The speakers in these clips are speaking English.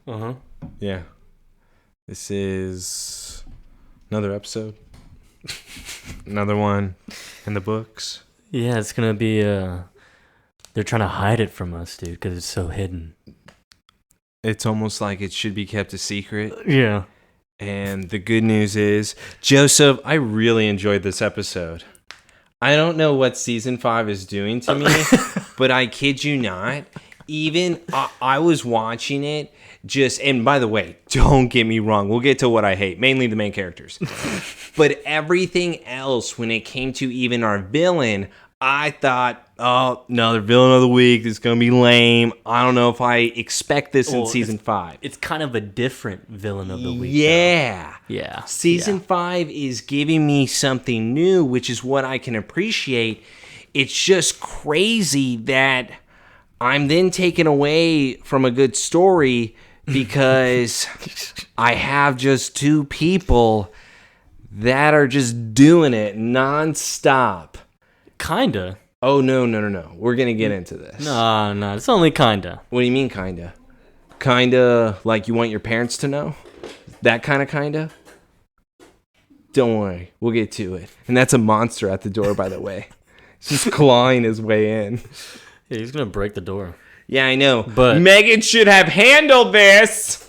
Uh-huh. Yeah. This is another episode. Another one in the books. Yeah, it's going to be... They're trying to hide it from us, dude, because it's so hidden. It's almost like it should be kept a secret. Yeah. And the good news is, Joseph, I really enjoyed this episode. I don't know what season 5 is doing to me, but I kid you not, even I was watching it just, and by the way, don't get me wrong, we'll get to what I hate, mainly the main characters. But everything else, when it came to even our villain, I thought, oh, another villain of the week. This is going to be lame. I don't know if I expect this in season 5. It's kind of a different villain of the week. Yeah. Though. Yeah. Season 5 is giving me something new, which is what I can appreciate. It's just crazy that I'm then taken away from a good story because I have just two people that are just doing it nonstop. Kinda. Oh, no. We're going to get into this. No, it's only kinda. What do you mean, kinda? Kinda like you want your parents to know? That kinda? Don't worry. We'll get to it. And that's a monster at the door, by the way. He's just clawing his way in. Yeah, he's going to break the door. Yeah, I know. But Megan should have handled this.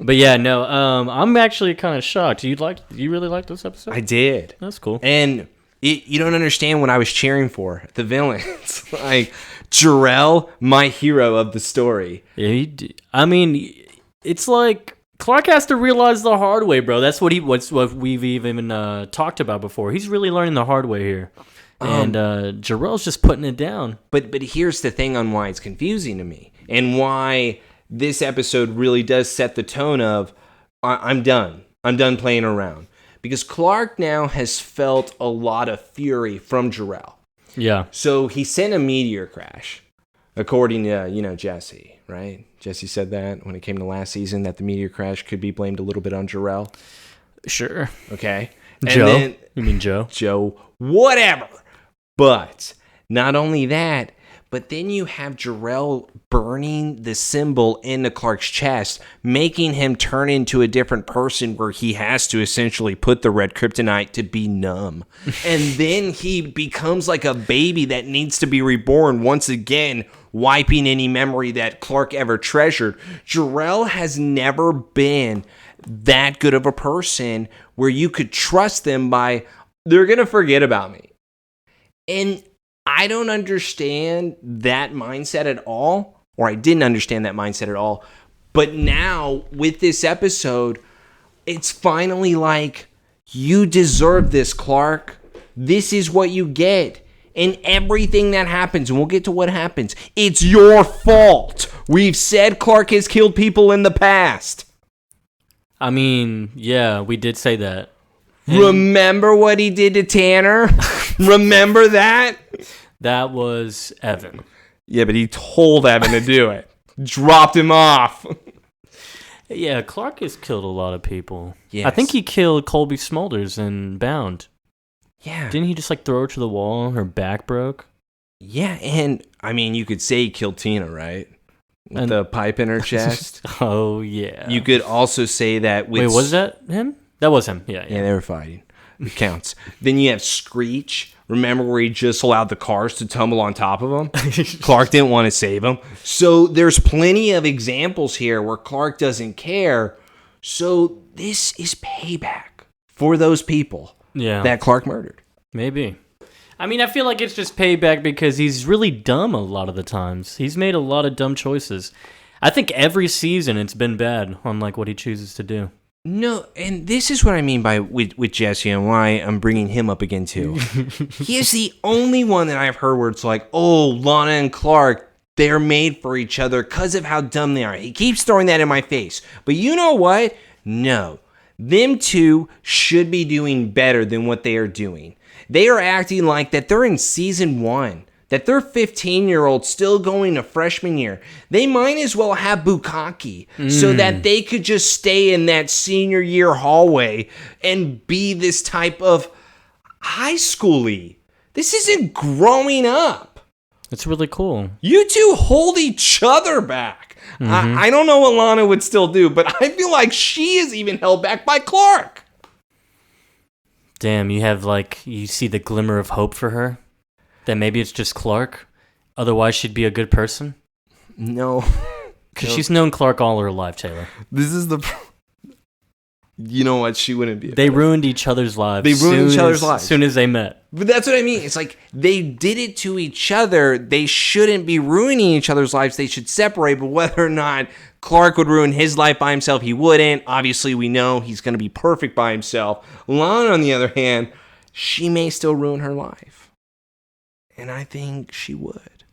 But yeah, no. I'm actually kind of shocked. You really liked this episode? I did. That's cool. And you don't understand what I was cheering for. The villains. Like, Jarrell, my hero of the story. Yeah, I mean, it's like Clark has to realize the hard way, bro. That's what we've even talked about before. He's really learning the hard way here. And Jarrell's just putting it down. But here's the thing on why it's confusing to me. And why this episode really does set the tone of, I'm done. I'm done playing around. Because Clark now has felt a lot of fury from Jarrell. Yeah. So he sent a meteor crash, according to, Jesse, right? Jesse said that when it came to last season, that the meteor crash could be blamed a little bit on Jarrell. Sure. Okay. And you mean Joe? Joe, whatever. But not only that, but then you have Jarrell burning the symbol into Clark's chest, making him turn into a different person where he has to essentially put the red kryptonite to be numb. And then he becomes like a baby that needs to be reborn once again, wiping any memory that Clark ever treasured. Jarrell has never been that good of a person where you could trust them by, they're going to forget about me. And I don't understand that mindset at all, or I didn't understand that mindset at all. But now, with this episode, it's finally like, you deserve this, Clark. This is what you get. And everything that happens, and we'll get to what happens, it's your fault. We've said Clark has killed people in the past. I mean, yeah, we did say that. Remember what he did to Tanner? Remember that? That was Evan. Yeah, but he told Evan to do it. Dropped him off. Yeah, Clark has killed a lot of people. Yes. I think he killed Colby Smulders in Bound. Yeah. Didn't he just throw her to the wall? Her back broke? Yeah, and I mean, you could say he killed Tina, right? With the pipe in her chest. Oh, yeah. You could also say that with... Wait, was that him? That was him, yeah. Yeah, they were fighting. It counts. Then you have Screech. Remember where he just allowed the cars to tumble on top of him? Clark didn't want to save him. So there's plenty of examples here where Clark doesn't care. So this is payback for those people that Clark murdered. Maybe. I mean, I feel like it's just payback because he's really dumb a lot of the times. He's made a lot of dumb choices. I think every season it's been bad on what he chooses to do. No, and this is what I mean by with Jesse and why I'm bringing him up again too. He is the only one that I've heard where it's like, oh, Lana and Clark, they're made for each other because of how dumb they are. He keeps throwing that in my face. But you know what? No. Them two should be doing better than what they are doing. They are acting like that they're in season 1. That they're 15-year-olds still going to freshman year. They might as well have bukkake so that they could just stay in that senior year hallway and be this type of high schooly. This isn't growing up. It's really cool. You two hold each other back. I don't know what Lana would still do, but I feel like she is even held back by Clark. Damn, you see the glimmer of hope for her? That maybe it's just Clark? Otherwise, she'd be a good person? No. Because she's known Clark all her life, Taylor. This is the... You know what? She wouldn't be. They ruined each other's lives. As soon as they met. But that's what I mean. It's like they did it to each other. They shouldn't be ruining each other's lives. They should separate. But whether or not Clark would ruin his life by himself, he wouldn't. Obviously, we know he's going to be perfect by himself. Lana, on the other hand, she may still ruin her life. And I think she would.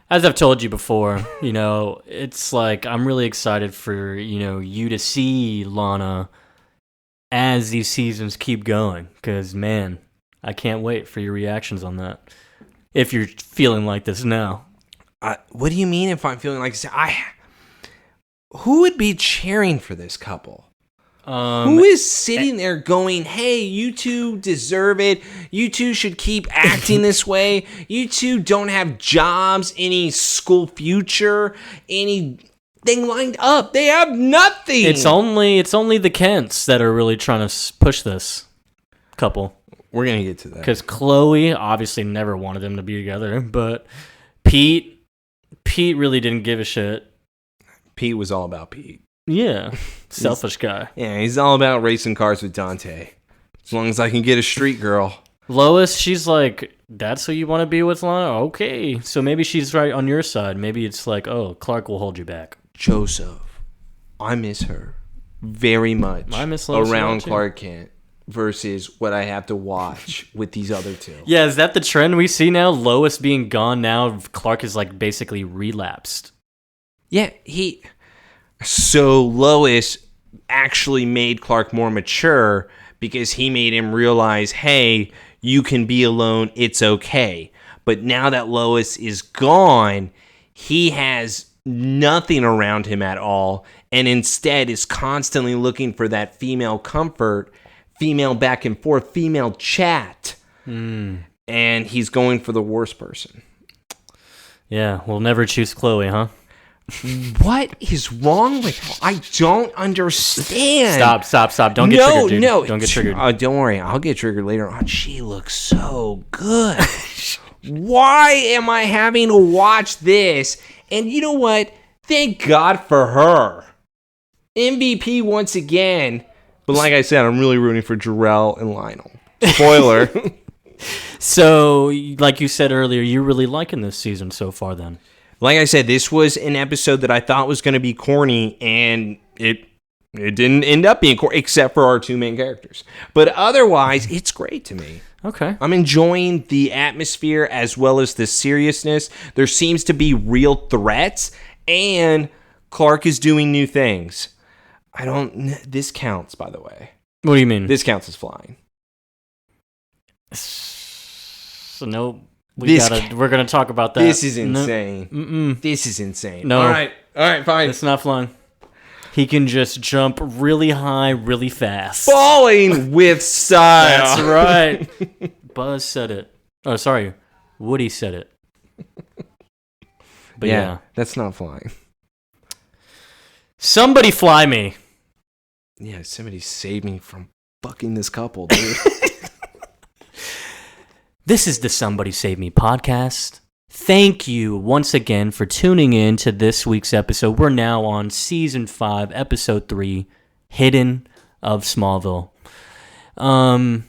As I've told you before, it's like I'm really excited for, you to see Lana as these seasons keep going, because man, I can't wait for your reactions on that. If you're feeling like this now, what do you mean? If I'm feeling like this, who would be cheering for this couple? Who is sitting there going, "Hey, you two deserve it. You two should keep acting this way. You two don't have jobs, any school future, any." Lined up. They have nothing. It's only the Kents that are really trying to push this couple. We're going to get to that. Because Chloe obviously never wanted them to be together, but Pete really didn't give a shit. Pete was all about Pete. Yeah. Selfish guy. Yeah, he's all about racing cars with Dante. As long as I can get a street girl. Lois, she's like, that's who you want to be with, Lana? Okay. So maybe she's right on your side. Maybe it's like, oh, Clark will hold you back. Joseph, I miss her very much. I miss Lois around Clark Kent versus what I have to watch with these other two. Yeah, is that the trend we see now? Lois being gone now, Clark is like basically relapsed. Yeah, so Lois actually made Clark more mature because he made him realize, hey, you can be alone, it's okay. But now that Lois is gone, he has nothing around him at all, and instead is constantly looking for that female comfort, female back and forth, female chat. And he's going for the worst person. Yeah, we'll never choose Chloe, huh? What is wrong with her? I don't understand. Stop. Don't get triggered, dude. No. Don't get triggered. Don't worry. I'll get triggered later on. She looks so good. Why am I having to watch this? And you know what? Thank God for her. MVP once again. But like I said, I'm really rooting for Jarrell and Lionel. Spoiler. So, like you said earlier, you're really liking this season so far then? Like I said, this was an episode that I thought was going to be corny, and it didn't end up being corny, except for our two main characters. But otherwise, it's great to me. Okay. I'm enjoying the atmosphere as well as the seriousness. There seems to be real threats, and Clark is doing new things. This counts, by the way. What do you mean? This counts as flying. So no, we're gonna talk about that. This is insane. No. This is insane. No. All right, fine. It's not flying. He can just jump really high, really fast. Falling with style. That's right. Buzz said it. Oh, sorry. Woody said it. But yeah. That's not flying. Somebody fly me. Yeah, somebody save me from fucking this couple, dude. This is the Somebody Save Me podcast. Thank you once again for tuning in to this week's episode. We're now on Season 5, Episode 3, Hidden of Smallville. You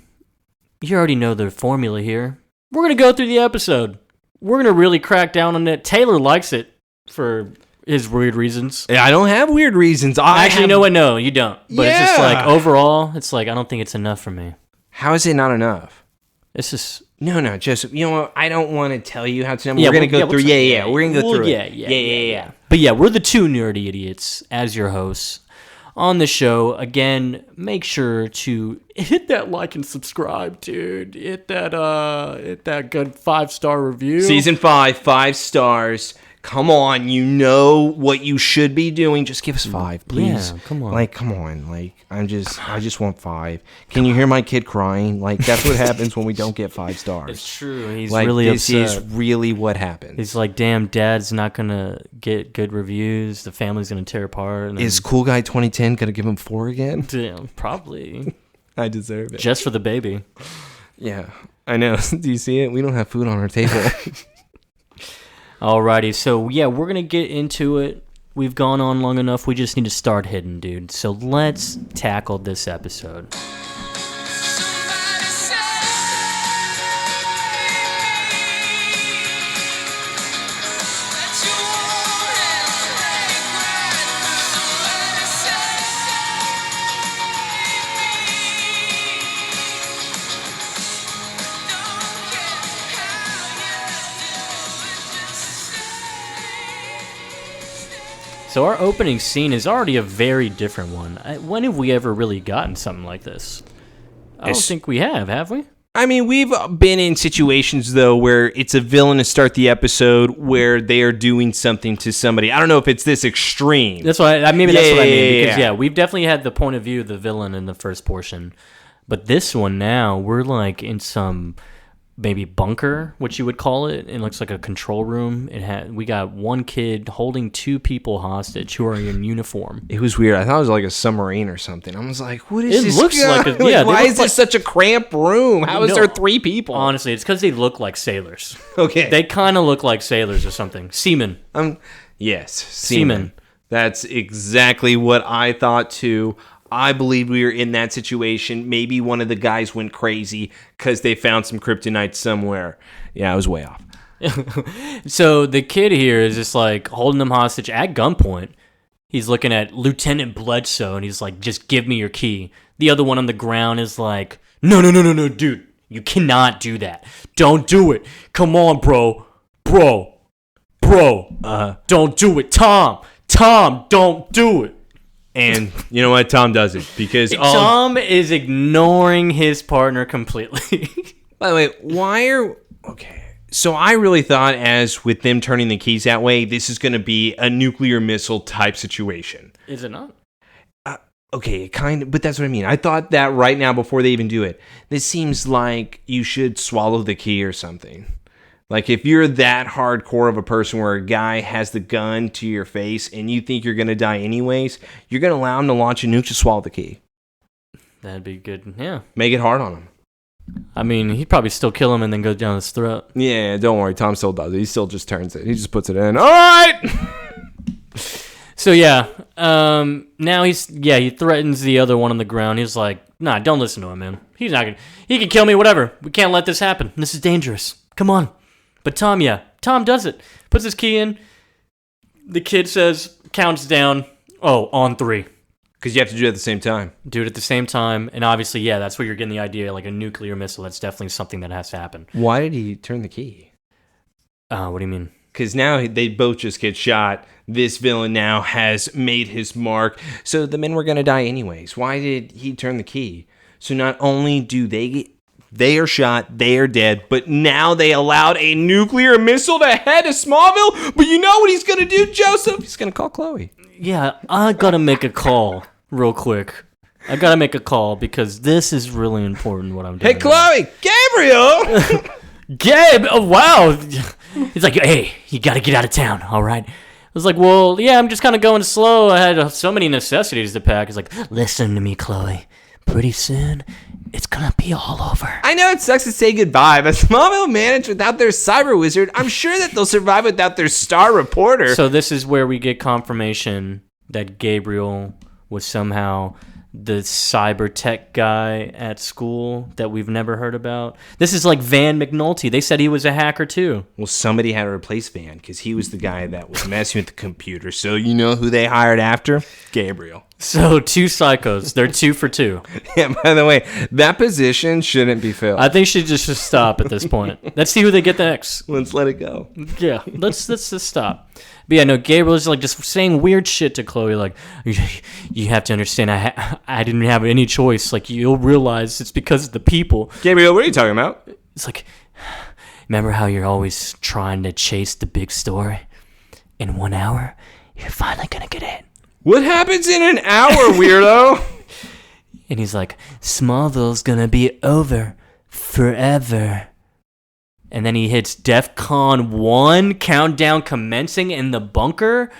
already know the formula here. We're going to go through the episode. We're going to really crack down on it. Taylor likes it for his weird reasons. Yeah, I don't have weird reasons. Actually, no, you don't. But it's just like, overall, it's like, I don't think it's enough for me. How is it not enough? It's just... No, just, you know what? I don't want to tell you how to... We're going to go through... We're going to go through it. Yeah. But yeah, we're the two nerdy idiots as your hosts on the show. Again, make sure to hit that like and subscribe, dude. Hit that good 5-star review. Season 5, 5 stars. come on, you know what you should be doing. Just give us 5, please. Yeah, come on. Like, come on. Like, I just want 5. Can you hear my kid crying? Like, that's what happens when we don't get 5 stars. It's true. He's like, really this upset. is really what happens. He's like, damn, Dad's not going to get good reviews. The family's going to tear apart. And is Cool Guy 2010 going to give him 4 again? Damn, probably. I deserve it. Just for the baby. Yeah, I know. Do you see it? We don't have food on our table. Alrighty, so yeah, we're going to get into it. We've gone on long enough. We just need to start hitting, dude. So let's tackle this episode. So our opening scene is already a very different one. When have we ever really gotten something like this? I don't think we have we? I mean, we've been in situations, though, where it's a villain to start the episode where they are doing something to somebody. I don't know if it's this extreme. That's what I mean. Because we've definitely had the point of view of the villain in the first portion. But this one now, we're like in some maybe bunker, what you would call it. It looks like a control room. We got one kid holding 2 people hostage who are in uniform. It was weird. I thought it was like a submarine or something. I was like, what is this? It looks like why is this such a cramped room? How is there 3 people? Honestly, it's because they look like sailors. Okay. They kind of look like sailors or something. Seamen. Yes, seamen. That's exactly what I thought too. I believe we were in that situation. Maybe one of the guys went crazy because they found some kryptonite somewhere. Yeah, I was way off. So the kid here is just like holding them hostage at gunpoint. He's looking at Lieutenant Bledsoe and he's like, just give me your key. The other one on the ground is like, no, dude. You cannot do that. Don't do it. Come on, bro. Don't do it. Tom, don't do it. And you know what? Tom does it because Tom is ignoring his partner completely. By the way, okay? So I really thought, as with them turning the keys that way, this is going to be a nuclear missile type situation. Is it not? Okay, kind of, but that's what I mean. I thought that right now before they even do it. This seems like you should swallow the key or something. Like, if you're that hardcore of a person where a guy has the gun to your face and you think you're going to die anyways, you're going to allow him to launch a nuke to swallow the key. That'd be good, yeah. Make it hard on him. I mean, he'd probably still kill him and then go down his throat. Yeah, don't worry. Tom still does it. He still just turns it. He just puts it in. All right! So, yeah. Now he threatens the other one on the ground. He's like, nah, don't listen to him, man. He can kill me, whatever. We can't let this happen. This is dangerous. Come on. But Tom does it. Puts his key in. The kid counts down. Oh, on 3. Because you have to do it at the same time. Do it at the same time. And obviously, yeah, that's where you're getting the idea. Like a nuclear missile, that's definitely something that has to happen. Why did he turn the key? What do you mean? Because now they both just get shot. This villain now has made his mark. So the men were going to die anyways. Why did he turn the key? So not only do they are shot, they are dead, but now they allowed a nuclear missile to head to Smallville. But you know what he's going to do, Joseph? He's going to call Chloe. Yeah, I got to make a call real quick. I got to make a call because this is really important what I'm doing. Hey, Chloe! Gabriel! Gabe! Oh, wow! He's like, hey, you got to get out of town, all right? I was like, well, yeah, I'm just kind of going slow. I had so many necessities to pack. He's like, listen to me, Chloe. Pretty soon, it's gonna be all over. I know it sucks to say goodbye, but Smallville managed without their cyber wizard. I'm sure that they'll survive without their star reporter. So this is where we get confirmation that Gabriel was somehow the cyber tech guy at school that we've never heard about. This is like Van McNulty. They said he was a hacker too. Well, somebody had to replace Van because he was the guy that was messing with the computer. So you know who they hired after? Gabriel. So 2 psychos. They're 2 for 2. Yeah, by the way, that position shouldn't be filled. I think she just should stop at this point. Let's see who they get next. Let's let it go. Yeah, let's just stop. But yeah, no, Gabriel's like just saying weird shit to Chloe, like, you have to understand, I didn't have any choice. Like, you'll realize it's because of the people. Gabriel, what are you talking about? It's like, remember how you're always trying to chase the big story? in 1 hour, you're finally gonna get in. What happens in an hour, weirdo? And he's like, Smallville's gonna be over forever. And then he hits DEFCON 1, countdown commencing in the bunker.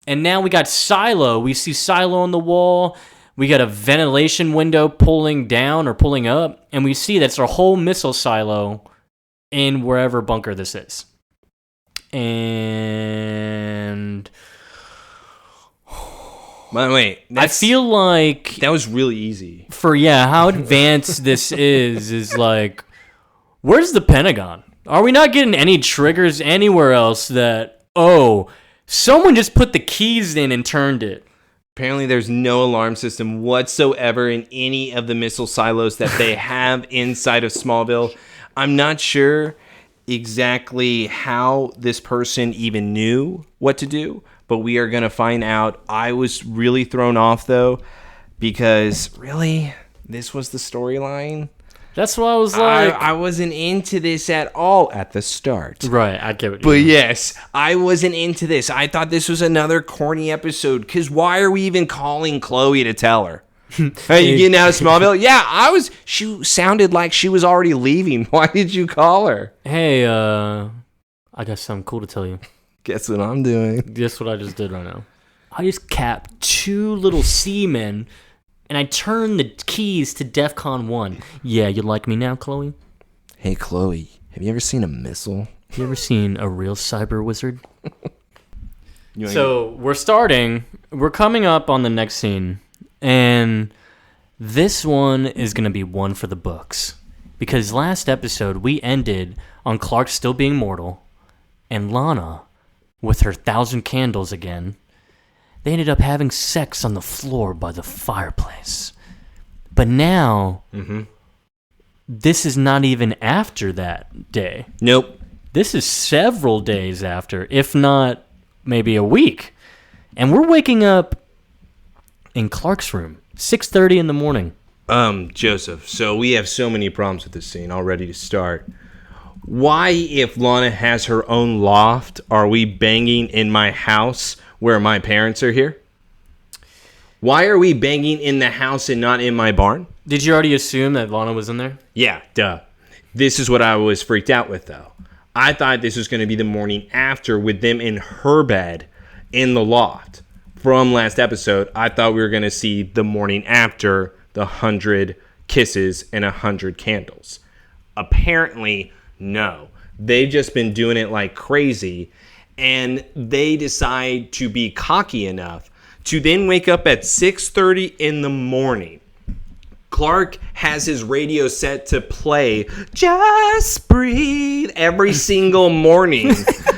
And now we got Silo. We see Silo on the wall. We got a ventilation window pulling down or pulling up. And we see that's our whole missile silo in wherever bunker this is. And... By the way, I feel like... that was really easy. How advanced this is like... Where's the Pentagon? Are we not getting any triggers anywhere else that... Oh, someone just put the keys in and turned it. Apparently, there's no alarm system whatsoever in any of the missile silos that they have inside of Smallville. I'm not sure exactly how this person even knew what to do, but we are going to find out. I was really thrown off, though, because really, this was the storyline. That's why I was like... I wasn't into this at all at the start. Right, I get what you But mean. yes, I wasn't into this. I thought this was another corny episode, because why are we even calling Chloe to tell her? Hey, you getting out of Smallville? Yeah, she sounded like she was already leaving. Why did you call her? Hey, I got something cool to tell you. Guess what I'm doing? Guess what I just did right now? I just capped 2 little seamen, and I turned the keys to DEFCON 1. Yeah, you like me now, Chloe? Hey, Chloe, have you ever seen a missile? Have you ever seen a real cyber wizard? So we're coming up on the next scene, and this one is going to be one for the books. Because last episode, we ended on Clark still being mortal, and Lana, with her 1,000 candles again, they ended up having sex on the floor by the fireplace. But now, this is not even after that day. Nope. This is several days after, if not maybe a week. And we're waking up in Clark's room, 6:30 in the morning. Joseph, so we have so many problems with this scene already to start. Why, if Lana has her own loft, are we banging in my house where my parents are here? Why are we banging in the house and not in my barn? Did you already assume that Lana was in there? Yeah, duh. This is what I was freaked out with, though. I thought this was going to be the morning after with them in her bed in the loft. From last episode, I thought we were going to see the morning after the 100 kisses and 100 candles. Apparently, no. They've just been doing it like crazy, and they decide to be cocky enough to then wake up at 6:30 in the morning. Clark has his radio set to play Just Breathe every single morning.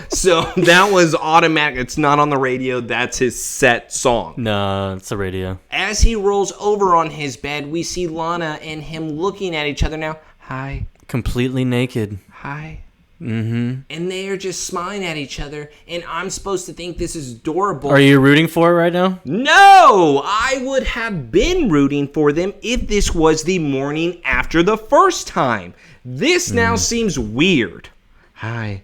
So that was automatic. It's not on the radio. That's his set song. No, it's the radio. As he rolls over on his bed, we see Lana and him looking at each other now. Hi. Completely naked. Hi. Mm-hmm. And they are just smiling at each other, and I'm supposed to think this is adorable. Are you rooting for it right now? No! I would have been rooting for them if this was the morning after the first time. This now seems weird. Hi.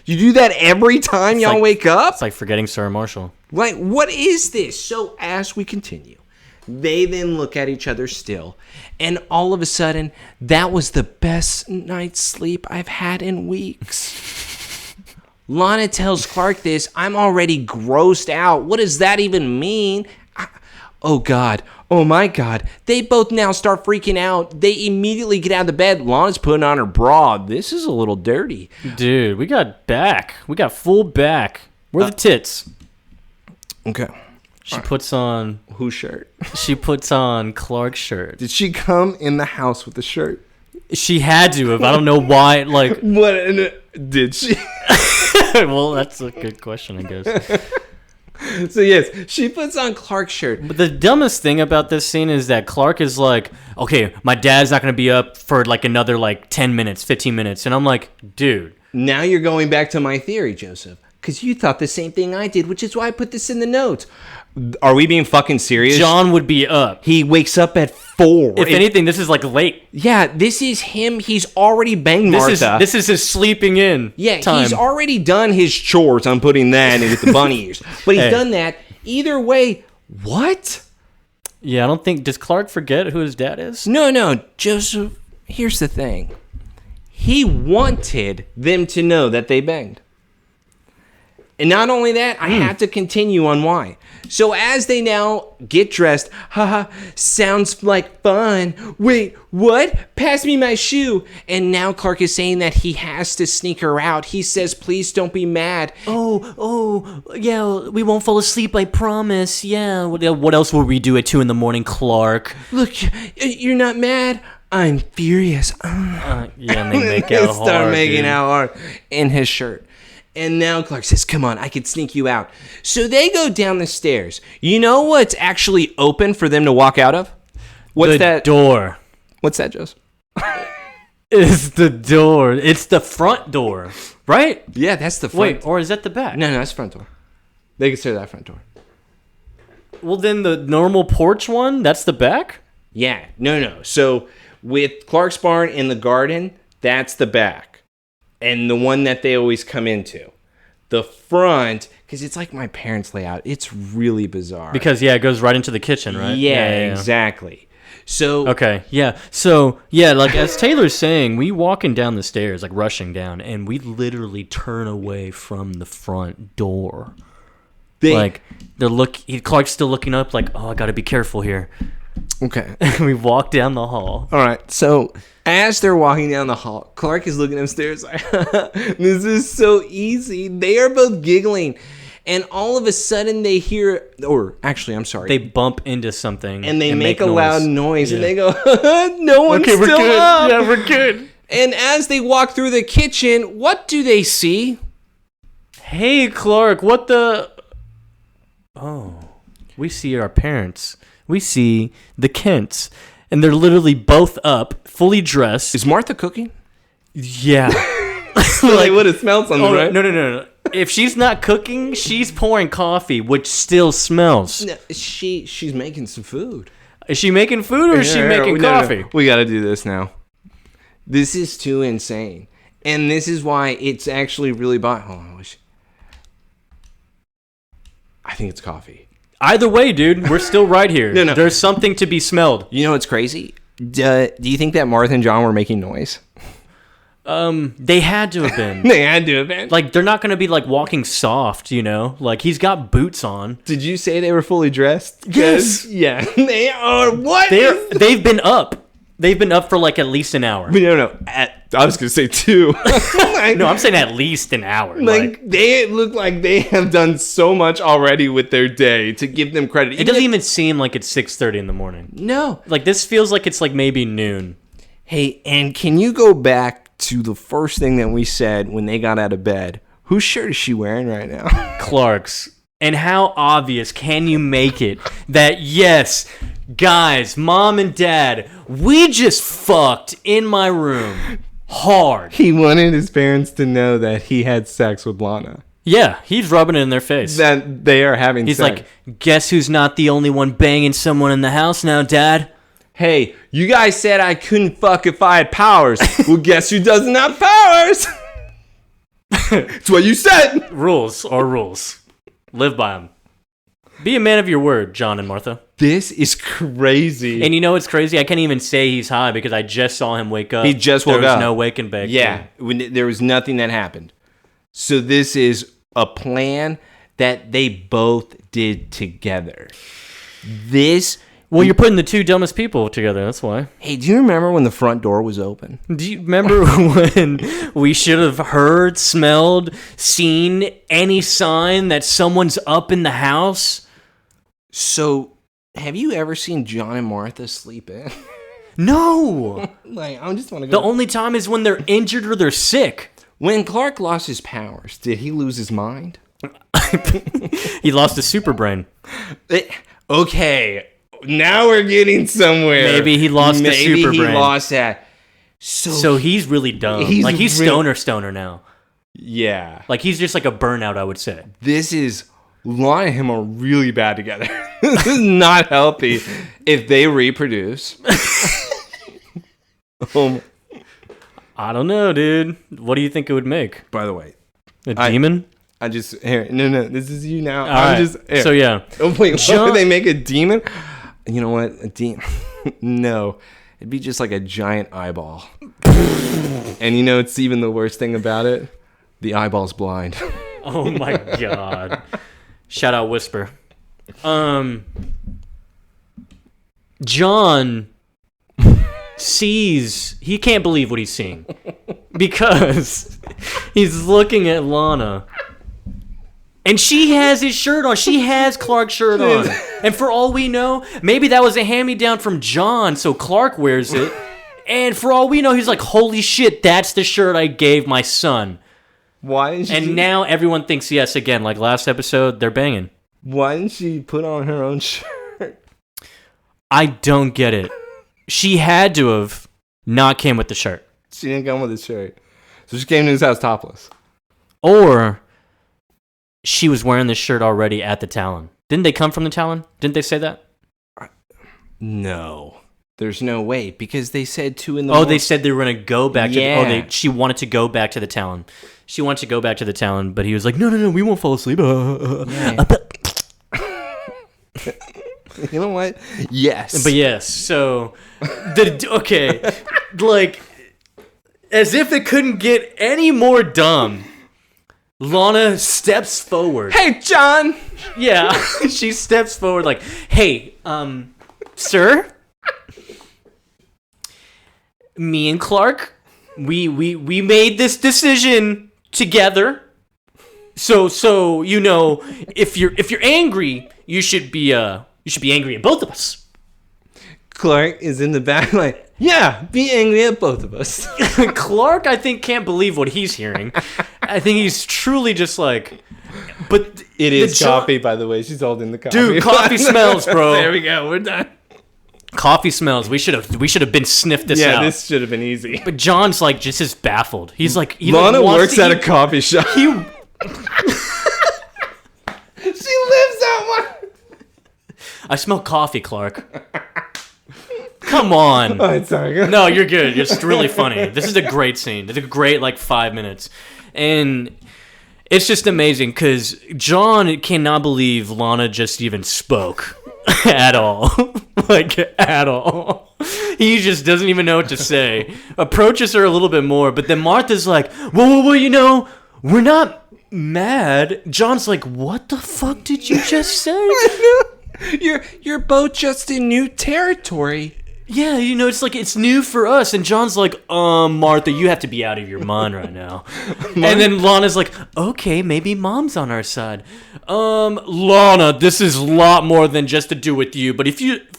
You do that every time y'all wake up? It's like forgetting Sarah Marshall. Like, what is this? So as we continue, they then look at each other still, and all of a sudden, that was the best night's sleep I've had in weeks. Lana tells Clark this. I'm already grossed out. What does that even mean? Oh, God. Oh, my God. They both now start freaking out. They immediately get out of the bed. Lana's putting on her bra. This is a little dirty. Dude, we got back. We got full back. Where are the tits? Okay. She puts on... Whose shirt? She puts on Clark's shirt. Did she come in the house with the shirt? She had to have. I don't know why. Like, What did she? well, that's a good question, I guess. So yes, she puts on Clark's shirt. But the dumbest thing about this scene is that Clark is like, okay, my dad's not going to be up for like another like 10 minutes, 15 minutes. And I'm like, dude. Now you're going back to my theory, Joseph. Because you thought the same thing I did, which is why I put this in the notes. Are we being fucking serious? John would be up. He wakes up at 4. If anything, this is like late. Yeah, this is him. He's already banged Martha. This is his sleeping in. Yeah, time. he's already done his chores. I'm putting that in with the bunny ears. But he's done that. Either way, what? Yeah, I don't think... Does Clark forget who his dad is? No, Joseph, here's the thing. He wanted them to know that they banged. And not only that, I have to continue on why. So as they now get dressed, haha, sounds like fun. Wait, what? Pass me my shoe. And now Clark is saying that he has to sneak her out. He says, please don't be mad. Oh, yeah, we won't fall asleep, I promise. Yeah, what else will we do at 2 a.m, Clark? Look, you're not mad. I'm furious. Yeah, and they make They out hard, start making dude. out hard in his shirt. And now Clark says, come on, I can sneak you out. So they go down the stairs. You know what's actually open for them to walk out of? What's that? Door. What's that, Joseph? It's the door. It's the front door, right? Yeah, that's the front. Wait, or is that the back? No, that's front door. They consider that front door. Well, then the normal porch one, that's the back? Yeah, no. So with Clark's barn in the garden, that's the back. And the one that they always come into. The front, because it's like my parents' layout. It's really bizarre. Because, yeah, it goes right into the kitchen, right? Yeah, exactly. So okay, yeah. So, yeah, like as Taylor's saying, we walking down the stairs, like rushing down, and we literally turn away from the front door. Clark's still looking up like, oh, I got to be careful here. Okay. We walk down the hall. All right. So as they're walking down the hall, Clark is looking upstairs like, this is so easy. They are both giggling. And all of a sudden they hear, or actually, I'm sorry. They bump into something. And they make a loud noise. Yeah. And they go, no one's Okay, we're still good. up. Yeah, we're good. And as they walk through the kitchen, what do they see? Hey, Clark, what the... Oh, we see our parents. We see the Kents. And they're literally both up, fully dressed. Is Martha cooking? Yeah. Like, would have smelled something, right? No. If she's not cooking, she's pouring coffee, which still smells. No, she's making some food. Is she making food or is she making coffee? No. We got to do this now. This is too insane. And this is why it's actually really hold on, I think it's coffee. Either way, dude, we're still right here. No. There's something to be smelled. You know what's crazy? Do you think that Martha and John were making noise? They had to have been. They had to have been. Like, they're not going to be, like, walking soft, you know? Like, he's got boots on. Did you say they were fully dressed? Yes. Yeah. They are. What? They've been up. They've been up for, like, at least an hour. No. I was going to say 2. No, I'm saying at least an hour. They look like they have done so much already with their day, to give them credit. It doesn't even seem like it's 6:30 in the morning. No. Like, this feels like it's, like, maybe noon. Hey, and can you go back to the first thing that we said when they got out of bed? Whose shirt is she wearing right now? Clark's. And how obvious can you make it that, yes, guys, mom and dad, we just fucked in my room hard. He wanted his parents to know that he had sex with Lana. Yeah, he's rubbing it in their face. That they are having He's sex. like, guess who's not the only one banging someone in the house now, Dad? Hey, you guys said I couldn't fuck if I had powers. Well, guess who doesn't have powers? It's what you said. Rules are rules. Live by them. Be a man of your word, John and Martha. This is crazy. And you know what's crazy? I can't even say he's high because I just saw him wake up. He just woke up. There was no wake and bake. Yeah, there was nothing that happened. So this is a plan that they both did together. Well, you're putting the two dumbest people together. That's why. Hey, do you remember when the front door was open? Do you remember when we should have heard, smelled, seen any sign that someone's up in the house? So, have you ever seen John and Martha sleep in? No. Like, I just want to go. The only time is when they're injured or they're sick. When Clark lost his powers, did he lose his mind? He lost his super brain. Okay, now we're getting somewhere. Maybe he lost the super brain. Maybe he lost that. So he's really dumb. He's stoner now. Yeah. Like, he's just like a burnout, I would say. This is Lana and him are really bad together. This is not healthy if they reproduce. I don't know, dude. What do you think it would make? By the way, A demon? I just here. No. This is you now. All right. So yeah. Oh wait, what would they make a demon? You know what? A demon? No, it'd be just like a giant eyeball. And you know, it's even the worst thing about it. The eyeball's blind. Oh my god. Shout out Whisper. John sees, he can't believe what he's seeing because he's looking at Lana and she has his shirt on. She has Clark's shirt on. And for all we know, maybe that was a hand-me-down from John, so Clark wears it. And for all we know, he's like, holy shit, that's the shirt I gave my son. Why? And now everyone thinks, yes, again, like last episode, they're banging. Why didn't she put on her own shirt? I don't get it. She had to have not came with the shirt. She didn't come with the shirt. So she came to his house topless. Or she was wearing this shirt already at the Talon. Didn't they come from the Talon? Didn't they say that? No. There's no way, because they said 2 in the morning. They said they were going to go back to the... she wanted to go back to the Talon. She wanted to go back to the Talon, but he was like, no, we won't fall asleep. Yeah. You know what? Yes. But yes, so... like, as if it couldn't get any more dumb, Lana steps forward. Hey, John! Yeah, she steps forward like, hey, sir? Me and Clark, we made this decision together. So you know, if you're angry, you should be angry at both of us. Clark is in the back like, yeah, be angry at both of us. Clark, I think, can't believe what he's hearing. I think he's truly just like, but it is coffee, by the way. She's holding the coffee. Dude, coffee smells, bro. There we go. We're done. Coffee smells. We should have been sniffed this out. Yeah, this should have been easy. But John's like just as baffled. He's like, Lana works at a coffee shop. She lives out one. I smell coffee, Clark. Come on. Oh, sorry. No, you're good. It's really funny. This is a great scene. It's a great 5 minutes. And it's just amazing because John cannot believe Lana just even spoke at all. At all. He just doesn't even know what to say. Approaches her a little bit more, but then Martha's like, whoa, you know, we're not mad. John's like, what the fuck did you just say? You're both just in new territory. Yeah, you know, it's like, it's new for us. And John's like, Martha, you have to be out of your mind right now. And then Lana's like, okay, maybe Mom's on our side. Lana, this is a lot more than just to do with you. But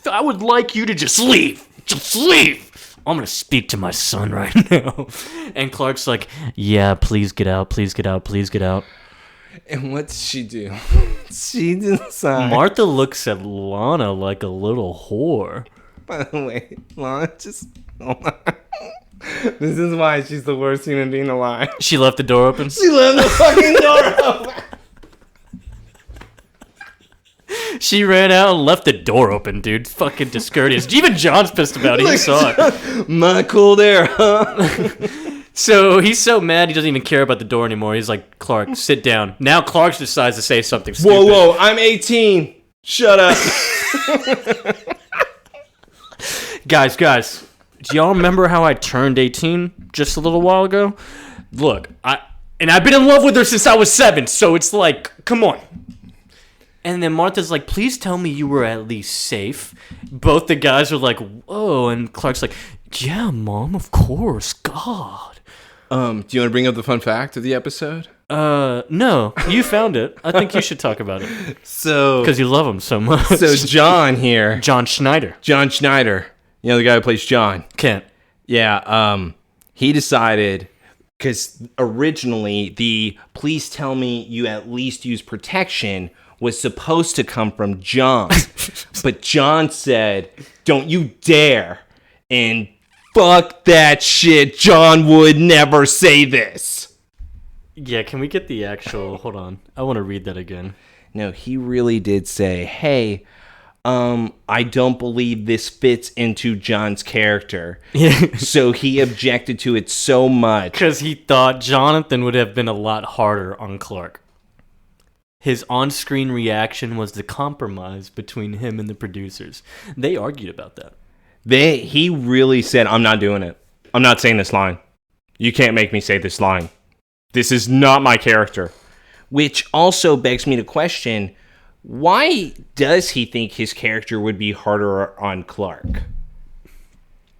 I would like you to just leave. Just leave. I'm going to speak to my son right now. And Clark's like, yeah, please get out. Please get out. Please get out. And what does she do? She decides. Martha looks at Lana like a little whore. By the way, Lana just... This is why she's the worst human being alive. She left the door open? She left the fucking door open. She ran out and left the door open, dude. Fucking discourteous. Even John's pissed about it. He saw it. My cool there, huh? So he's so mad he doesn't even care about the door anymore. He's like, Clark, sit down. Now Clark decides to say something stupid. Whoa, I'm 18. Shut up. Guys, do y'all remember how I turned 18 just a little while ago? Look, I've been in love with her since I was 7, so it's like, come on. And then Martha's like, please tell me you were at least safe. Both the guys are like, whoa, and Clark's like, yeah, Mom, of course, God. Do you want to bring up the fun fact of the episode? No, you found it. I think you should talk about it. So, because you love him so much. So John here. John Schneider. You know, the guy who plays John. Kent. Yeah, he decided, because originally the please tell me you at least use protection was supposed to come from John. But John said, don't you dare. And fuck that shit. John would never say this. Yeah, can we get the actual... Hold on. I want to read that again. No, he really did say, hey, I don't believe this fits into John's character. So he objected to it so much. Because he thought Jonathan would have been a lot harder on Clark. His on-screen reaction was the compromise between him and the producers. They argued about that. He really said, I'm not doing it. I'm not saying this line. You can't make me say this line. This is not my character. Which also begs me to question, why does he think his character would be harder on Clark?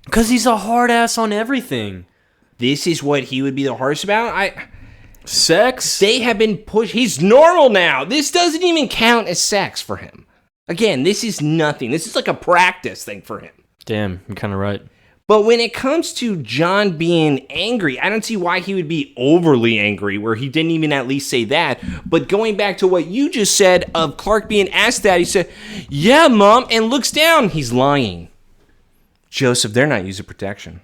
Because he's a hard ass on everything. This is what he would be the hardest about? Sex? They have been pushed. He's normal now. This doesn't even count as sex for him. Again, this is nothing. This is like a practice thing for him. Damn, you're kind of right. But when it comes to John being angry, I don't see why he would be overly angry, where he didn't even at least say that. But going back to what you just said of Clark being asked that, he said, yeah, Mom, and looks down. He's lying. Joseph, they're not using protection.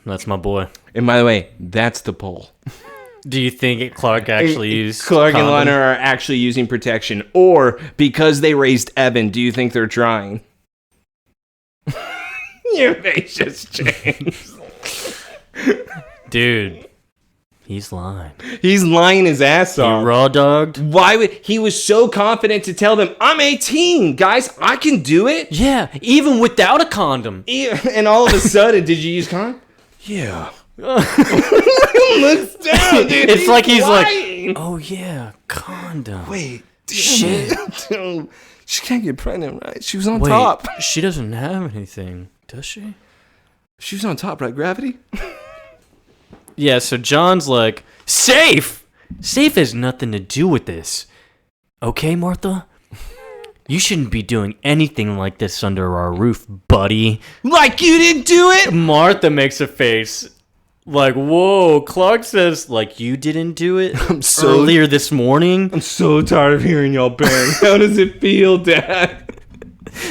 That's my boy. And by the way, that's the poll. Do you think Clark actually used Clark condom? and Lana are actually using protection? Or because they raised Evan, do you think they're trying? Your face just changed. Dude, he's lying. He's lying his ass off. You raw dogged? Why would he was so confident to tell them, I'm 18, guys, I can do it? Yeah, even without a condom. And all of a sudden, did you use condom? Yeah. Looks down, dude. It's like he's lying. like, oh yeah, condom. Wait, shit. She can't get pregnant, right? She was on top. She doesn't have anything, does she? She was on top, right? Gravity? Yeah, so John's like, safe! Safe has nothing to do with this. Okay, Martha? You shouldn't be doing anything like this under our roof, buddy. Like you didn't do it? Martha makes a face like, whoa. Clark says, like, you didn't do it earlier this morning? I'm so tired of hearing y'all bang. How does it feel, Dad?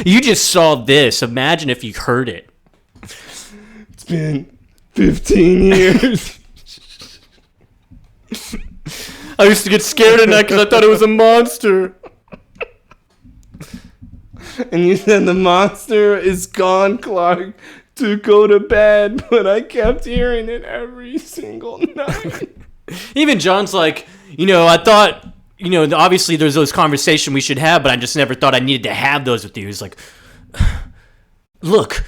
You just saw this. Imagine if you heard it. It's been 15 years. I used to get scared at night because I thought it was a monster. And you said the monster is gone, Clark, to go to bed, but I kept hearing it every single night. Even John's like, I thought, obviously there's those conversations we should have, but I just never thought I needed to have those with you. He's like, look,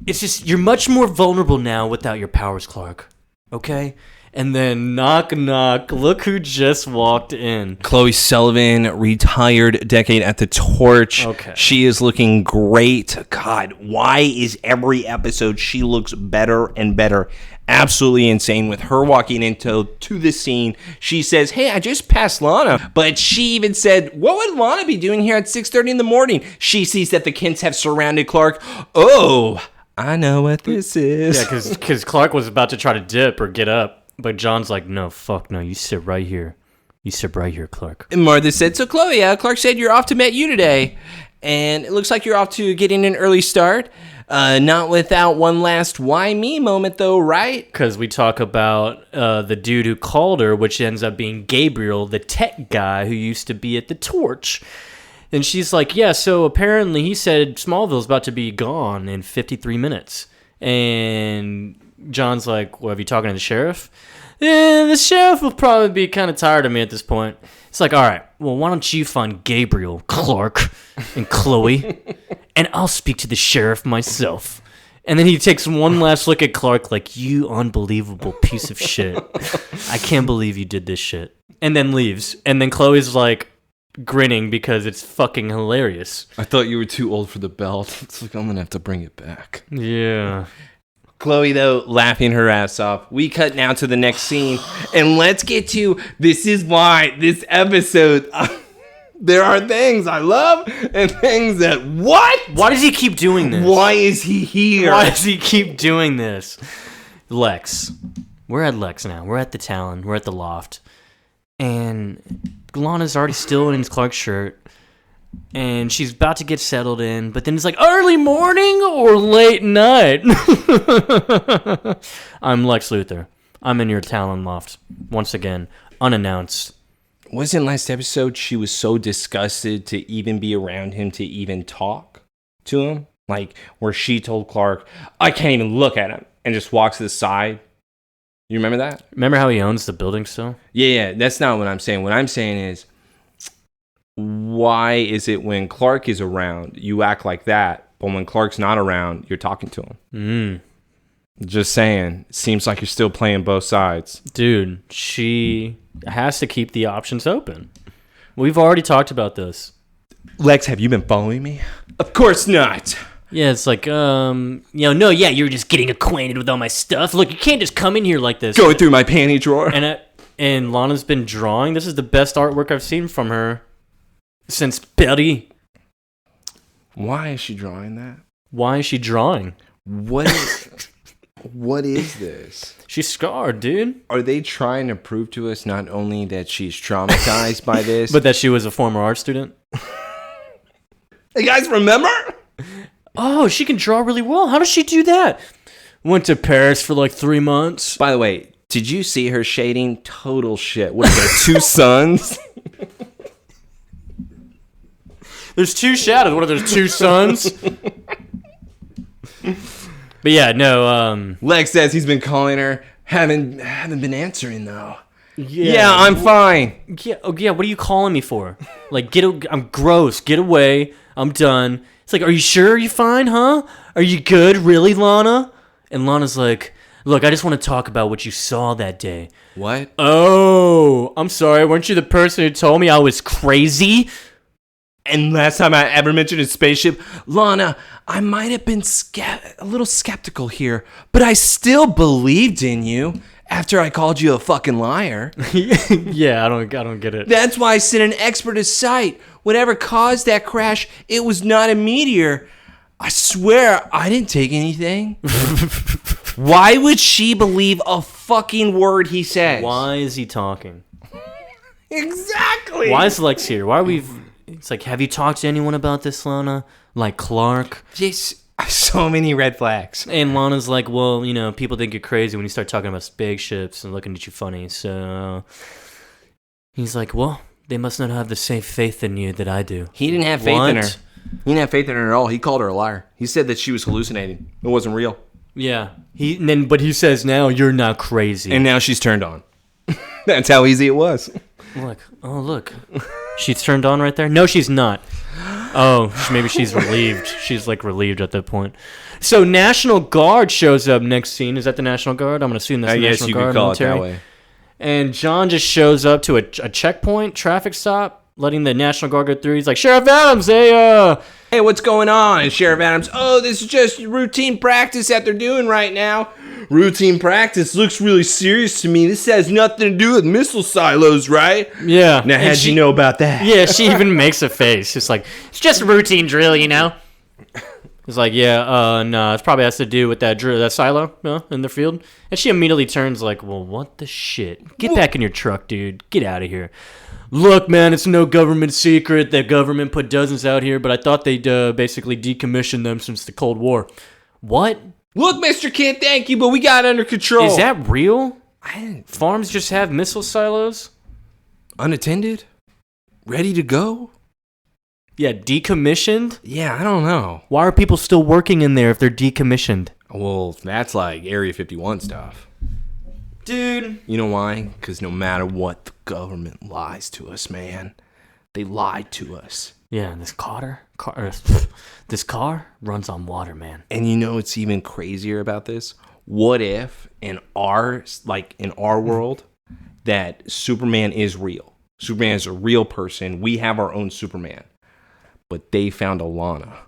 it's just, you're much more vulnerable now without your powers, Clark. Okay? And then knock, knock, look who just walked in. Chloe Sullivan, retired decade at the Torch. Okay. She is looking great. God, why is every episode she looks better and better? Absolutely insane. With her walking into the scene, she says, hey, I just passed Lana. But she even said, what would Lana be doing here at 6:30 in the morning? She sees that the Kents have surrounded Clark. Oh, I know what this is. Yeah, because Clark was about to try to dip or get up. But John's like, no, fuck no, you sit right here. You sit right here, Clark. And Martha said, so Chloe, Clark said you're off to Met You today. And it looks like you're off to getting an early start. Not without one last why me moment, though, right? Because we talk about the dude who called her, which ends up being Gabriel, the tech guy who used to be at the Torch. And she's like, yeah, so apparently he said Smallville's about to be gone in 53 minutes. And John's like, well, have you talking to the sheriff? Yeah, the sheriff will probably be kind of tired of me at this point. It's like, all right, well, why don't you find Gabriel, Clark, and Chloe, and I'll speak to the sheriff myself. And then he takes one last look at Clark like, you unbelievable piece of shit. I can't believe you did this shit. And then leaves. And then Chloe's like grinning because it's fucking hilarious. I thought you were too old for the belt. It's like, I'm going to have to bring it back. Yeah. Chloe, though, laughing her ass off. We cut now to the next scene. And let's get to, this is why this episode, there are things I love and things that, what? Why does he keep doing this? Why is he here? Why does he keep doing this? Lex. We're at Lex now. We're at the Talon. We're at the loft. And Lana's already still in his Clark shirt. And she's about to get settled in, but then it's like, early morning or late night? I'm Lex Luthor. I'm in your Talon loft. Once again, unannounced. wasn't last episode she was so disgusted to even be around him to even talk to him? Like, where she told Clark, I can't even look at him, and just walks to the side. You remember that? Remember how he owns the building still? Yeah, that's not what I'm saying. What I'm saying is, why is it when Clark is around, you act like that, but when Clark's not around, you're talking to him? Just saying. Seems like you're still playing both sides. Dude, she has to keep the options open. We've already talked about this. Lex, have you been following me? Of course not. Yeah, it's like, you're just getting acquainted with all my stuff. Look, you can't just come in here like this. Going through my panty drawer. And Lana's been drawing. This is the best artwork I've seen from her since Betty. Why is she drawing that? Why is she drawing? What is this? She's scarred, dude. Are they trying to prove to us not only that she's traumatized by this, but that she was a former art student? Hey guys, remember? Oh, she can draw really well. How does she do that? Went to Paris for like 3 months. By the way, did you see her shading? Total shit. What are there, 2 suns? There's 2 shadows. What are there, 2 suns? But yeah, no. Lex says he's been calling her. Haven't been answering though. Yeah, I'm fine. Yeah. What are you calling me for? Like, I'm gross. Get away. I'm done. It's like, are you sure you're fine, huh? Are you good, really, Lana? And Lana's like, look, I just want to talk about what you saw that day. What? Oh, I'm sorry. Weren't you the person who told me I was crazy? And last time I ever mentioned a spaceship, Lana, I might have been a little skeptical here, but I still believed in you after I called you a fucking liar. Yeah, I don't get it. That's why I sent an expert to site. Whatever caused that crash, it was not a meteor. I swear I didn't take anything. Why would she believe a fucking word he says? Why is he talking? Exactly. Why is Lex here? Why are we... It's like, have you talked to anyone about this, Lana? Like Clark? Just so many red flags. And Lana's like, well, people think you're crazy when you start talking about spaceships and looking at you funny. So he's like, well, they must not have the same faith in you that I do. He didn't have faith in her. He didn't have faith in her at all. He called her a liar. He said that she was hallucinating. It wasn't real. Yeah. But he says now you're not crazy. And now she's turned on. That's how easy it was. Look. She's turned on right there? No, she's not. Oh, maybe she's relieved. She's like relieved at that point. So National Guard shows up next scene. Is that the National Guard? I'm going to assume that's the National Guard. I guess you could call military. It that way. And John just shows up to a checkpoint, traffic stop, letting the National Guard go through. He's like, Sheriff Adams, hey, what's going on? And Sheriff Adams, this is just routine practice that they're doing right now. Routine practice looks really serious to me. This has nothing to do with missile silos, right? Yeah. Now, how'd you know about that? Yeah, she even makes a face. It's like, it's just a routine drill, It's like, no, it probably has to do with that silo in the field. And she immediately turns like, well, what the shit? Get back in your truck, dude. Get out of here. Look, man, it's no government secret. The government put dozens out here, but I thought they'd basically decommissioned them since the Cold War. What? Look, Mr. Kid, thank you, but we got it under control. Is that real? Farms just have missile silos? Unattended? Ready to go? Yeah, decommissioned? Yeah, I don't know. Why are people still working in there if they're decommissioned? Well, that's like Area 51 stuff. Dude. You know why? Because no matter what, the government lies to us, man. They lied to us. Yeah, and this car runs on water, man. And you know what's even crazier about this? What if in our world that Superman is real? Superman is a real person. We have our own Superman. But they found a Lana,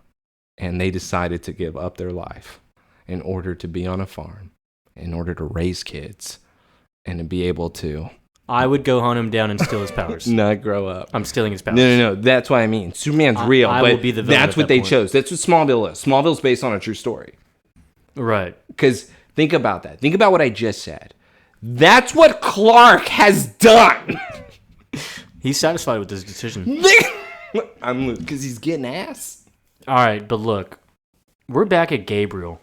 and they decided to give up their life in order to be on a farm, in order to raise kids, and to be able to... I would go hunt him down and steal his powers. Not grow up. I'm stealing his powers. No. That's what I mean. Superman's real, I but will be the villain that's what they chose. That's what Smallville is. Smallville's based on a true story. Right. Because think about that. Think about what I just said. That's what Clark has done. He's satisfied with his decision. Because he's getting ass. All right, but look. We're back at Gabriel.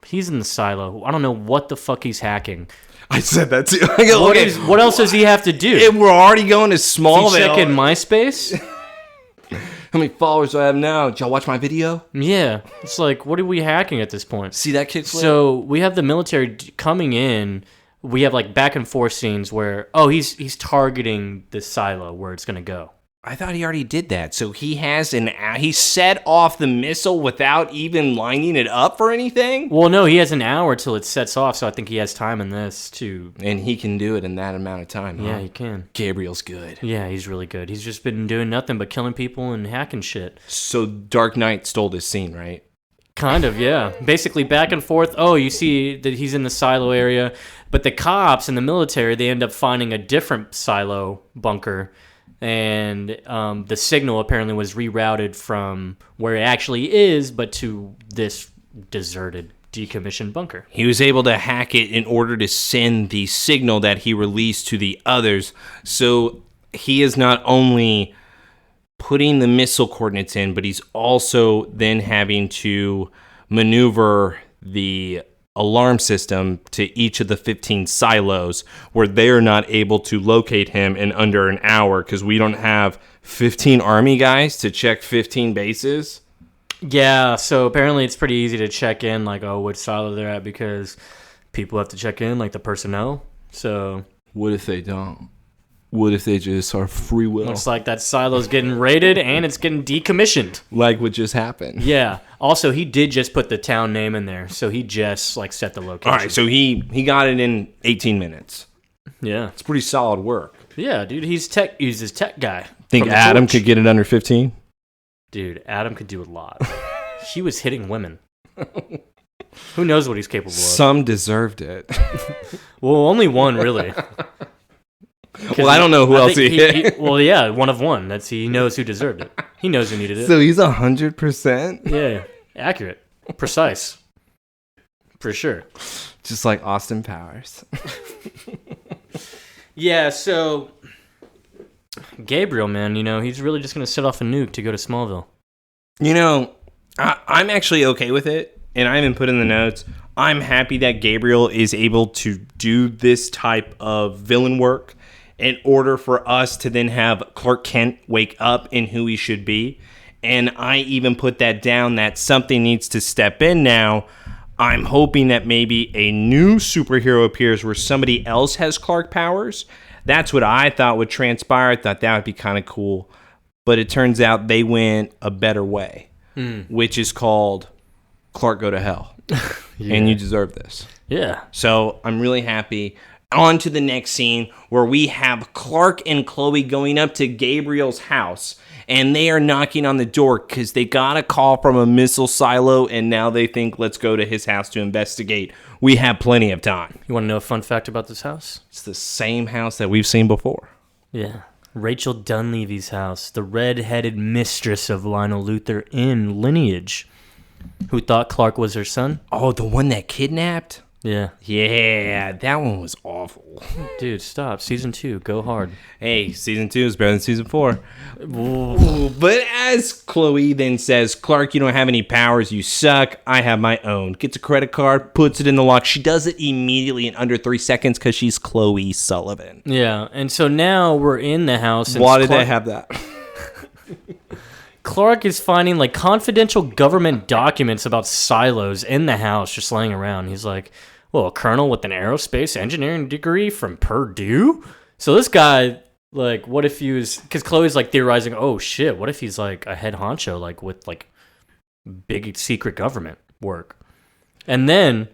He's in the silo. I don't know what the fuck he's hacking. I said that too. What else does he have to do? If we're already going to Smallville. Is he checking MySpace? How many followers do I have now? Did y'all watch my video? Yeah. It's like, what are we hacking at this point? See that kickflip? So we have the military coming in. We have like back and forth scenes where, he's targeting the silo where it's going to go. I thought he already did that. So he set off the missile without even lining it up for anything? Well, no, he has an hour till it sets off, so I think he has time in this to... And he can do it in that amount of time, huh? Yeah, he can. Gabriel's good. Yeah, he's really good. He's just been doing nothing but killing people and hacking shit. So Dark Knight stole this scene, right? Kind of, yeah. Basically back and forth. Oh, you see that he's in the silo area, but the cops and the military, they end up finding a different silo bunker. And the signal apparently was rerouted from where it actually is, but to this deserted, decommissioned bunker. He was able to hack it in order to send the signal that he released to the others. So he is not only putting the missile coordinates in, but he's also then having to maneuver the alarm system to each of the 15 silos where they're not able to locate him in under an hour because we don't have 15 army guys to check 15 bases. Yeah, so apparently it's pretty easy to check in, like, which silo they're at because people have to check in, like the personnel. So what if they don't? What if they just are free will? looks like that silo's getting raided and it's getting decommissioned. Like what just happened. Yeah. Also, he did just put the town name in there, so he just like set the location. All right, so he got it in 18 minutes. Yeah. It's pretty solid work. Yeah, dude, he's his tech guy. Think Adam could get it under 15? Dude, Adam could do a lot. He was hitting women. Who knows what he's capable of? Some deserved it. Well, only one, really. Well, I don't know who else he hit. Well, yeah, one of one. He knows who deserved it. He knows who needed it. So he's 100%? Yeah, accurate. Precise. For sure. Just like Austin Powers. Yeah, so Gabriel, man, he's really just going to set off a nuke to go to Smallville. I'm actually okay with it, and I even put in the notes, I'm happy that Gabriel is able to do this type of villain work in order for us to then have Clark Kent wake up in who he should be. And I even put that down that something needs to step in now. I'm hoping that maybe a new superhero appears where somebody else has Clark powers. That's what I thought would transpire. I thought that would be kind of cool. But it turns out they went a better way, which is called Clark Go to Hell. Yeah. And you deserve this. Yeah. So I'm really happy. On to the next scene where we have Clark and Chloe going up to Gabriel's house. And they are knocking on the door because they got a call from a missile silo. And now they think, let's go to his house to investigate. We have plenty of time. You want to know a fun fact about this house? It's the same house that we've seen before. Yeah. Rachel Dunleavy's house. The red-headed mistress of Lionel Luthor in Lineage. Who thought Clark was her son? Oh, the one that kidnapped? Yeah. Yeah, that one was awful. Dude, stop. Season 2, go hard. Hey, Season 2 is better than Season 4. Ooh, but as Chloe then says, Clark, you don't have any powers, you suck, I have my own. Gets a credit card, puts it in the lock. She does it immediately in under 3 seconds because she's Chloe Sullivan. Yeah, and so now we're in the house. And why did they have that? Clark is finding like confidential government documents about silos in the house just laying around. He's like, well, a colonel with an aerospace engineering degree from Purdue? So this guy, like, what if he was, because Chloe's like theorizing, oh shit, what if he's like a head honcho, like with like big secret government work? And then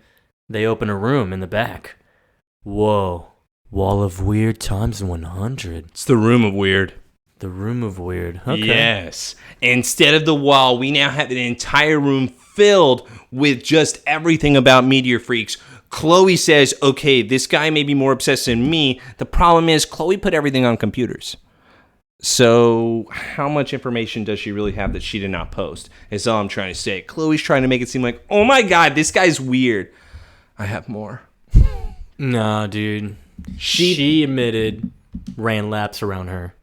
they open a room in the back. Whoa, wall of weird times 100. It's the room of weird. The room of weird. Okay. Yes. Instead of the wall, we now have an entire room filled with just everything about Meteor Freaks. Chloe says, okay, this guy may be more obsessed than me. The problem is Chloe put everything on computers. So how much information does she really have that she did not post? Is all I'm trying to say. Chloe's trying to make it seem like, oh my God, this guy's weird. I have more. Nah, dude. She admitted ran laps around her.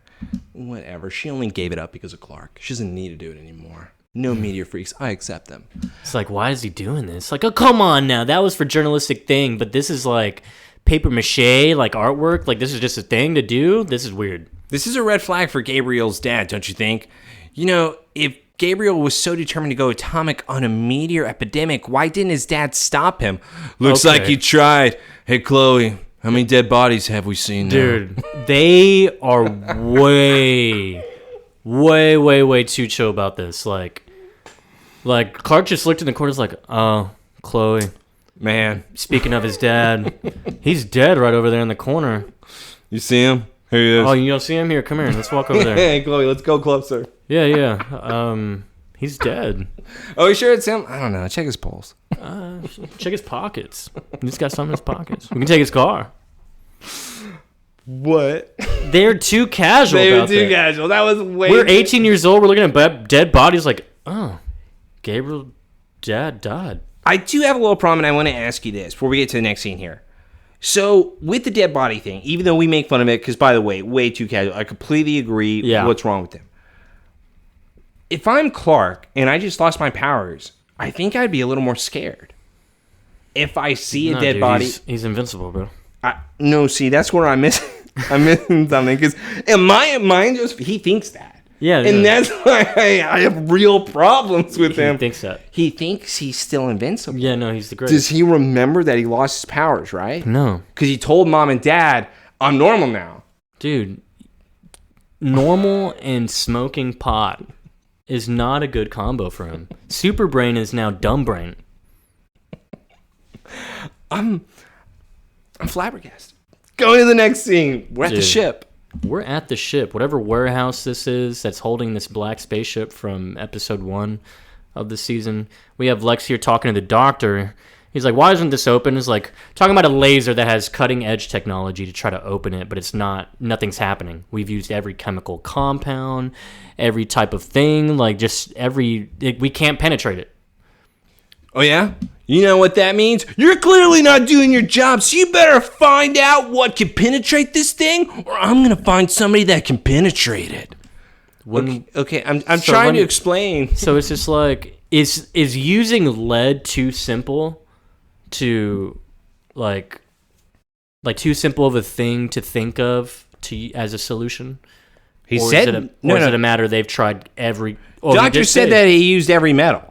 Whatever. She only gave it up because of Clark. She doesn't need to do it anymore. No meteor freaks. I accept them. It's like, why is he doing this? Like, oh, come on now. That was for journalistic thing, but this is like paper mache, like artwork. Like, this is just a thing to do. This is weird. This is a red flag for Gabriel's dad, don't you think? You know, if Gabriel was so determined to go atomic on a meteor epidemic, why didn't his dad stop him? Looks like he tried. Hey, Chloe, how many dead bodies have we seen now? Dude, they are way too chill about this. Like Clark just looked in the corner, like, oh, Chloe. Man. Speaking of his dad, he's dead right over there in the corner. You see him? Here he is. Oh, you don't see him? Here, come here. Let's walk over there. Hey, Chloe, let's go closer. Yeah. He's dead. Oh, you sure it's him? I don't know. Check his pulse. Check his pockets. He's got something in his pockets. We can take his car. What? They're too casual. They were too casual. That was way. We're 18 years old. We're looking at dead bodies. Like, oh, Gabriel, dad died. I do have a little problem, and I want to ask you this before we get to the next scene here. So, with the dead body thing, even though we make fun of it, because, by the way, way too casual, I completely agree. Yeah. What's wrong with him? If I'm Clark and I just lost my powers, I think I'd be a little more scared. If I see a dead body... He's invincible, bro. No, see, that's where I'm missing something. Because in my mind, he thinks that. Yeah. And that's why I have real problems with him. He thinks that. He thinks he's still invincible. Yeah, no, he's the greatest. Does he remember that he lost his powers, right? No. Because he told mom and dad, I'm normal now. Dude, normal and smoking pot is not a good combo for him. Super brain is now dumb brain. I'm flabbergasted. Going to the next scene. We're at the ship. We're at the ship. Whatever warehouse this is that's holding this black spaceship from episode 1 of the season. We have Lex here talking to the doctor. He's like, why isn't this open? He's like, talking about a laser that has cutting edge technology to try to open it, but it's not, nothing's happening. We've used every chemical compound, every type of thing, like just we can't penetrate it. Oh, yeah? You know what that means? You're clearly not doing your job, so you better find out what can penetrate this thing, or I'm going to find somebody that can penetrate it. Okay, I'm trying to explain. So it's just like, is using lead too simple to, like too simple of a thing to think of as a solution? Is it a matter they've tried every... Doctor said that he used every metal.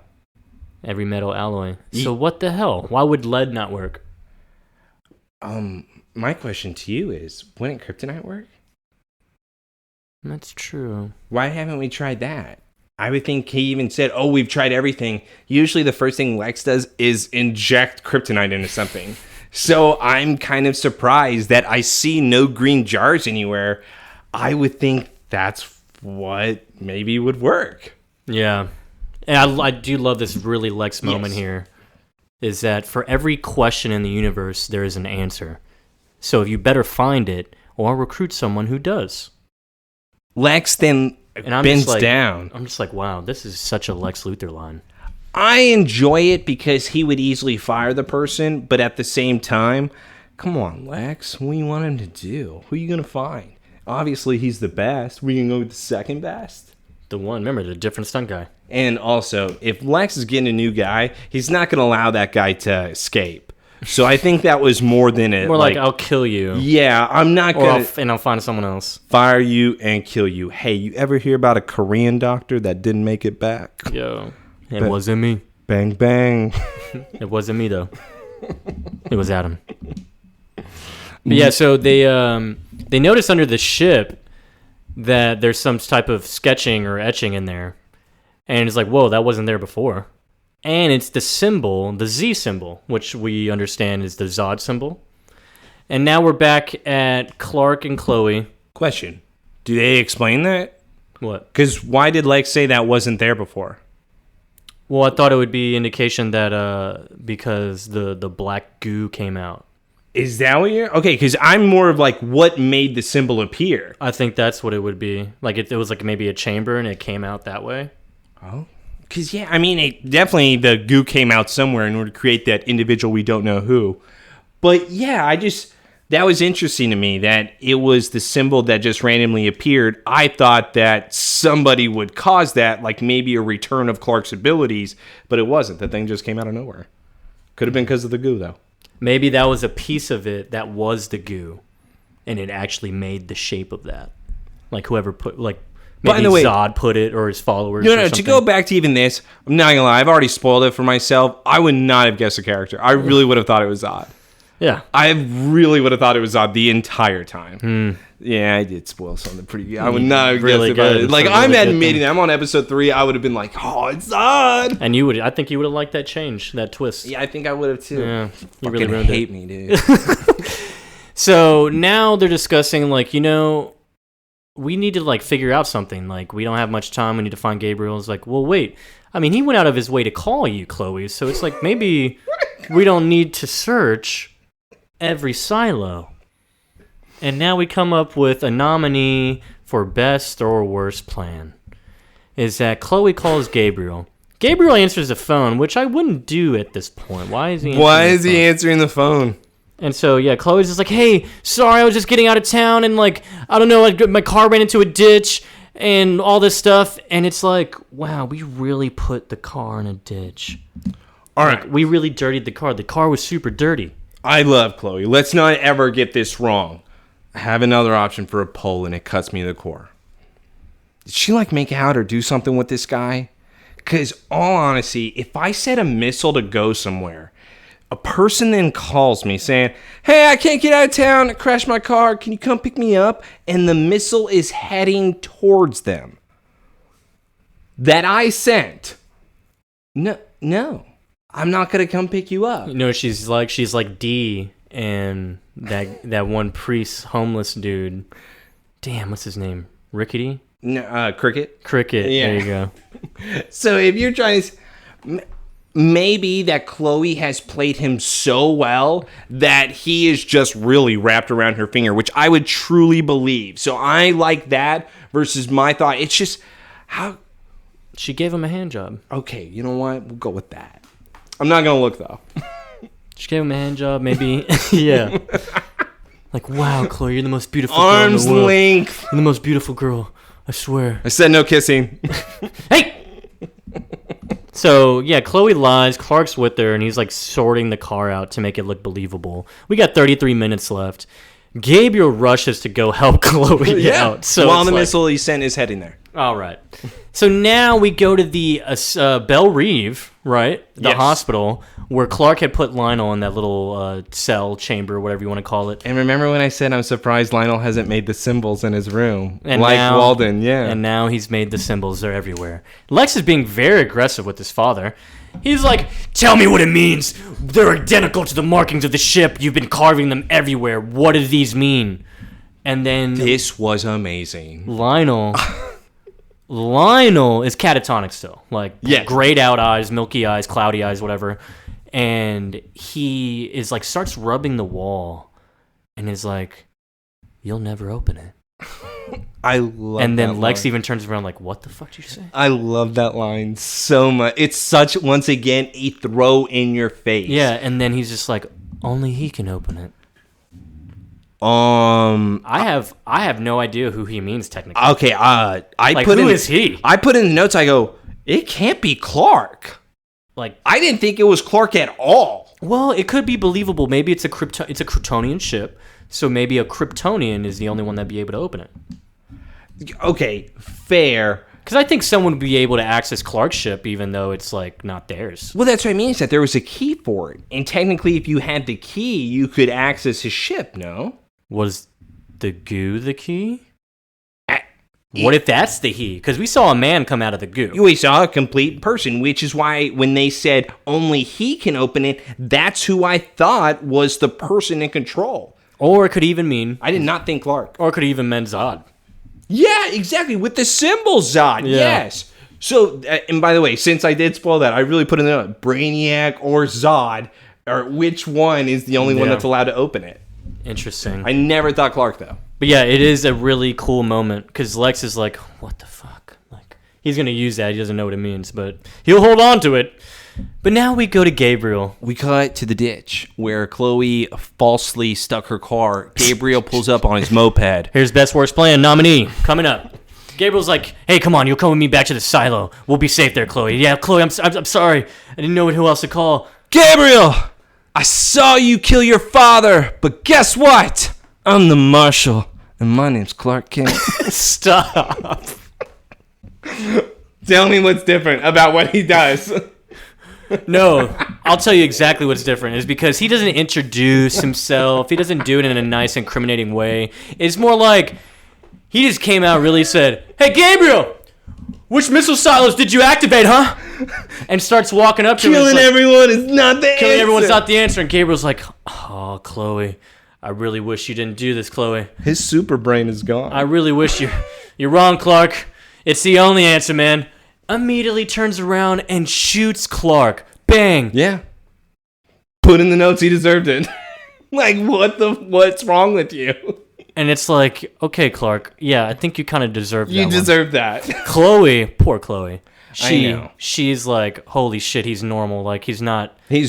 Every metal alloy. So what the hell? Why would lead not work? My question to you is, wouldn't kryptonite work? That's true. Why haven't we tried that? I would think he even said, oh, we've tried everything. Usually the first thing Lex does is inject kryptonite into something. So I'm kind of surprised that I see no green jars anywhere. I would think that's what maybe would work. Yeah. And I do love this really Lex moment here, is that for every question in the universe, there is an answer. So you better find it or recruit someone who does. Lex then bends down. I'm just like, wow, this is such a Lex Luthor line. I enjoy it because he would easily fire the person, but at the same time, come on, Lex, what do you want him to do? Who are you going to find? Obviously, he's the best. We can go with the second best. The one, remember, the different stunt guy. And also, if Lex is getting a new guy, he's not going to allow that guy to escape. So I think that was more than it. More like I'll kill you. Yeah, I'm not going to... And I'll find someone else. Fire you and kill you. Hey, you ever hear about a Korean doctor that didn't make it back? Yo, it wasn't me. Bang, bang. It wasn't me, though. It was Adam. But yeah, so they notice under the ship that there's some type of sketching or etching in there. And it's like, whoa, that wasn't there before. And it's the symbol, the Z symbol, which we understand is the Zod symbol. And now we're back at Clark and Chloe. Question. Do they explain that? What? Because why did Lex say that wasn't there before? Well, I thought it would be indication that because the black goo came out. Is that what you're... Okay, because I'm more of like, what made the symbol appear? I think that's what it would be. Like, it was like maybe a chamber and it came out that way. Oh, because yeah, I mean, definitely the goo came out somewhere in order to create that individual we don't know who. But yeah, That was interesting to me, that it was the symbol that just randomly appeared. I thought that somebody would cause that, like maybe a return of Clark's abilities, but it wasn't. The thing just came out of nowhere. Could have been because of the goo, though. Maybe that was a piece of it that was the goo, and it actually made the shape of that. Like whoever put, like maybe Zod put it, or his followers. No, to go back to even this, I'm not gonna lie, I've already spoiled it for myself. I would not have guessed the character. I really would have thought it was Zod. Yeah. I really would have thought it was Zod the entire time. Yeah, I did spoil something pretty good. I would not have really guessed it. Like, really I'm admitting I'm on episode 3. I would have been like, oh, it's Zod. And I think you would have liked that change, that twist. Yeah, I think I would have too. Yeah. You really ruined hate me, dude. So now they're discussing, like, we need to, like, figure out something. Like, we don't have much time. We need to find Gabriel. It's like, well, wait. I mean, he went out of his way to call you, Chloe. So it's like, maybe we don't need to search every silo. And now we come up with a nominee for best or worst plan. Is that Chloe calls Gabriel. Gabriel answers the phone, which I wouldn't do at this point. Why is he answering the phone? And so, yeah, Chloe's just like, hey, sorry, I was just getting out of town, and, like, I don't know, my car ran into a ditch, and all this stuff. And it's like, wow, we really put the car in a ditch. All right. Like, we really dirtied the car. The car was super dirty. I love Chloe. Let's not ever get this wrong. I have another option for a poll, and it cuts me to the core. Did she, like, make out or do something with this guy? Because, all honesty, if I set a missile to go somewhere, a person then calls me saying, hey, I can't get out of town. I crashed my car. Can you come pick me up? And the missile is heading towards them. That I sent. No. I'm not going to come pick you up. She's like D and that one priest, homeless dude. Damn, what's his name? Rickety? No, Cricket. Cricket, yeah. There you go. So if you're trying to... Maybe that Chloe has played him so well that he is just really wrapped around her finger, which I would truly believe. So I like that versus my thought. It's just how... She gave him a hand job. Okay, you know what? We'll go with that. I'm not going to look, though. She gave him a hand job, maybe. Yeah. Like, wow, Chloe, you're the most beautiful Arm's girl in the world. length. You're the most beautiful girl. I swear. I said no kissing. Hey! So, yeah, Chloe lies. Clark's with her, and he's, like, sorting the car out to make it look believable. We got 33 minutes left. Gabriel rushes to go help Chloe out. So while the missile he sent is heading there. All right. So now we go to the Belle Reve, right? The hospital, where Clark had put Lionel in that little cell chamber, whatever you want to call it. And remember when I said I'm surprised Lionel hasn't made the symbols in his room? And like now, Walden, yeah. And now he's made the symbols. They're everywhere. Lex is being very aggressive with his father. He's like, tell me what it means. They're identical to the markings of the ship. You've been carving them everywhere. What do these mean? And then... This was amazing. Lionel is catatonic still. Like, grayed out eyes, milky eyes, cloudy eyes, whatever. And he is like, starts rubbing the wall and is like, you'll never open it. I love And then that Lex line. even turns around like, what the fuck did you say? I love that line so much. It's such, once again, a throw in your face. Yeah, and then he's just like, only he can open it. I have no idea who he means technically. Okay, who is he? I put in the notes, I go, it can't be Clark. Like, I didn't think it was Clark at all. Well, it could be believable. Maybe it's a Kryptonian ship, so maybe a Kryptonian is the only one that'd be able to open it. Okay, fair. Because I think someone would be able to access Clark's ship, even though it's, like, not theirs. Well, that's what I mean, is that there was a key for it. And technically, if you had the key, you could access his ship, no? Was the goo the key? What if that's the he? Because we saw a man come out of the goo. We saw a complete person, which is why when they said only he can open it, that's who I thought was the person in control. Or it could even mean... I did not think Clark. Or it could even mean Zod. Yeah, exactly. With the symbol Zod. Yeah. Yes. So, and by the way, since I did spoil that, I really put in there Brainiac or Zod, or which one is the only one that's allowed to open it. Interesting. I never thought Clark, though. But yeah, it is a really cool moment, because Lex is like, what the fuck? Like, He's going to use that. He doesn't know what it means, but he'll hold on to it. But now we go to Gabriel. We cut to the ditch where Chloe falsely stuck her car. Gabriel pulls up on his moped. Here's Best Worst Plan nominee coming up. Gabriel's like, hey, come on, you'll come with me back to the silo. We'll be safe there, Chloe. Yeah, Chloe, I'm sorry. I didn't know who else to call. Gabriel, I saw you kill your father, but guess what? I'm the marshal, and my name's Clark Kent. Stop. Tell me what's different about what he does. No, I'll tell you exactly what's different. Is because he doesn't introduce himself. He doesn't do it in a nice, incriminating way. It's more like he just came out and really said, hey, Gabriel, which missile silos did you activate, huh? And starts walking up to him. Killing everyone is not the answer. Killing everyone's not the answer. And Gabriel's like, oh, Chloe, I really wish you didn't do this, Chloe. His super brain is gone. I really wish you're wrong, Clark. It's the only answer, man. Immediately turns around and shoots Clark. Bang. Yeah. Put in the notes he deserved it. Like, what's wrong with you? And it's like, okay, Clark, yeah, I think you kind of deserve that. You deserve that. Chloe, poor Chloe. I know. She's like, holy shit, he's normal. Like, he's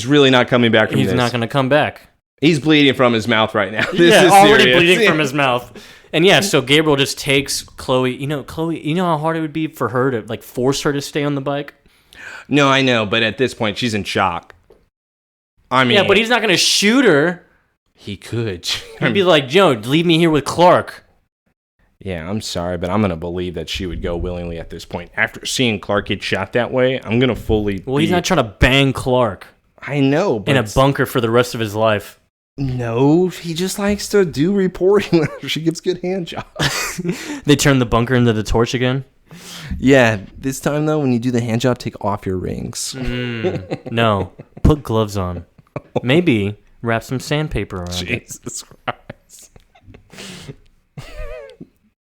really not coming back from this. He's not going to come back. He's bleeding from his mouth right now. This is already serious. Bleeding from his mouth. And yeah, so Gabriel just takes Chloe. Chloe, you know how hard it would be for her to like force her to stay on the bike? No, I know, but at this point, she's in shock. I mean, yeah, but he's not going to shoot her. He could. He'd be like, leave me here with Clark. Yeah, I'm sorry, but I'm going to believe that she would go willingly at this point. After seeing Clark get shot that way, I'm going to fully... Well, he's not trying to bang Clark. I know, but... in a bunker for the rest of his life. No, he just likes to do reporting. She gives good hand jobs. They turn the bunker into the torch again? Yeah, this time, though, when you do the hand job, take off your rings. No, put gloves on. Maybe wrap some sandpaper around Jesus Christ.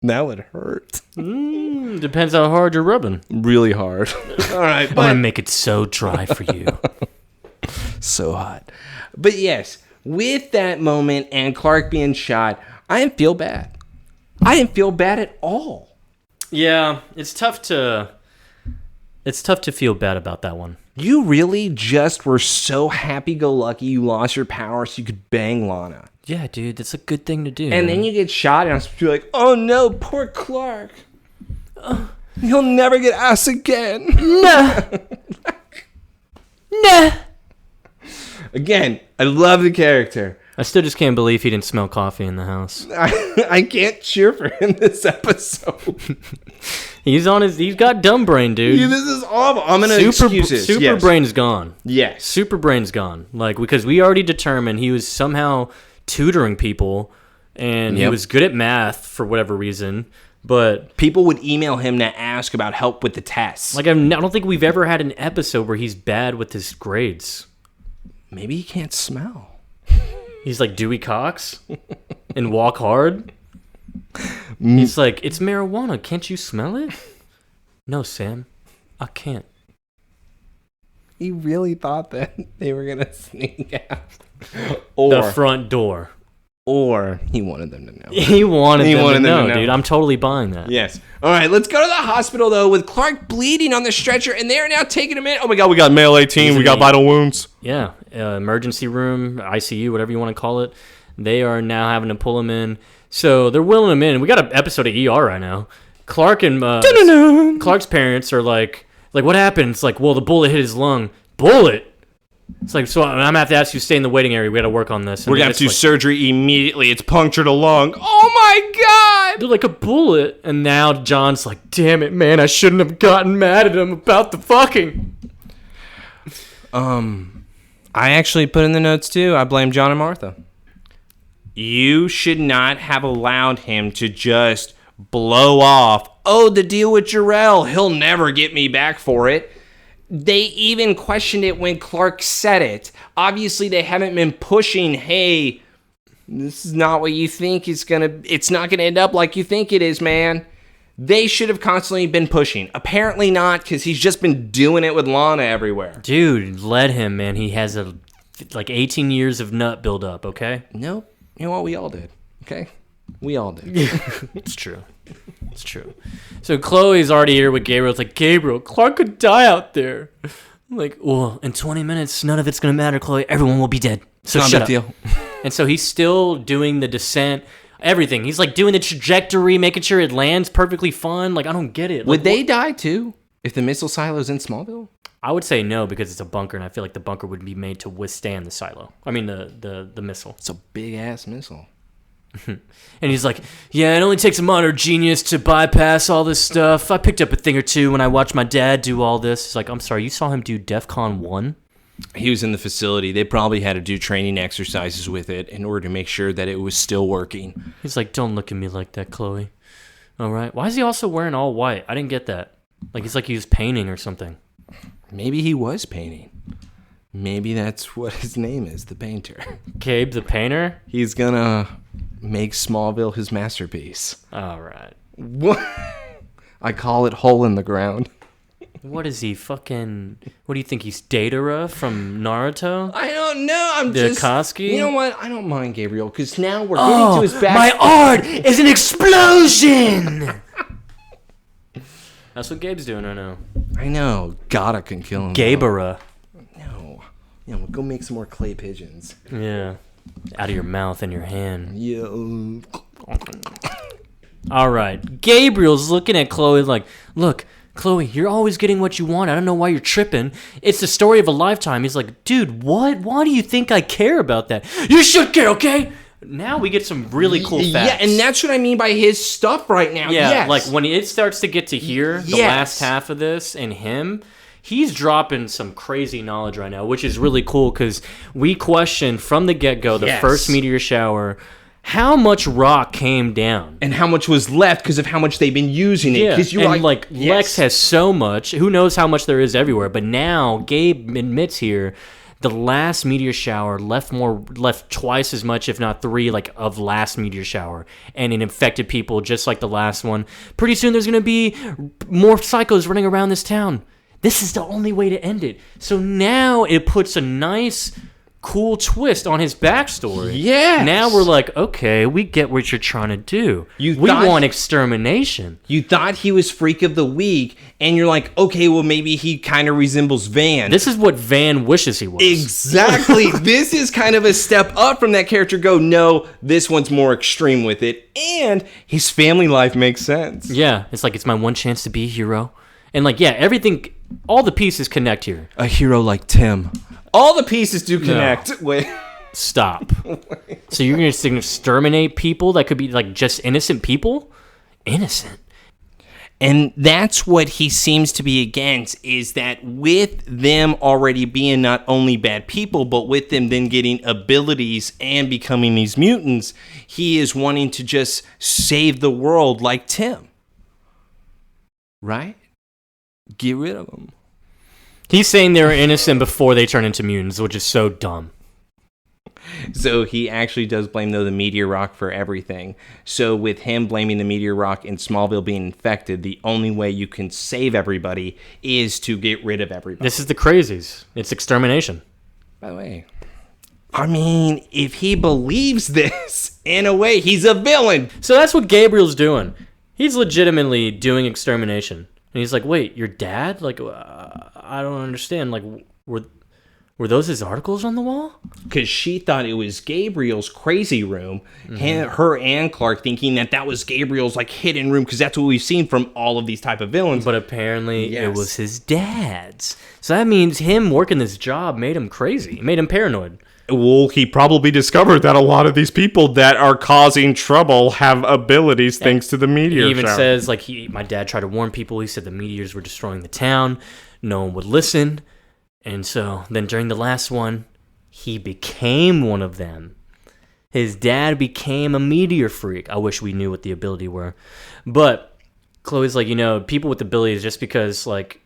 That would hurt. Depends how hard you're rubbing. Really hard. All right. I'm going to make it so dry for you. So hot. But yes, with that moment and Clark being shot, I didn't feel bad. I didn't feel bad at all. Yeah, it's tough to feel bad about that one. You really just were so happy-go-lucky you lost your power so you could bang Lana. Yeah, dude, that's a good thing to do. And then you get shot, and I'm supposed to be like, oh no, poor Clark. He'll never get ass again. Nah. Nah. Again, I love the character. I still just can't believe he didn't smell coffee in the house. I can't cheer for him this episode. He's got dumb brain, dude. This is awful. I'm going to excuse it. Super brain's gone. Yes. Super brain's gone. Like, because we already determined he was somehow tutoring people, and he was good at math for whatever reason. But people would email him to ask about help with the tests. Like, I don't think we've ever had an episode where he's bad with his grades. Maybe he can't smell. He's like Dewey Cox in Walk Hard. He's like, it's marijuana. Can't you smell it? No, Sam, I can't. He really thought that they were going to sneak out. The front door. Or he wanted them to know. He wanted them to know, dude. I'm totally buying that. Yes. All right, let's go to the hospital, though, with Clark bleeding on the stretcher, and they are now taking him in. Oh, my God, we got male 18. We got vital wounds. Yeah. Emergency room, ICU, whatever you want to call it. They are now having to pull him in. So they're wheeling him in. We got an episode of ER right now. Clark and Clark's parents are like, what happened? It's like, well, the bullet hit his lung. Bullet? It's like, so I'm going to have to ask you to stay in the waiting area. We got to work on this. And we're going to have to do surgery immediately. It's punctured a lung. Oh, my God. They're like a bullet. And now John's like, damn it, man. I shouldn't have gotten mad at him about the fucking. I actually put in the notes, too. I blame John and Martha. You should not have allowed him to just blow off. Oh, the deal with Jarrell. He'll never get me back for it. They even questioned it when Clark said it. Obviously, they haven't been pushing, hey, this is not what you think it's not going to end up like you think it is, man. They should have constantly been pushing. Apparently not, because he's just been doing it with Lana everywhere. Dude, let him, man. He has 18 years of nut buildup, okay? Nope. You know what? We all did, okay? We all did. It's true. It's true. So Chloe's already here with Gabriel. It's like, Gabriel, Clark could die out there. I'm like, well, in 20 minutes, none of it's going to matter, Chloe. Everyone will be dead. So shut up. Deal. And so he's still doing the descent, everything. He's like doing the trajectory, making sure it lands perfectly fun. Like, I don't get it. Would they die too if the missile silo's in Smallville? I would say no, because it's a bunker, and I feel like the bunker would be made to withstand the silo. I mean, the missile. It's a big-ass missile. And he's like, yeah, it only takes a modern genius to bypass all this stuff. I picked up a thing or two when I watched my dad do all this. It's like, I'm sorry, you saw him do DEFCON 1? He was in the facility. They probably had to do training exercises with it in order to make sure that it was still working. He's like, don't look at me like that, Chloe. All right. Why is he also wearing all white? I didn't get that. Like he was painting or something. Maybe he was painting. Maybe that's what his name is, the painter. Gabe the painter? He's gonna make Smallville his masterpiece. All right. What? I call it Hole in the Ground. What is he, fucking... What do you think, he's Datara from Naruto? I don't know, I'm just... Koski? You know what? I don't mind Gabriel, because now we're getting to his back... my art is an explosion! That's what Gabe's doing right now. I know. Gotta can kill him. Gabera. No. Yeah, we'll go make some more clay pigeons. Yeah. Out of your mouth and your hand. Yeah. All right. Gabriel's looking at Chloe like, look, Chloe, you're always getting what you want. I don't know why you're tripping. It's the story of a lifetime. He's like, dude, what? Why do you think I care about that? You should care, okay? Now we get some really cool facts. Yeah, and that's what I mean by his stuff right now. Yeah, yes. Like when it starts to get to here, the last half of this, and him, he's dropping some crazy knowledge right now, which is really cool because we questioned from the get-go, the first meteor shower, how much rock came down. And how much was left because of how much they've been using it. Yeah, and Lex has so much. Who knows how much there is everywhere. But now Gabe admits here, the last meteor shower left twice as much, if not 3, like of last meteor shower, and it infected people just like the last one. Pretty soon there's gonna be more psychos running around this town. This is the only way to end it. So now it puts a nice, cool twist on his backstory. Yeah. Now we're like, okay, we get what you're trying to do. We want extermination. You thought he was Freak of the Week, and you're like, okay, well, maybe he kind of resembles Van. This is what Van wishes he was. Exactly. This is kind of a step up from that character. Go, no, this one's more extreme with it, and his family life makes sense. Yeah, it's like, it's my one chance to be a hero. And like, yeah, everything, all the pieces connect here. A hero like Tim. All the pieces do connect. No. Stop. So you're going to exterminate people that could be like just innocent people? Innocent. And that's what he seems to be against, is that with them already being not only bad people, but with them then getting abilities and becoming these mutants, he is wanting to just save the world like Tim. Right? Get rid of them. He's saying they were innocent before they turn into mutants, which is so dumb. So he actually does blame, though, the meteor rock for everything. So with him blaming the meteor rock and Smallville being infected, the only way you can save everybody is to get rid of everybody. This is the crazies. It's extermination. By the way, I mean, if he believes this, in a way, he's a villain. So that's what Gabriel's doing. He's legitimately doing extermination. And he's like, wait, your dad? Like, I don't understand. Like, were those his articles on the wall? Because she thought it was Gabriel's crazy room. Her and Clark thinking that was Gabriel's like hidden room, because that's what we've seen from all of these type of villains. But apparently it was his dad's. So that means him working this job made him crazy. It made him paranoid. Well, he probably discovered that a lot of these people that are causing trouble have abilities thanks to the meteor He even shower. says, like, my dad tried to warn people. He said the meteors were destroying the town. No one would listen. And so then during the last one, he became one of them. His dad became a meteor freak. I wish we knew what the ability were. But Chloe's like, people with abilities, just because, like,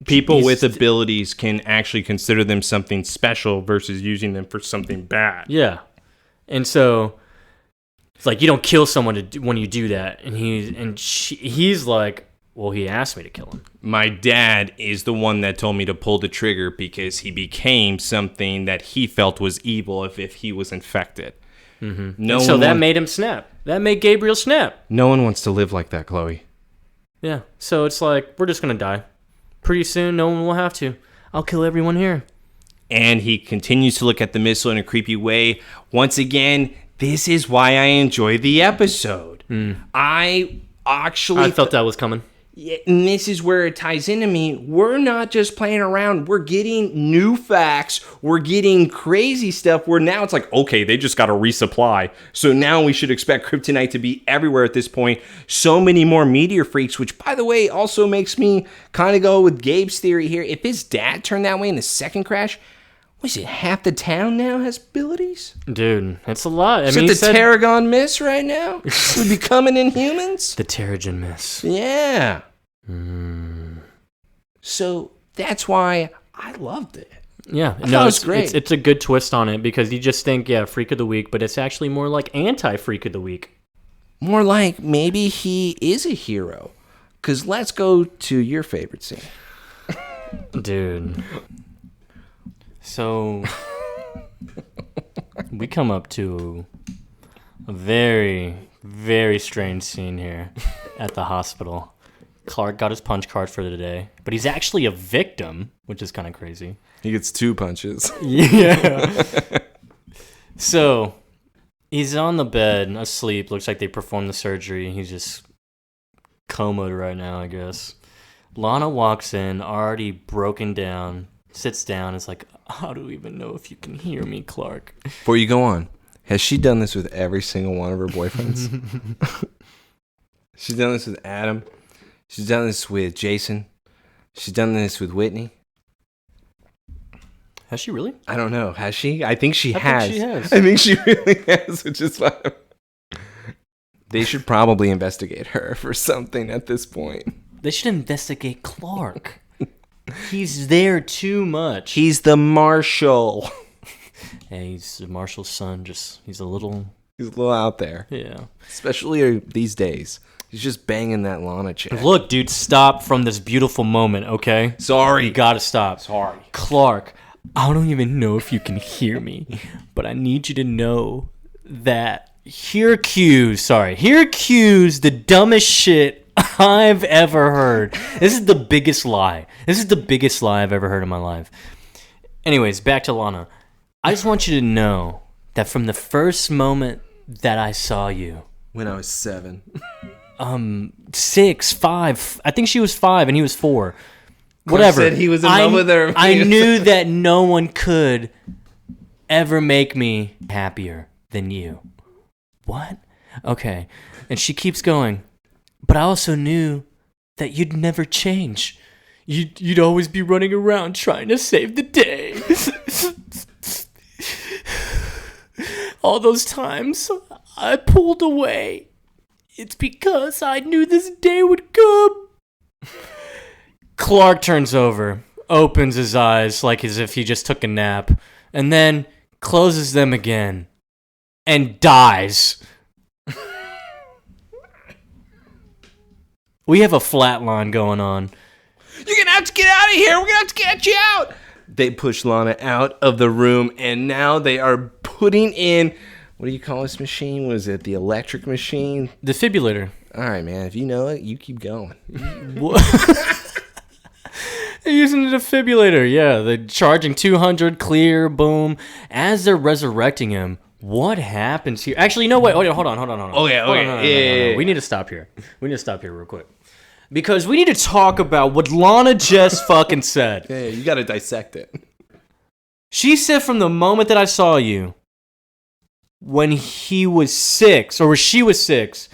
people with abilities can actually consider them something special versus using them for something bad. Yeah. And so it's like, you don't kill someone when you do that. And he's like, well, he asked me to kill him. My dad is the one that told me to pull the trigger because he became something that he felt was evil if he was infected. So that made him snap. That made Gabriel snap. No one wants to live like that, Chloe. Yeah. So it's like, we're just going to die. Pretty soon, no one will have to. I'll kill everyone here. And he continues to look at the missile in a creepy way. Once again, this is why I enjoy the episode. I felt that was coming. Yeah, and this is where it ties into me. We're not just playing around. We're getting new facts. We're getting crazy stuff where now it's like, okay, they just got to resupply. So now we should expect kryptonite to be everywhere at this point. So many more meteor freaks, which, by the way, also makes me kind of go with Gabe's theory here. If his dad turned that way in the second crash, was it half the town now has abilities? Dude, it's a lot. Is it the Terrigon Miss right now? We're becoming Inhumans? The Terrigen Miss. Yeah. So that's why I loved it. Yeah. No, it's great. It's a good twist on it because you just think, yeah, Freak of the Week, but it's actually more like anti-Freak of the Week. More like maybe he is a hero. Because let's go to your favorite scene. Dude. So, we come up to a very, very strange scene here at the hospital. Clark got his punch card for the day, but he's actually a victim, which is kind of crazy. He gets 2 punches. Yeah. So, he's on the bed, asleep. Looks like they performed the surgery. He's just comaed right now, I guess. Lana walks in, already broken down. Sits down, is like, how do we even know if you can hear me, Clark? Before you go on, has she done this with every single one of her boyfriends? She's done this with Adam. She's done this with Jason. She's done this with Whitney. Has she really? I don't know. Has she? I think she has. Think she has. I think she really has, which is why they should probably investigate her for something at this point. They should investigate Clark. He's there too much. He's the marshal. Hey, he's the marshal's son. He's a little out there. Yeah. Especially these days. He's just banging that Lana chick. Look, dude, stop from this beautiful moment, okay? Sorry. You gotta stop. Sorry. Clark, I don't even know if you can hear me, but I need you to know that Hercules, the dumbest shit I've ever heard. This is the biggest lie. I've ever heard in my life. Anyways, back to Lana. I just want you to know that from the first moment that I saw you, when I was 7, 6, 5, I think she was 5 and he was 4. Whatever. Said he was in love with her. I knew that no one could ever make me happier than you. What? Okay. And she keeps going. But I also knew that you'd never change. You'd always be running around trying to save the day. All those times I pulled away. It's because I knew this day would come. Clark turns over, opens his eyes like as if he just took a nap, and then closes them again and dies. We have a flat line going on. You're going to have to get out of here. We're going to have to get you out. They push Lana out of the room, and now they are putting in, what do you call this machine? Was it the electric machine? Defibrillator. All right, man. If you know it, you keep going. They're using the defibrillator. Yeah, they're charging 200, clear, boom. As they're resurrecting him, what happens here? Actually, no, wait. Hold on. Okay. No. We need to stop here. Real quick. Because we need to talk about what Lana just fucking said. Yeah, you got to dissect it. She said from the moment that I saw you, when he was 6, or she was 6,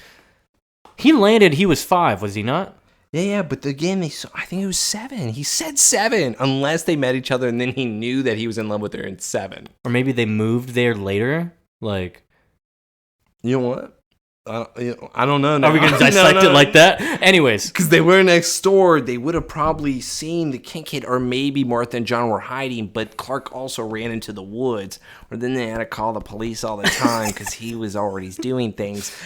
he landed, he was 5, was he not? Yeah, but again, I think it was 7. He said 7, unless they met each other and then he knew that he was in love with her in 7. Or maybe they moved there later? Like, you know what? I don't know. Are we going to dissect it like that? Anyways. Because they were next door, they would have probably seen the kid, or maybe Martha and John were hiding, but Clark also ran into the woods, or then they had to call the police all the time because he was already doing things.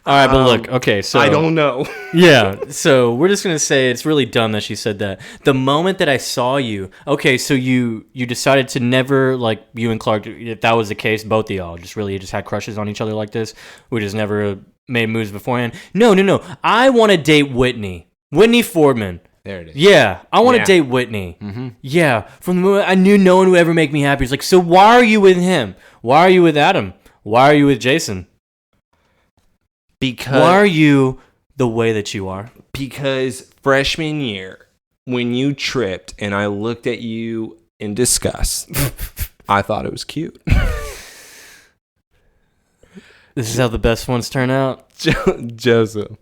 All right, but look, okay, so... I don't know. Yeah, so we're just going to say it's really dumb that she said that. The moment that I saw you, okay, so you decided to never, like, you and Clark, if that was the case, both of y'all just had crushes on each other like this, we just never made moves beforehand. No. I want to date Whitney Fordman. There it is. Yeah, I want to date Whitney. Mm-hmm. Yeah, from the moment I knew no one would ever make me happy. It's like, so why are you with him? Why are you with Adam? Why are you with Jason? Because why are you the way that you are? Because freshman year, when you tripped and I looked at you in disgust, I thought it was cute. This is how the best ones turn out. Joseph,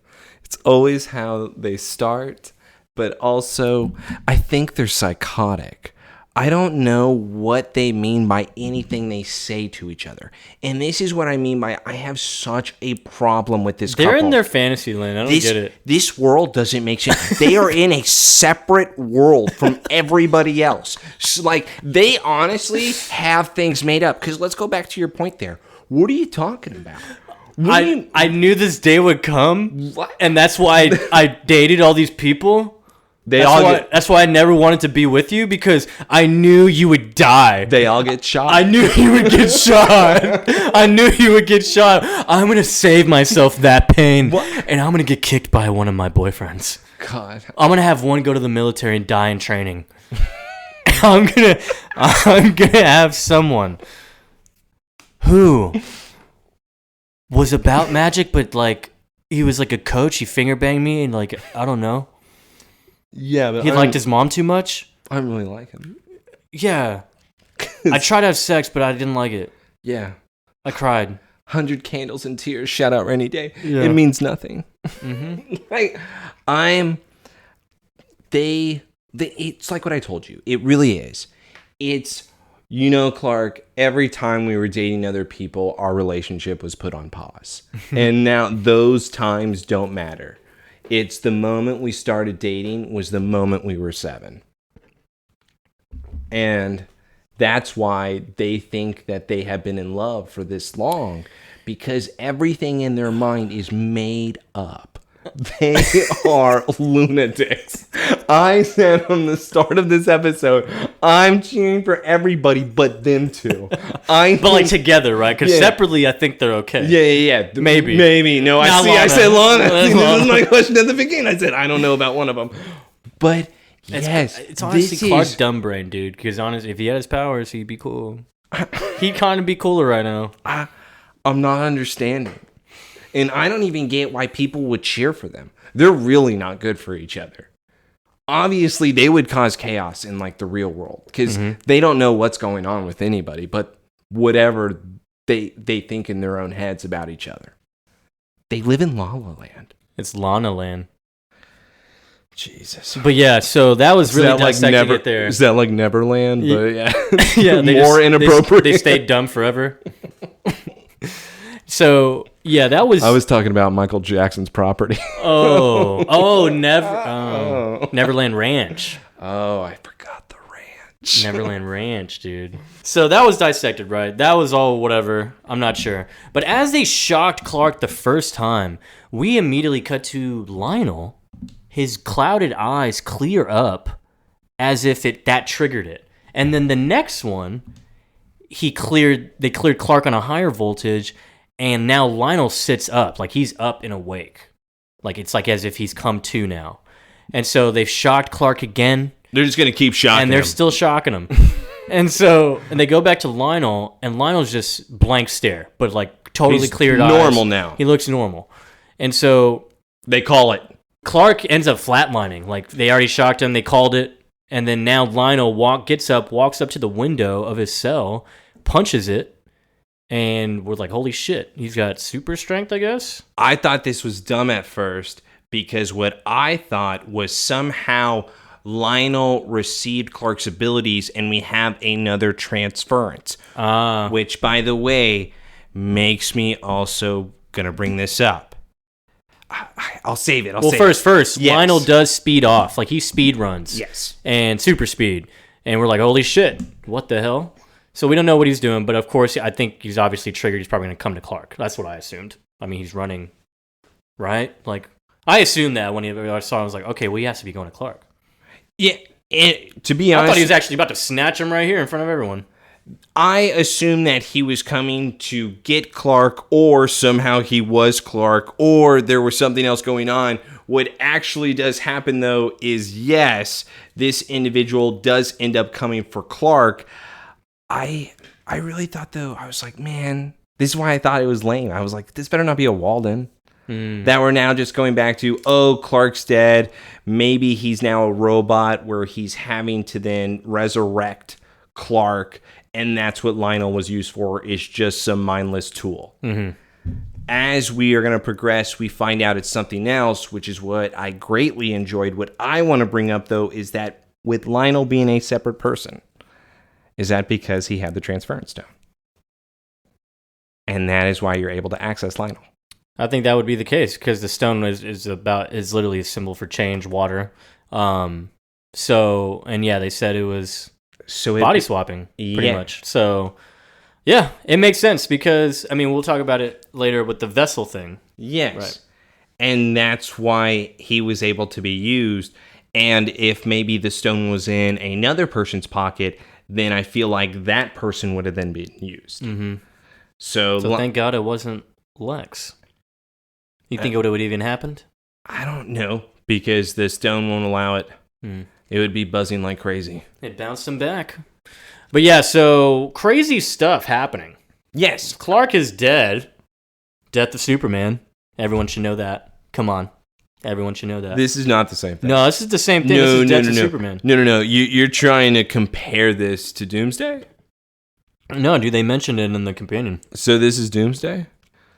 it's always how they start, but also I think they're psychotic. I don't know what they mean by anything they say to each other. And this is what I mean by I have such a problem with this couple. They're in their fantasy land. I don't get it. This world doesn't make sense. They are in a separate world from everybody else. So, like, they honestly have things made up. Because let's go back to your point there. What are you talking about? I knew this day would come. What? And that's why I dated all these people. That's why I never wanted to be with you, because I knew you would die. They all get shot. I knew you would get shot. I knew you would get shot. I'm going to save myself that pain. What? And I'm going to get kicked by one of my boyfriends. God. I'm going to have one go to the military and die in training. I'm going to have someone who was about magic, but like he was like a coach. He finger banged me and like, I don't know. Yeah, but he liked his mom too much. I don't really like him. Yeah. I tried to have sex, but I didn't like it. Yeah. I cried. 100 candles and tears. Shout out Rainy Day. Yeah. It means nothing. Mm-hmm. Like, it's like what I told you. It really is. It's, Clark, every time we were dating other people, our relationship was put on pause. And now those times don't matter. It's the moment we started dating was the moment we were 7. And that's why they think that they have been in love for this long, because everything in their mind is made up. They are lunatics. I said from the start of this episode, I'm cheering for everybody but them two. But like together, right? Because separately, I think they're okay. Yeah. Maybe. No, Not I Lana. I said Lana. This was my question at the beginning. I said, I don't know about one of them. But it's honestly Clark dumb brain, dude. Because honestly, if he had his powers, he'd be cool. He'd kind of be cooler right now. I'm not understanding. And I don't even get why people would cheer for them. They're really not good for each other. Obviously, they would cause chaos in like the real world because they don't know what's going on with anybody, but whatever they think in their own heads about each other. They live in La La Land. It's Lana Land. Jesus. But yeah, so that was really dissecting it there. Is that like Neverland? But yeah. Yeah, more inappropriate. They stayed dumb forever. So yeah, that was. I was talking about Michael Jackson's property. Neverland Ranch. Oh, I forgot the ranch. Neverland Ranch, dude. So that was dissected, right? That was all whatever. I'm not sure. But as they shocked Clark the first time, we immediately cut to Lionel. His clouded eyes clear up as if that triggered it. And then the next one, they cleared Clark on a higher voltage. And now Lionel sits up, like he's up and awake. Like it's like as if he's come to now. And so they've shocked Clark again. They're just going to keep shocking him. And they're still shocking him. And they go back to Lionel, and Lionel's just blank stare, but like totally cleared eyes. He's normal now. He looks normal. And so they call it. Clark ends up flatlining. Like they already shocked him, they called it. And then now Lionel gets up, walks up to the window of his cell, punches it. And we're like, holy shit, he's got super strength, I guess? I thought this was dumb at first because what I thought was somehow Lionel received Clark's abilities and we have another transference. Which, by the way, makes me also going to bring this up. I'll save it. First, Yes. Lionel does speed off. Like, he speed runs. Yes. And super speed. And we're like, holy shit, what the hell? So we don't know what he's doing, but of course, I think he's obviously triggered. He's probably going to come to Clark. That's what I assumed. I mean, he's running, right? Like, I assumed that when I saw him, I was like, okay, well, he has to be going to Clark. Yeah, and to be honest, I thought he was actually about to snatch him right here in front of everyone. I assumed that he was coming to get Clark, or somehow he was Clark, or there was something else going on. What actually does happen, though, is yes, this individual does end up coming for Clark. I really thought, though, I was like, man, this is why I thought it was lame. I was like, this better not be a Walden. That we're now just going back to, oh, Clark's dead. Maybe he's now a robot where he's having to then resurrect Clark. And that's what Lionel was used for, is just some mindless tool. As we are going to progress, we find out it's something else, which is what I greatly enjoyed. What I want to bring up, though, is that with Lionel being a separate person, is that because he had the transference stone? And that is why you're able to access Lionel. I think that would be the case, because the stone is literally a symbol for change, water. So, and yeah, they said it was body swapping, pretty much. So, yeah, it makes sense, because, I mean, we'll talk about it later with the vessel thing. Yes. Right. And that's why he was able to be used. And if maybe the stone was in another person's pocket, then I feel like that person would have then been used. So thank God it wasn't Lex. You think it would have even happened? I don't know, because the stone won't allow it. It would be buzzing like crazy. It bounced him back. But yeah, so crazy stuff happening. Yes. Clark is dead. Death of Superman. Everyone should know that. Come on. Everyone should know that. This is not the same thing. No, this is the same thing. This is Death of Superman. No. You're trying to compare this to Doomsday? No, dude, they mentioned it in the companion. So this is Doomsday?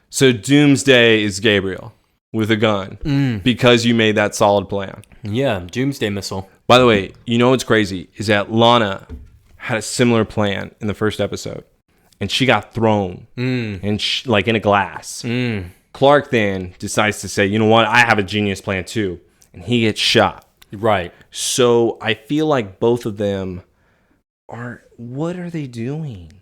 So Doomsday is Gabriel with a gun because you made that solid plan. Yeah, Doomsday missile. By the way, you know what's crazy is that Lana had a similar plan in the first episode, and she got thrown and like in a glass. Clark then decides to say, you know what, I have a genius plan too, and he gets shot. Right. So I feel like both of them what are they doing?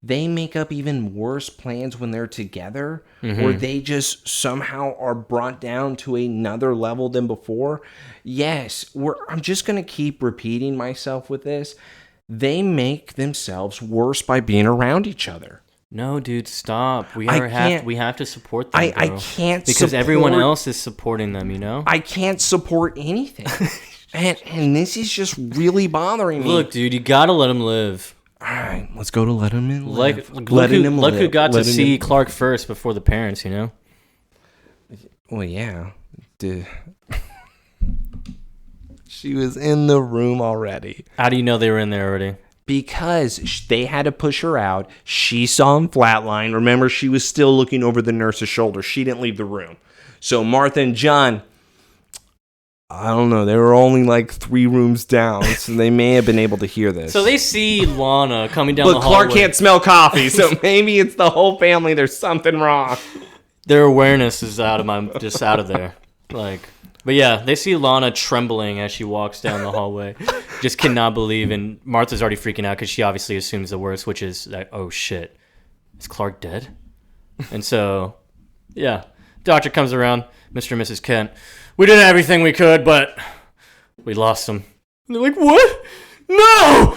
They make up even worse plans when they're together, or they just somehow are brought down to another level than before. Yes, I'm just going to keep repeating myself with this. They make themselves worse by being around each other. No, dude, stop. We have to support them, I can't because everyone else is supporting them, you know? I can't support anything. and this is just really bothering me. Look, dude, you got to let them live. All right, let's go to let him in. Look who got to see Clark first before the parents, you know? Well, yeah. She was in the room already. How do you know they were in there already? Because they had to push her out. She saw him flatline. Remember, she was still looking over the nurse's shoulder. She didn't leave the room. So Martha and John, I don't know. They were only like 3 rooms down, so they may have been able to hear this. So they see Lana coming down the hallway. But Clark can't smell coffee, so maybe it's the whole family. There's something wrong. Their awareness is out of there. Like, but yeah, they see Lana trembling as she walks down the hallway. Just cannot believe, and Martha's already freaking out because she obviously assumes the worst, which is that, oh shit, is Clark dead? And so, yeah, doctor comes around, Mr. and Mrs. Kent. We did everything we could, but we lost him. And they're like, what? No!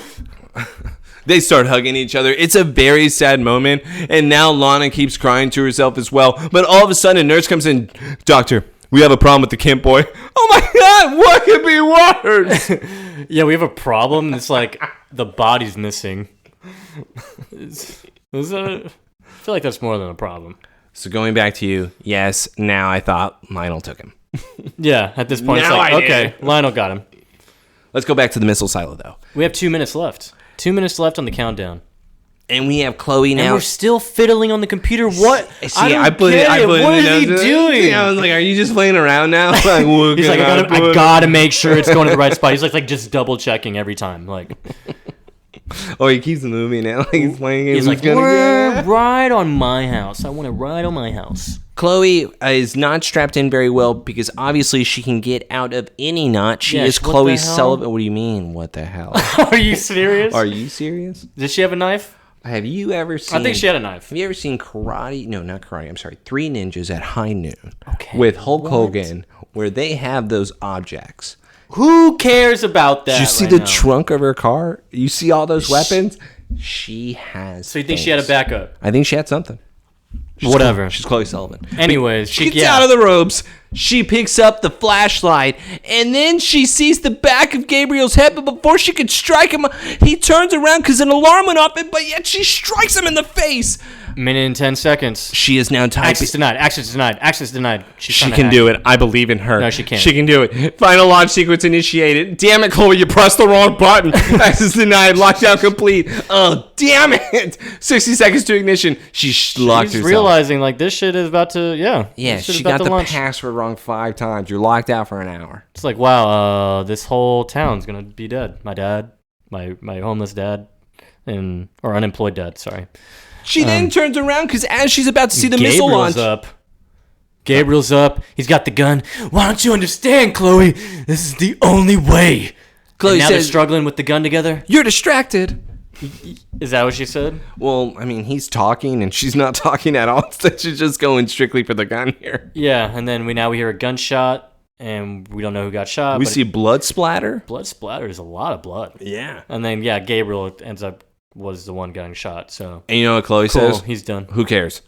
They start hugging each other. It's a very sad moment, and now Lana keeps crying to herself as well. But all of a sudden, a nurse comes in. Doctor, we have a problem with the Kent boy. Oh my God, what could be worse? Yeah, we have a problem. It's like the body's missing. I feel like that's more than a problem. So going back to you, yes, now I thought Lionel took him. Yeah, at this point, now it's like, okay, Lionel got him. Let's go back to the missile silo, though. We have 2 minutes left. 2 minutes left on the countdown. And we have Chloe now. And we're still fiddling on the computer. What? See, I put it. What is he doing? I was like, "Are you just playing around now?" Like, he's like, I gotta make sure it's going to the right spot. He's like just double checking every time. Like, oh, he keeps moving now. Like he's playing. He's like, we're right on my house. I want it right on my house. Chloe is not strapped in very well because obviously she can get out of any knot. She is what the Chloe hell? Sullivan. What do you mean? What the hell? Are you serious? Are you serious? Did she have a knife? Have you ever seen... I think she had a knife. Have you ever seen karate? No, not karate. I'm sorry. Three Ninjas at High Noon with Hulk Hogan, where they have those objects. Who cares about that? Did you see the trunk of her car? You see all those weapons? She has. So you think she had a backup? I think she had something. Whatever. She's Chloe Sullivan. Anyways, she gets out of the ropes. She picks up the flashlight, and then she sees the back of Gabriel's head. But before she could strike him, he turns around because an alarm went off. But yet she strikes him in the face. Minute and 10 seconds. She is now typing. Access denied. Access denied. Access denied. She can do it. I believe in her. No, she can't. She can do it. Final launch sequence initiated. Damn it, Chloe, you pressed the wrong button. Access denied. Lockdown complete. Oh, damn it. 60 seconds to ignition. She's locked herself. Realizing like this shit is about to, Yeah, she got the password wrong 5 times. You're locked out for an hour. It's like, wow, this whole town's going to be dead. My dad, my homeless dad, or unemployed dad, sorry. She then turns around because as she's about to see the missile launch. Gabriel's up. He's got the gun. Why don't you understand, Chloe? This is the only way. Chloe now they're struggling with the gun together. You're distracted. Is that what she said? Well, I mean, he's talking and she's not talking at all. So she's just going strictly for the gun here. Yeah, and then we hear a gunshot and we don't know who got shot. We see blood splatter. Blood splatter is a lot of blood. Yeah. And then, Gabriel was the one getting shot. So. And you know what Chloe says? He's done. Who cares?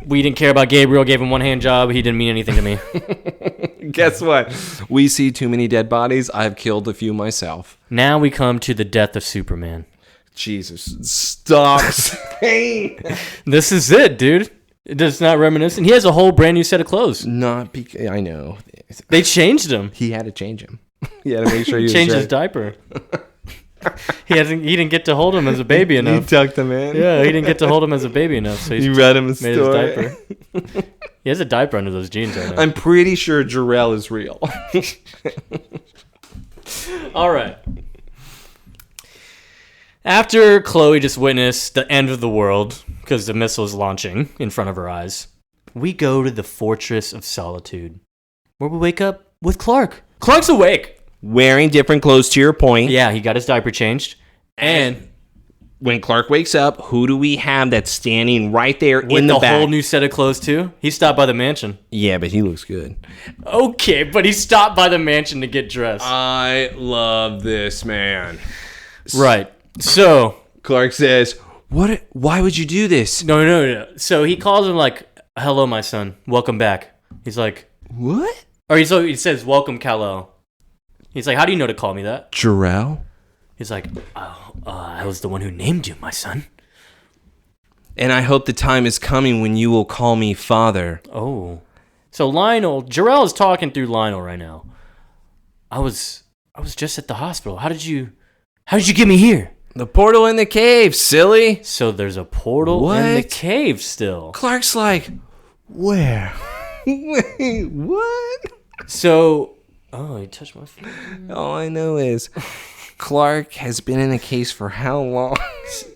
We didn't care about Gabriel. Gave him one-hand job. He didn't mean anything to me. Guess what? We see too many dead bodies. I've killed a few myself. Now we come to the death of Superman. Jesus. Stop saying. This is it, dude. It's not reminiscent. He has a whole brand new set of clothes. Not because... I know. They changed him. He had to change him. He had to make sure he was changed right. his diaper. He didn't get to hold him as a baby enough. He tucked him in. Yeah, he didn't get to hold him as a baby enough. So he read him a made story. His diaper. He has a diaper under those jeans right now. I'm pretty sure Jarrell is real. All right. After Chloe just witnessed the end of the world because the missile is launching in front of her eyes, we go to the Fortress of Solitude, where we wake up with Clark. Clark's awake. Wearing different clothes, to your point. Yeah, he got his diaper changed. And when Clark wakes up, who do we have that's standing right there in the back? With a whole new set of clothes, too? He stopped by the mansion. Yeah, but he looks good. Okay, but he stopped by the mansion to get dressed. I love this man. Right. So Clark says, "What? Why would you do this?" No. So he calls him like, "Hello, my son. Welcome back." He's like, "What?" Or he says, "Welcome, Kal-El." He's like, "How do you know to call me that?" Jarrell? He's like, I was the one who named you, my son. And I hope the time is coming when you will call me father. Oh. So Jarrell is talking through Lionel right now. I was just at the hospital. How did you get me here? The portal in the cave, silly. So there's a portal in the cave still. Clark's like, where? Wait, what? So, he touched my feet. All I know is Clark has been in the case for how long?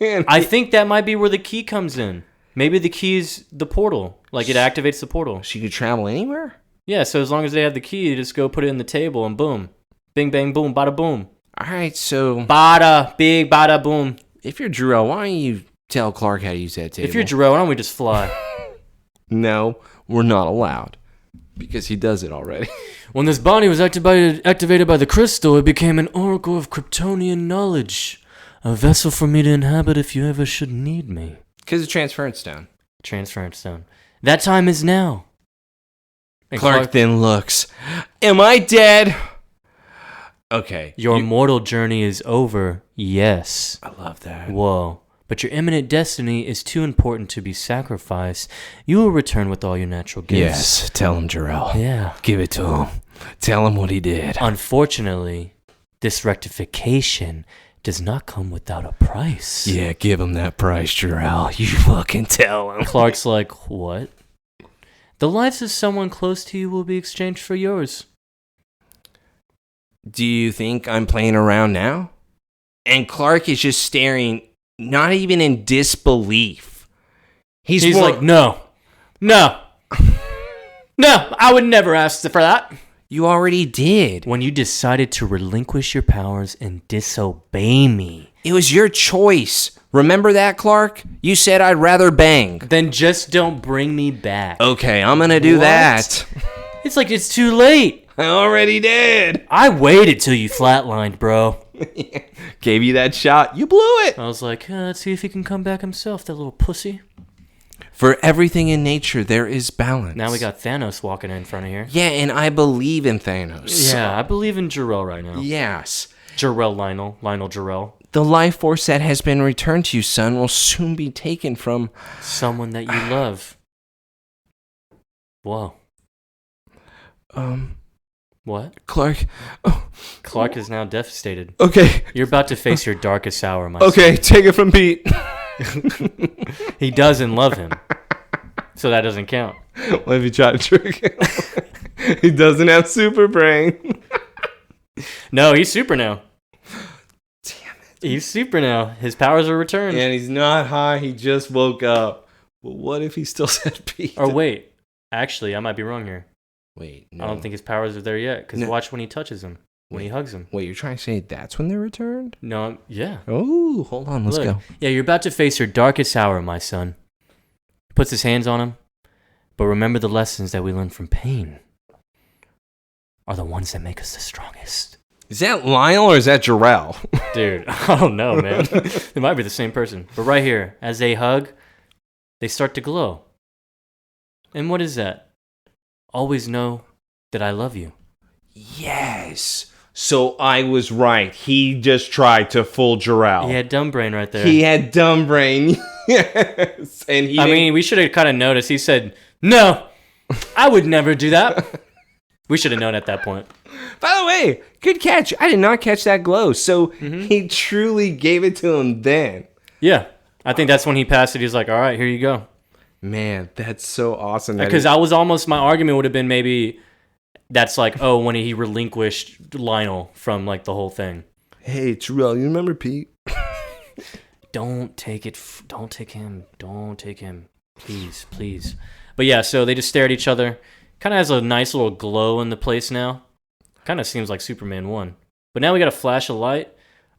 I think that might be where the key comes in. Maybe the key is the portal. Like it activates the portal. She could travel anywhere? Yeah, so as long as they have the key, you just go put it in the table and boom. Bing, bang, boom, bada, boom. All right, so... Bada, big, bada, boom. If you're Jarrell, why don't you tell Clark how to use that table? If you're Jarrell, why don't we just fly? No, we're not allowed. Because he does it already. When this body was activated by the crystal, it became an oracle of Kryptonian knowledge. A vessel for me to inhabit if you ever should need me. Because of Transference Stone. Transference Stone. That time is now. And Clark then looks. Am I dead? Okay. Your mortal journey is over, yes. I love that. Whoa. But your imminent destiny is too important to be sacrificed. You will return with all your natural gifts. Yes, tell him, Jarrell. Yeah. Give it to him. Tell him what he did. Unfortunately, this rectification does not come without a price. Yeah, give him that price, Jarrell. You fucking tell him. Clark's like, what? The lives of someone close to you will be exchanged for yours. Do you think I'm playing around now? And Clark is just staring, not even in disbelief. He's like, no. No, I would never ask for that. You already did. When you decided to relinquish your powers and disobey me. It was your choice. Remember that, Clark? You said I'd rather bang. Then just don't bring me back. Okay, I'm gonna do that. It's like it's too late. I already did. I waited till you flatlined, bro. Gave you that shot. You blew it. I was like, let's see if he can come back himself, that little pussy. For everything in nature, there is balance. Now we got Thanos walking in front of here. Yeah, and I believe in Thanos. Yeah, I believe in Jarrell right now. Yes. Lionel Jarrell. The life force that has been returned to you, son, will soon be taken from... someone that you love. Whoa. What? Clark. Oh. Clark is now devastated. Okay. You're about to face your darkest hour, my Okay, take it from Pete. He doesn't love him. So that doesn't count. What if you try to trick him? He doesn't have super brain. No, he's super now. Damn it. He's super now. His powers are returned. And he's not high, he just woke up. But what if he still said Pete? Or wait. Actually, I might be wrong here. Wait, no. I don't think his powers are there yet. Because watch when he touches him. When he hugs him. Wait, you're trying to say that's when they're returned? No, yeah. Oh, hold on, let's go. Yeah, you're about to face your darkest hour, my son. He puts his hands on him. But remember the lessons that we learn from pain are the ones that make us the strongest. Is that Lionel or is that Jarrell? Dude, I don't know, man. It might be the same person. But right here, as they hug, they start to glow. And what is that? Always know that I love you. Yes. So I was right. He just tried to fool Jarrell. He had dumb brain right there. He had dumb brain. Yes. And I mean, we should have kind of noticed. He said, no, I would never do that. We should have known at that point. By the way, good catch. I did not catch that glow. So he truly gave it to him then. Yeah. I think that's when he passed it. He's like, all right, here you go. Man, that's so awesome. Because I was almost, my argument would have been maybe that's like, oh, when he relinquished Lionel from like the whole thing. Hey, Jarrell, you remember Pete? Don't take him. Please, please. But yeah, so they just stare at each other. Kind of has a nice little glow in the place now. Kind of seems like Superman 1. But now we got a flash of light.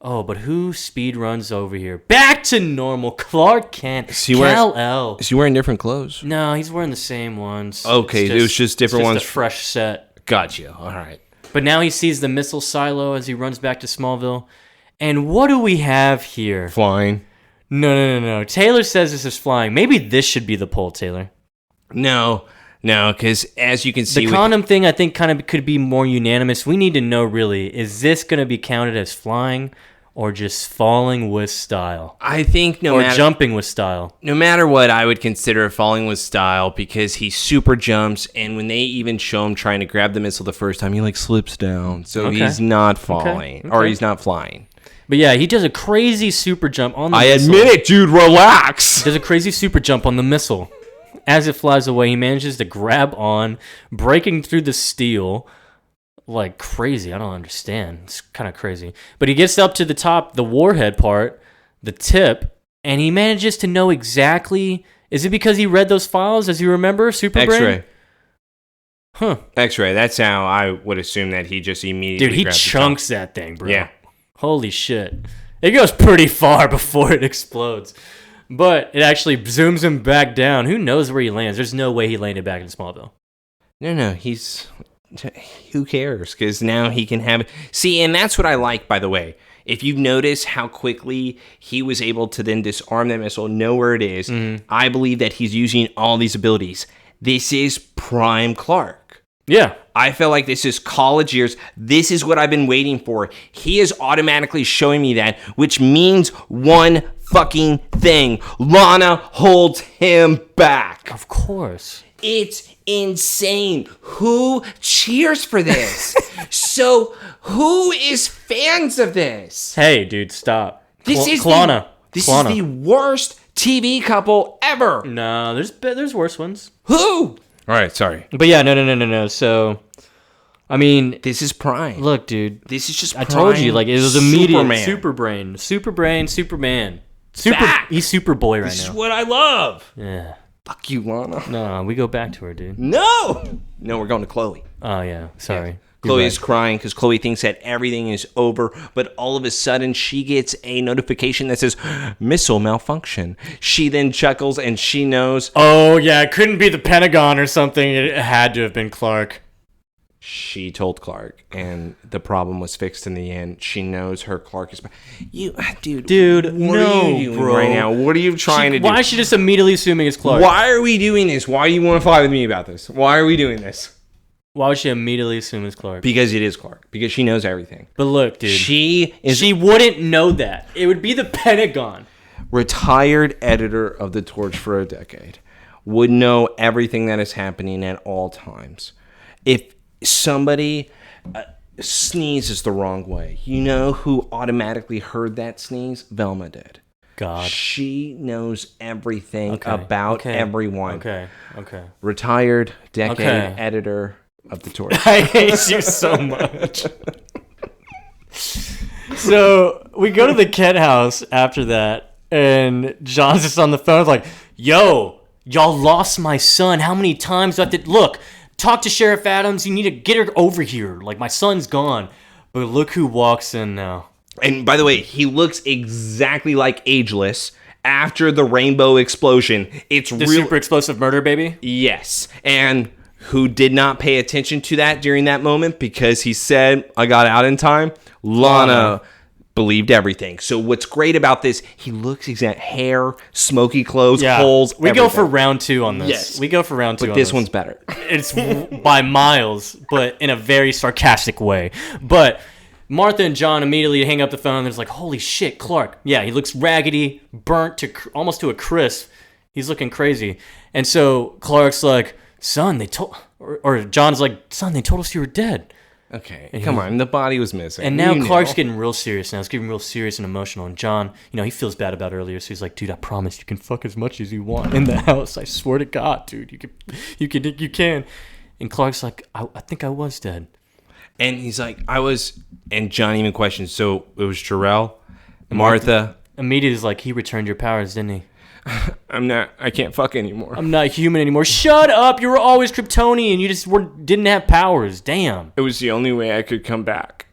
Oh, but who speed runs over here? Back to normal. Clark Kent. Kal-El. Is he wearing different clothes? No, he's wearing the same ones. Okay, it was just different ones. Just a fresh set. Gotcha. All right. But now he sees the missile silo as he runs back to Smallville. And what do we have here? Flying. No. Taylor says this is flying. Maybe this should be the poll, Taylor. No, because as you can see... The condom thing, I think, kind of could be more unanimous. We need to know, really, is this going to be counted as flying or just falling with style? I think jumping with style. No matter what, I would consider falling with style because he super jumps, and when they even show him trying to grab the missile the first time, he like slips down. So he's not falling, or he's not flying. But yeah, he does a crazy super jump on the missile. I admit it, dude, relax. He does a crazy super jump on the missile. As it flies away, he manages to grab on, breaking through the steel like crazy. I don't understand. It's kind of crazy. But he gets up to the top, the warhead part, the tip, and he manages to know exactly... Is it because he read those files, as you remember, Superbrain? X-ray. Huh. X-ray. That's how I would assume that he just immediately Dude, he chunks that thing, bro. Yeah. Holy shit. It goes pretty far before it explodes. But it actually zooms him back down. Who knows where he lands? There's no way he landed back in Smallville. No, he's... Who cares? Because now he can have... See, and that's what I like, by the way. If you notice how quickly he was able to then disarm that missile, know where it is, I believe that he's using all these abilities. This is prime Clark. Yeah. I feel like this is college years. This is what I've been waiting for. He is automatically showing me that, which means one fucking thing. Lana holds him back. Of course. It's insane. Who cheers for this? So, who is fans of this? Hey, dude, stop. This is Lana. This is the worst TV couple ever. No, there's worse ones. Who? All right, sorry. But yeah, no. So, I mean, this is prime. Look, dude. This is just I told you, like, it was immediate. Superman. Superman. Superman. Back. He's Superboy right now. This is what I love. Yeah. Fuck you, Lana. No, we go back to her, dude. No, we're going to Chloe. Oh yeah, sorry. Yeah. Chloe is crying because Chloe thinks that everything is over, but all of a sudden she gets a notification that says missile malfunction. She then chuckles and she knows. Oh yeah, it couldn't be the Pentagon or something. It had to have been Clark. She told Clark, and the problem was fixed in the end. She knows her Clark is. Dude, what are you doing bro. right now? What are you trying to do? Why is she just immediately assuming it's Clark? Why are we doing this? Why do you want to fight with me about this? Why are we doing this? Why would she immediately assume it's Clark? Because it is Clark. Because she knows everything. But look, dude. She wouldn't know that. It would be the Pentagon. Retired editor of the Torch for a decade. Would know everything that is happening at all times. If somebody sneezes the wrong way, you know who automatically heard that sneeze? Velma did. God. She knows everything about everyone. Okay. Retired decade editor of the Torch. I hate you so much. So we go to the Kent house after that, and John's just on the phone like, yo, y'all lost my son. How many times do I have to... Look, talk to Sheriff Adams. You need to get her over here. Like, my son's gone. But look who walks in now. And by the way, he looks exactly like Ageless after the rainbow explosion. It's the super explosive murder baby? Yes. And who did not pay attention to that during that moment because he said, I got out in time? Lana believed everything. So what's great about this, he looks exact hair, smoky clothes, holes. We go for round 2 on this. Yes. We go for round 2 but on this one's better. It's by miles, but in a very sarcastic way. But Martha and John immediately hang up the phone. There's like, holy shit, Clark. Yeah, he looks raggedy, burnt to almost to a crisp. He's looking crazy. And so Clark's like, son, they told... Or John's like, son, they told us you were dead. Okay, come on. The body was missing. And now Clark's getting real serious now. It's getting real serious and emotional. And John, he feels bad about earlier. So he's like, dude, I promise you can fuck as much as you want in the house. I swear to God, dude. You can. And Clark's like, I think I was dead. And he's like, I was... And John even questions, so it was Jarrell, Martha. Immediately is like, he returned your powers, didn't he? I can't fuck anymore. I'm not human anymore. Shut up! You were always Kryptonian. You just didn't have powers. Damn. It was the only way I could come back.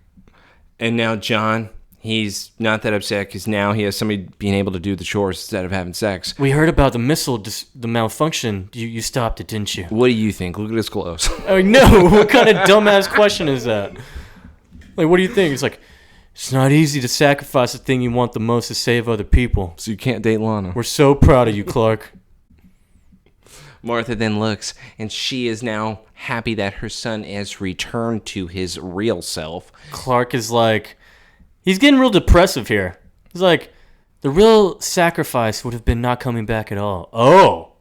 And now John, he's not that upset because now he has somebody being able to do the chores instead of having sex. We heard about the missile, the malfunction. You stopped it, didn't you? What do you think? Look at his clothes. Oh, no. What kind of dumbass question is that? Like, what do you think? It's like, it's not easy to sacrifice the thing you want the most to save other people. So you can't date Lana. We're so proud of you, Clark. Martha then looks, and she is now happy that her son has returned to his real self. Clark is like, he's getting real depressive here. He's like, the real sacrifice would have been not coming back at all. Oh.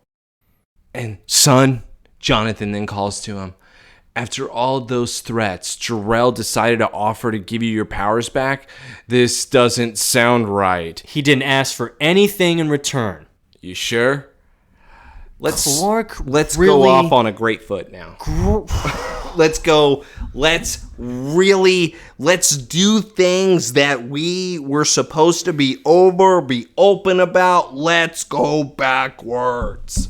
And son, Jonathan then calls to him. After all those threats, Jarrell decided to offer to give you your powers back. This doesn't sound right. He didn't ask for anything in return. You sure? Let's really go off on a great foot now. Let's go. Let's do things that we were supposed to be open about. Let's go backwards.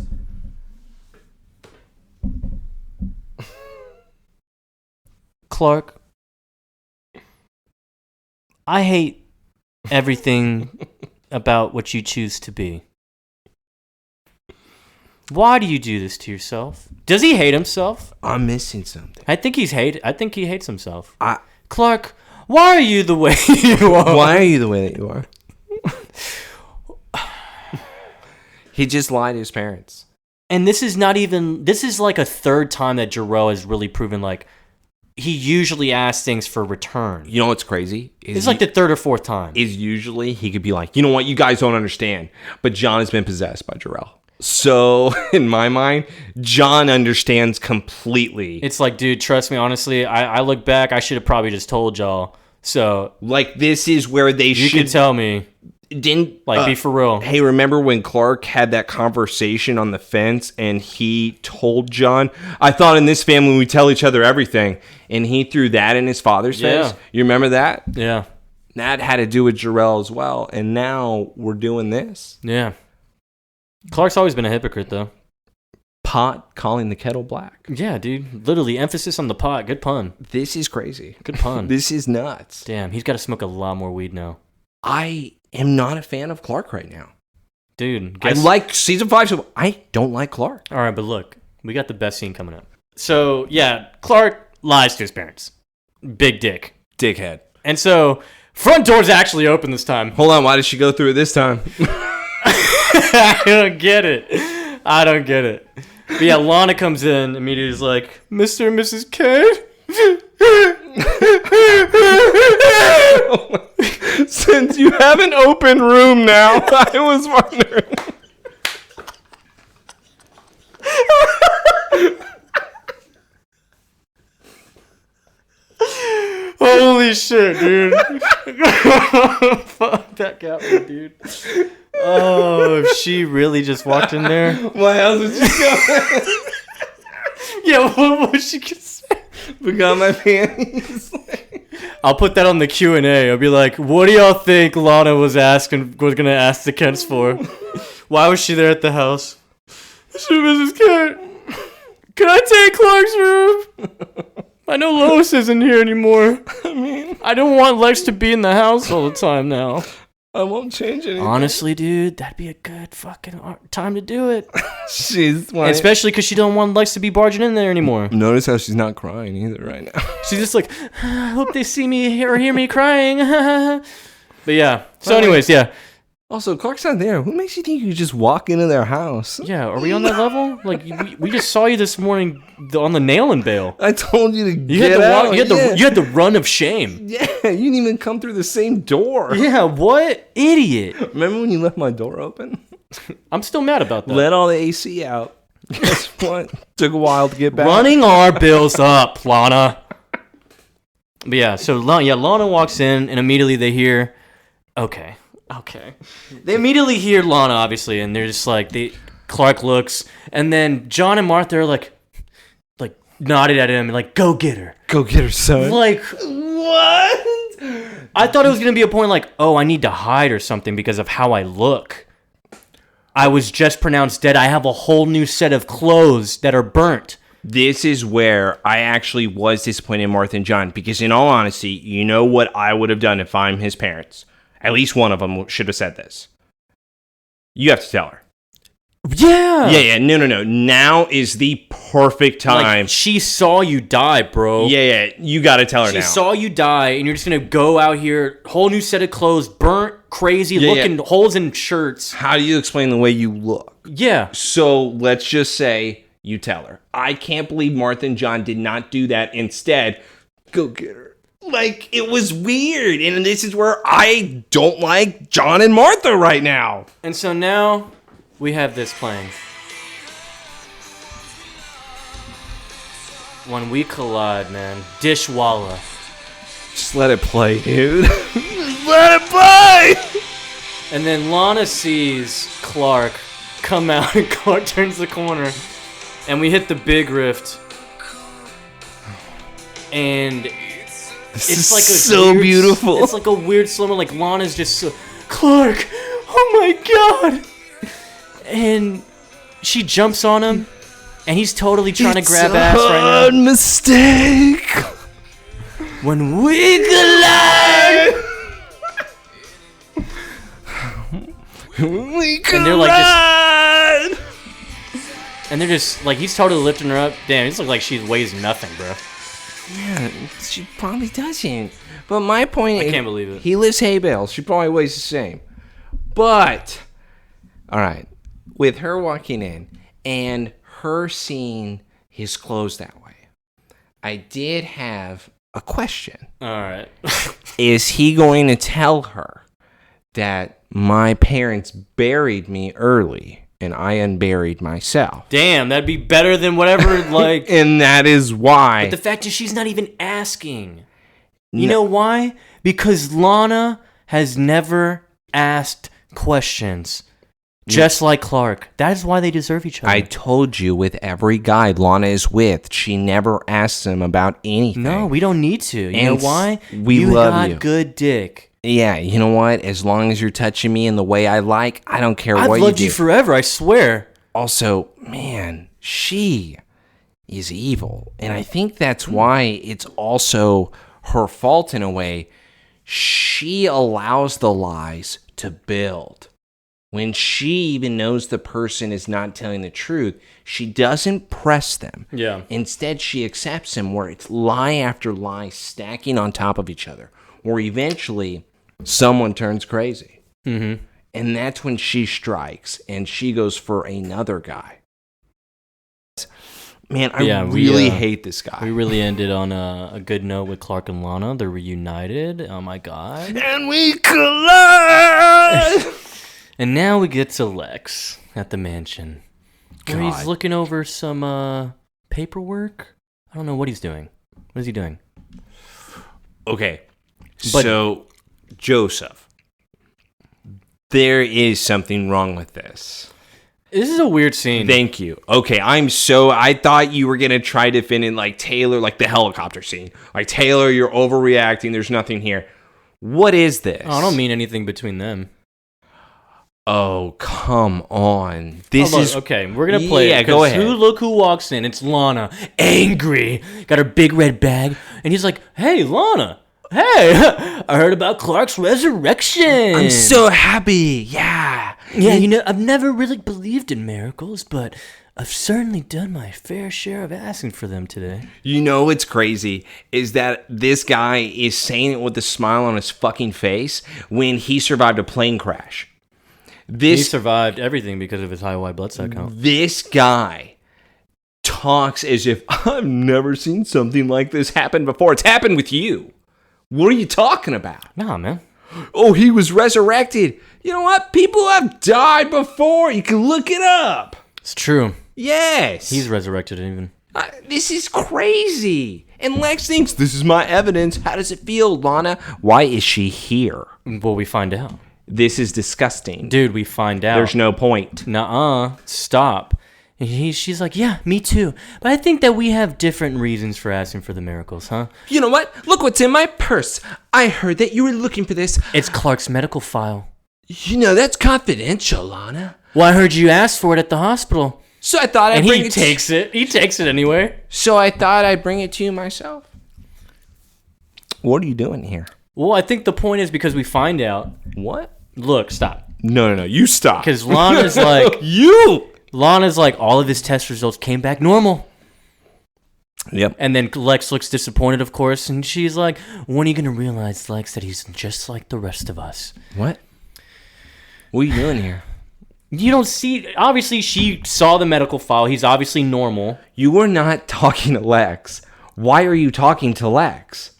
Clark, I hate everything about what you choose to be. Why do you do this to yourself? Does he hate himself? I'm missing something. I think he hates himself. Clark, why are you the way you are? Why are you the way that you are? He just lied to his parents. And this is like a third time that Jarrell has really proven like he usually asks things for return. You know what's crazy? It's like the third or fourth time. Is usually he could be like, you know what, you guys don't understand. But John has been possessed by Jarrell. So, in my mind, John understands completely. It's like, dude, trust me, honestly, I look back, I should have probably just told y'all. So, like, this is where they should... You could tell me. Didn't... be for real. Hey, remember when Clark had that conversation on the fence and he told John, I thought in this family we tell each other everything. And he threw that in his father's face? You remember that? Yeah. That had to do with Jarrell as well. And now we're doing this. Yeah. Clark's always been a hypocrite, though. pot calling the kettle black. Yeah, dude. Literally, emphasis on the pot. Good pun. This is crazy. Good pun. This is nuts. Damn, he's got to smoke a lot more weed now. I am not a fan of Clark right now. Dude, I like season 5, so I don't like Clark. All right, but look, we got the best scene coming up. So, yeah, Clark lies to his parents. Big dick. Dickhead. And so, front door's actually open this time. Hold on, why did she go through it this time? I don't get it. But yeah, Lana comes in, immediately is like, Mr. and Mrs. K? Since you have an open room now, I was wondering. Holy shit, dude. Fuck that got me, dude. Oh, if she really just walked in there. Why else would she go? Yeah, what was she gonna say? Forgot my panties. I'll put that on the Q&A. I'll be like, what do y'all think Lana was gonna ask the Kents for? Why was she there at the house? Mrs. Kent, can I take Clark's room? I know Lois isn't here anymore. I don't want Lex to be in the house all the time now. I won't change anything. Honestly, dude, that'd be a good fucking time to do it. She's like, especially because she don't want Lex to be barging in there anymore. Notice how she's not crying either right now. She's just like, I hope they see me or hear me crying. But yeah. So anyways, yeah. Also, Clark's not there. Who makes you think you could just walk into their house? Yeah, are we on that level? Like, we just saw you this morning on the nail and bail. I told you to get out. You had the run of shame. Yeah, you didn't even come through the same door. Yeah, what? Idiot. Remember when you left my door open? I'm still mad about that. Let all the AC out. Guess what? Took a while to get back. Running our bills up, Lana. But yeah, so Lana walks in, and immediately they hear, okay. They immediately hear Lana, obviously, and they're just like, Clark looks, and then John and Martha are like nodded at him and like, go get her. Go get her, son. Like, what? I thought it was going to be a point like, oh, I need to hide or something because of how I look. I was just pronounced dead. I have a whole new set of clothes that are burnt. This is where I actually was disappointed in Martha and John, because in all honesty, you know what I would have done if I'm his parents? At least one of them should have said this. You have to tell her. Yeah. Yeah. No. Now is the perfect time. Like, she saw you die, bro. Yeah. You got to tell her now. She saw you die, and you're just going to go out here, whole new set of clothes, burnt, crazy, looking, holes in shirts. How do you explain the way you look? Yeah. So let's just say you tell her. I can't believe Martha and John did not do that. Instead, go get her. Like, it was weird, and this is where I don't like John and Martha right now. And so now we have this playing. When we collide, man. Dishwalla. Just let it play, dude. Just let it play! And then Lana sees Clark come out, and Clark turns the corner, and we hit the big rift. And it's like so beautiful. It's like a weird slow-mo, like Lana's just so, Clark, oh my god! And she jumps on him, and he's totally trying to grab ass right now. Mistake. When we collide, we collide. And they're like just, and they're just like, he's totally lifting her up. Damn, it's like she weighs nothing, bro. Yeah, she probably doesn't. But my point is, I can't believe it. He lifts hay bales. She probably weighs the same. But, all right, with her walking in and her seeing his clothes that way, I did have a question. All right. Is he going to tell her that my parents buried me early and I unburied myself? Damn, that'd be better than whatever, like... And that is why. But the fact is, she's not even asking. You know why? Because Lana has never asked questions. Just like Clark. That is why they deserve each other. I told you, with every guy Lana is with, she never asks him about anything. No, we don't need to. You know why? We love you. You got good dick. Yeah, you know what? As long as you're touching me in the way I like, I don't care what you do. I've loved you forever, I swear. Also, man, she is evil. And I think that's why it's also her fault in a way. She allows the lies to build. When she even knows the person is not telling the truth, she doesn't press them. Yeah. Instead, she accepts them, where it's lie after lie stacking on top of each other, where eventually someone turns crazy. Mm-hmm. And that's when she strikes and she goes for another guy. Man, I really hate this guy. We really ended on a good note with Clark and Lana. They're reunited. Oh my god. And we collide! And now we get to Lex at the mansion. Where he's God. looking over some paperwork. I don't know what he's doing. What is he doing? Okay, so Joseph, there is something wrong with this. This is a weird scene. Thank you. Okay, I thought you were going to try to fit in like Taylor, like the helicopter scene. Like, Taylor, you're overreacting. There's nothing here. What is this? I don't mean anything between them. Oh, come on. This is... Okay, we're going to play Yeah, it. go ahead. Look who walks in. It's Lana. Angry. Got her big red bag. And he's like, hey, Lana. Hey, I heard about Clark's resurrection. I'm so happy. Yeah. Yeah, you know, I've never really believed in miracles, but I've certainly done my fair share of asking for them today. You know what's crazy is that this guy is saying it with a smile on his fucking face when he survived a plane crash. He survived everything because of his high white blood cell count. This guy talks as if I've never seen something like this happen before. It's happened with you. What are you talking about? Nah, man. Oh, he was resurrected. You know what? People have died before. You can look it up. It's true. Yes. He's resurrected even. This is crazy. And Lex thinks, this is my evidence. How does it feel, Lana? Why is she here? Well, we find out. This is disgusting. Dude, we find out. There's no point. Nuh-uh. Stop. And she's like, yeah, me too. But I think that we have different reasons for asking for the miracles, huh? You know what? Look what's in my purse. I heard that you were looking for this. It's Clark's medical file. You know, that's confidential, Lana. Well, I heard you asked for it at the hospital. So I thought I'd bring it to you. He takes it anyway. So I thought I'd bring it to you myself. What are you doing here? Well, I think the point is because we find out. What? Look, stop. No. You stop. Because Lana's like... Lana's like, all of his test results came back normal. Yep. And then Lex looks disappointed, of course, and she's like, when are you going to realize, Lex, that he's just like the rest of us? What? What are you doing here? You don't see... Obviously, she saw the medical file. He's obviously normal. You were not talking to Lex. Why are you talking to Lex?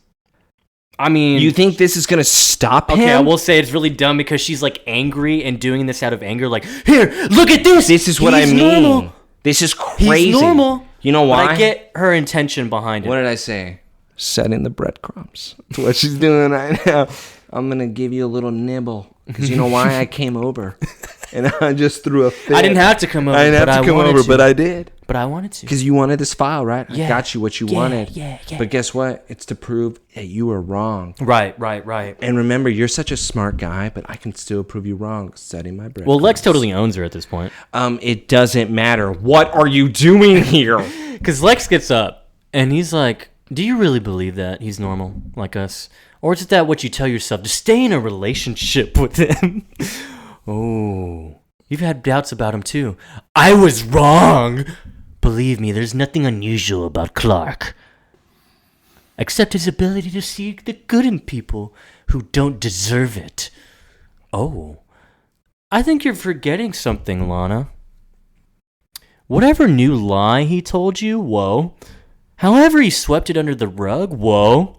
I mean... You think this is going to stop him? Okay, I will say it's really dumb because she's like angry and doing this out of anger. Like, here, look at this. This is what I mean. Normal. This is crazy. He's normal. You know why? But I get her intention behind it. What did I say? Setting the breadcrumbs. That's what she's doing right now. I'm going to give you a little nibble. Because you know why? I came over. And I just threw a fit. I didn't have to come over. I didn't have to come over, but I did. But I wanted to. Because you wanted this file, right? Yeah. I got you what you wanted. Yeah. But guess what? It's to prove that you were wrong. Right. And remember, you're such a smart guy, but I can still prove you wrong. Setting my bread. Well, Lex totally owns her at this point. It doesn't matter. What are you doing here? Because Lex gets up, and he's like, do you really believe that he's normal like us? Or is that what you tell yourself to stay in a relationship with him? Oh, you've had doubts about him too. I was wrong. Believe me, there's nothing unusual about Clark. Except his ability to see the good in people who don't deserve it. Oh, I think you're forgetting something, Lana. Whatever new lie he told you, whoa. However he swept it under the rug, whoa.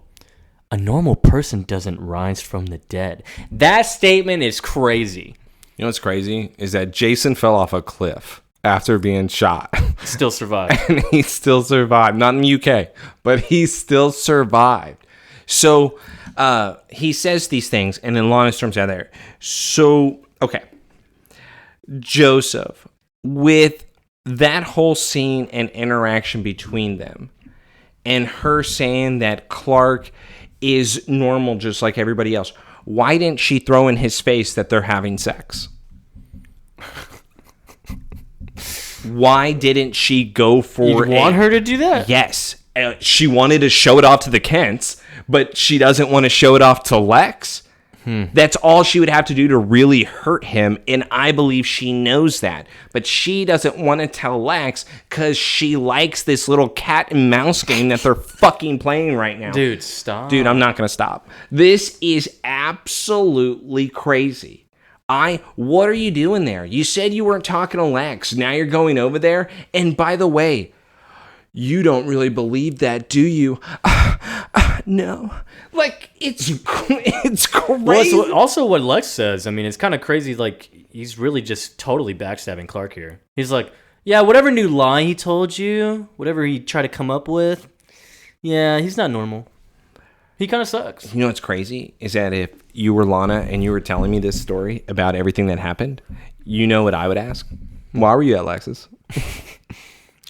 A normal person doesn't rise from the dead. That statement is crazy. You know what's crazy? Is that Jason fell off a cliff after being shot. Still survived. And he still survived. Not in the UK, but he still survived. So he says these things, and then Lana storms out there. So, okay. Joseph, with that whole scene and interaction between them, and her saying that Clark is normal just like everybody else, why didn't she throw in his face that they're having sex? Why didn't she go for You want her to do that? Yes. She wanted to show it off to the Kents, but she doesn't want to show it off to Lex. That's all she would have to do to really hurt him, and I believe she knows that. But she doesn't want to tell Lex because she likes this little cat and mouse game that they're fucking playing right now. Dude, stop. Dude, I'm not going to stop. This is absolutely crazy. What are you doing there? You said you weren't talking to Lex. Now you're going over there. And by the way, you don't really believe that, do you? No. Like, it's crazy. Well, also what Lex says. I mean, it's kind of crazy. Like, he's really just totally backstabbing Clark here. He's like, yeah, whatever new lie he told you, whatever he tried to come up with, yeah, he's not normal. He kind of sucks. You know what's crazy? Is that if you were Lana and you were telling me this story about everything that happened, you know what I would ask? Why were you at Lex's?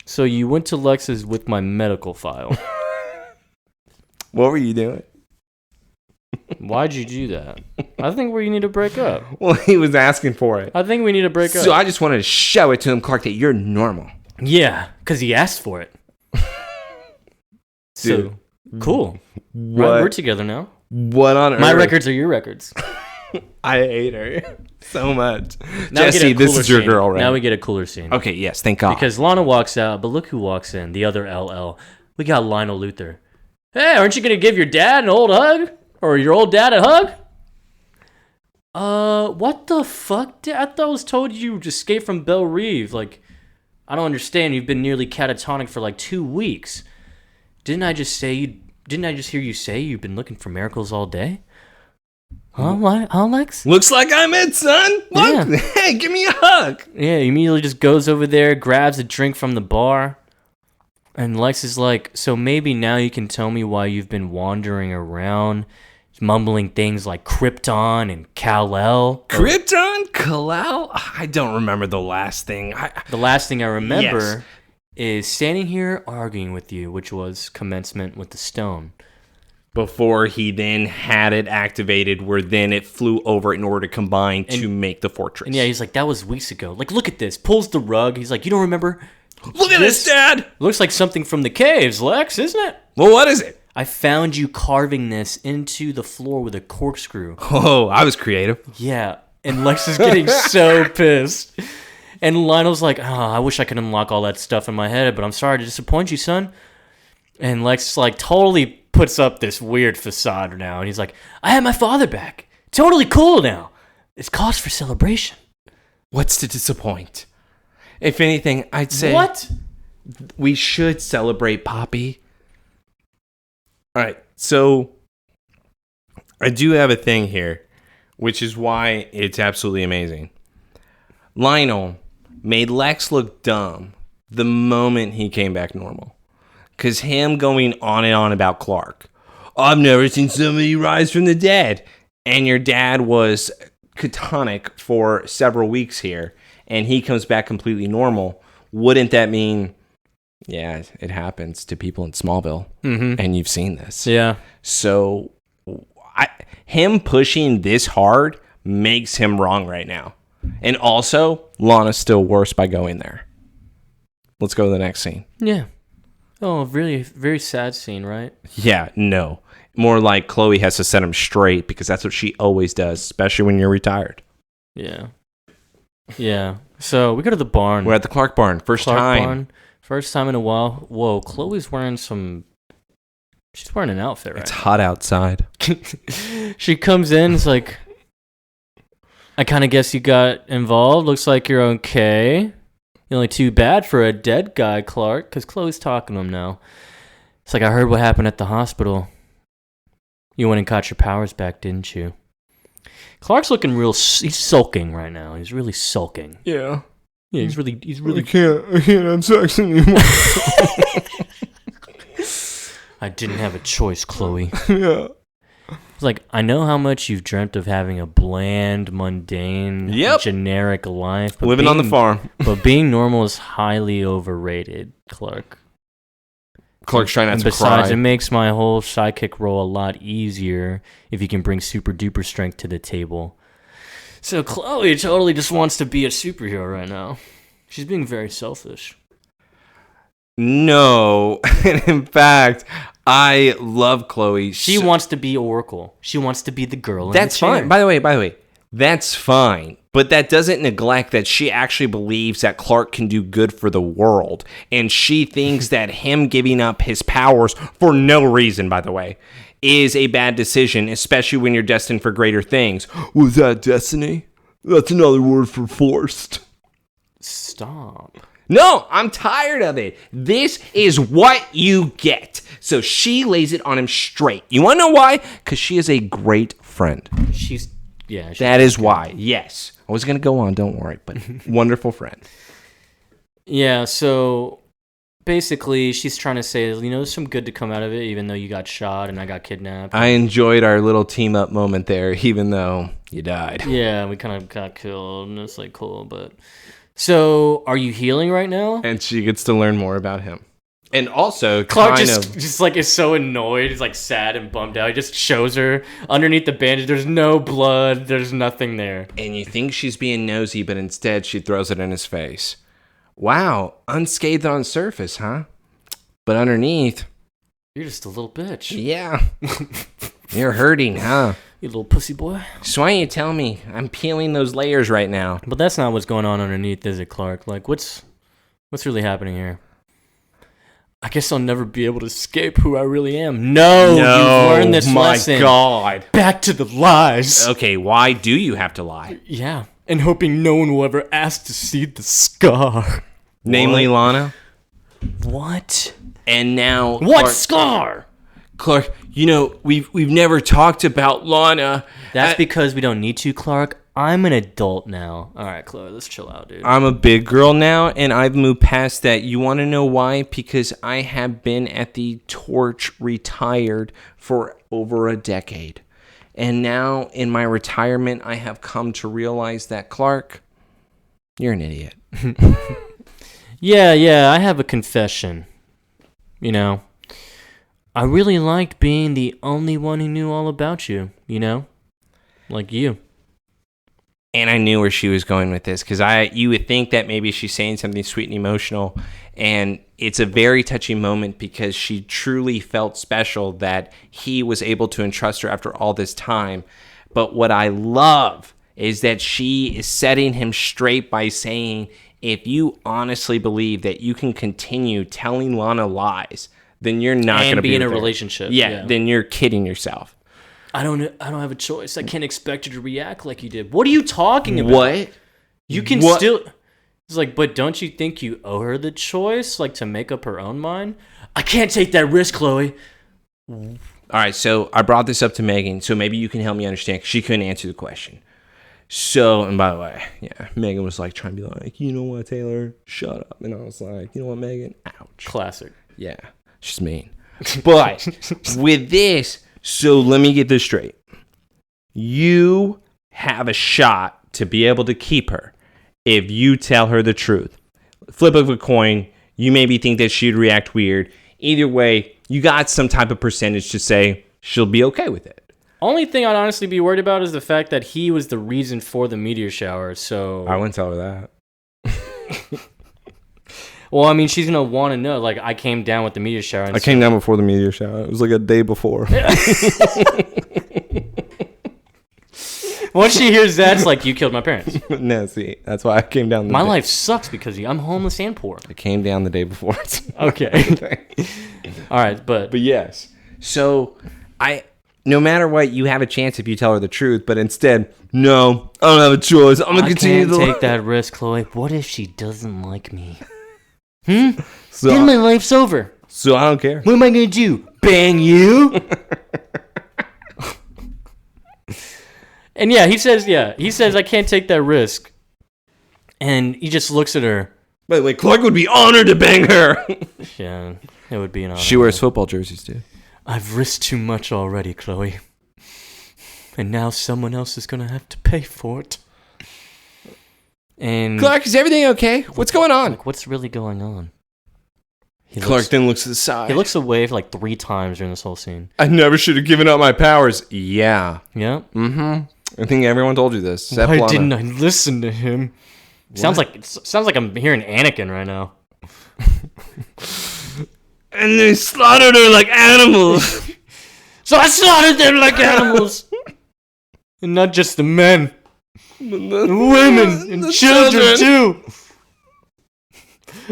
So you went to Lex's with my medical file. What were you doing? Why'd you do that? I think we need to break up. Well, he was asking for it. I think we need to break up. So I just wanted to show it to him, Clark, that you're normal. Yeah, because he asked for it. So, cool. Right, we're together now. What on earth? My records are your records. I hate her so much. Now Jesse, this is your scene. girl, right? Now we get a cooler scene. Okay, yes, thank God. Because Lana walks out, but look who walks in. The other LL. We got Lionel Luthor. Hey, aren't you going to give your dad an old hug? Or your old dad a hug? What the fuck? I thought I was told you to escape from Belle Reve. Like, I don't understand. You've been nearly catatonic for like 2 weeks. Didn't I just hear you say you've been looking for miracles all day? Huh, Lex? Looks like I'm it, son. What? Yeah. Hey, give me a hug. Yeah, he immediately just goes over there, grabs a drink from the bar. And Lex is like, so maybe now you can tell me why you've been wandering around, mumbling things like Krypton and Kal-El. Krypton? Kal-El? I don't remember the last thing. The last thing I remember is standing here arguing with you, which was commencement with the stone. Before he then had it activated, where then it flew over in order to combine to make the fortress. And yeah, he's like, that was weeks ago. Like, look at this. Pulls the rug. He's like, you don't remember? Look at this, Dad. Looks like something from the caves, Lex, isn't it? Well, what is it? I found you carving this into the floor with a corkscrew. Oh, I was creative. Yeah, and Lex is getting so pissed. And Lionel's like, I wish I could unlock all that stuff in my head, but I'm sorry to disappoint you, son. And Lex like totally puts up this weird facade now, and he's like, I have my father back. Totally cool now. It's cause for celebration. What's to disappoint? If anything, I'd say What? We should celebrate Poppy. All right, so I do have a thing here, which is why it's absolutely amazing. Lionel made Lex look dumb the moment he came back normal. Because him going on and on about Clark. I've never seen somebody rise from the dead. And your dad was catatonic for several weeks here. And he comes back completely normal. Wouldn't that mean, yeah, it happens to people in Smallville. Mm-hmm. And you've seen this. Yeah. So him pushing this hard makes him wrong right now. And also, Lana's still worse by going there. Let's go to the next scene. Yeah. Oh, really, very sad scene, right? Yeah, no. More like Chloe has to set him straight because that's what she always does, especially when you're retired. Yeah. Yeah. So we go to the barn. We're at the Clark barn. First time in a while. Whoa, Chloe's wearing she's wearing an outfit, right? It's hot outside. She comes in, it's like, I kind of guess you got involved. Looks like you're okay. You're only too bad for a dead guy, Clark, because Chloe's talking to him now. It's like, I heard what happened at the hospital. You went and caught your powers back, didn't you? Clark's looking he's sulking right now. He's really sulking. Yeah. Yeah, he's really. I can't have sex anymore. I didn't have a choice, Chloe. Yeah. It's like, I know how much you've dreamt of having a bland, mundane, generic life. But living on the farm. But being normal is highly overrated, Clark. Clark's trying not to Besides, cry. it makes my whole sidekick role a lot easier if you can bring super duper strength to the table. So Chloe totally just wants to be a superhero right now. She's being very selfish. No. In fact, I love Chloe. She wants to be Oracle. She wants to be the girl in That's the chair. fine. By the way, that's fine. But that doesn't neglect that she actually believes that Clark can do good for the world. And she thinks that him giving up his powers for no reason, by the way, is a bad decision, especially when you're destined for greater things. Was that destiny? That's another word for forced. Stop. No, I'm tired of it. This is what you get. So she lays it on him straight. You want to know why? Because she is a great friend. That is why. Yes. I was going to go on, don't worry, but wonderful friend. Yeah, so basically she's trying to say, there's some good to come out of it, even though you got shot and I got kidnapped. I enjoyed our little team up moment there, even though you died. Yeah, we kind of got killed, and it's like cool, but... So, are you healing right now? And she gets to learn more about him. And also, Clark just like is so annoyed. He's like sad and bummed out. He just shows her underneath the bandage. There's no blood. There's nothing there. And you think she's being nosy, but instead she throws it in his face. Wow, unscathed on surface, huh? But underneath... You're just a little bitch. Yeah. You're hurting, huh? You little pussy boy. So why don't you tell me? I'm peeling those layers right now. But that's not what's going on underneath, is it, Clark? Like, what's really happening here? I guess I'll never be able to escape who I really am. No, you've learned this lesson. My God. Back to the lies. Okay, why do you have to lie? Yeah, and hoping no one will ever ask to see the scar. Namely, Lana. What? And now... What scar? Clark, we've never talked about Lana. That's because we don't need to, Clark. I'm an adult now. All right, Chloe, let's chill out, dude. I'm a big girl now, and I've moved past that. You want to know why? Because I have been at the Torch retired for over a decade. And now, in my retirement, I have come to realize that, Clark, you're an idiot. Yeah, I have a confession. I really liked being the only one who knew all about you, Like you. And I knew where she was going with this, because you would think that maybe she's saying something sweet and emotional, and it's a very touching moment because she truly felt special that he was able to entrust her after all this time. But what I love is that she is setting him straight by saying, if you honestly believe that you can continue telling Lana lies, then you're not going to be in a relationship. Yeah, then you're kidding yourself. I don't have a choice. I can't expect her to react like you did. What are you talking about? What? You can still... It's like, but don't you think you owe her the choice, like, to make up her own mind? I can't take that risk, Chloe. All right, so I brought this up to Megan, so maybe you can help me understand, 'cause she couldn't answer the question. So, and by the way, yeah, Megan was like trying to be like, you know what, Taylor? Shut up. And I was like, you know what, Megan? Ouch. Classic. Yeah, she's mean. But with this... So let me get this straight. You have a shot to be able to keep her if you tell her the truth. Flip of a coin, you maybe think that she'd react weird. Either way, you got some type of percentage to say she'll be okay with it. Only thing I'd honestly be worried about is the fact that he was the reason for the meteor shower, so... I wouldn't tell her that. Well, I mean, she's going to want to know, like, I came down with the meteor shower. I came down before the meteor shower. It was like a day before. Once she hears that, it's like, you killed my parents. No, see, that's why I came down. My life sucks because I'm homeless and poor. I came down the day before. Okay. All right, but yes. So, no matter what, you have a chance if you tell her the truth, but instead, no, I don't have a choice. I'm going to continue to take that risk, Chloe. What if she doesn't like me? So, then my life's over. So I don't care. What am I going to do? Bang you? And he says, I can't take that risk. And he just looks at her. By the way, Clark would be honored to bang her. Yeah, it would be an honor. She wears football jerseys, too. I've risked too much already, Chloe. And now someone else is going to have to pay for it. And Clark, is everything okay? What's going on? Like, what's really going on? Clark then looks to the side. He looks away for like 3 times during this whole scene. I never should have given up my powers. Yeah. Yeah? Mm-hmm. I think everyone told you this. Why didn't I listen to him? Sounds like I'm hearing Anakin right now. And they slaughtered her like animals. So I slaughtered them like animals. And not just the men. The women and children too.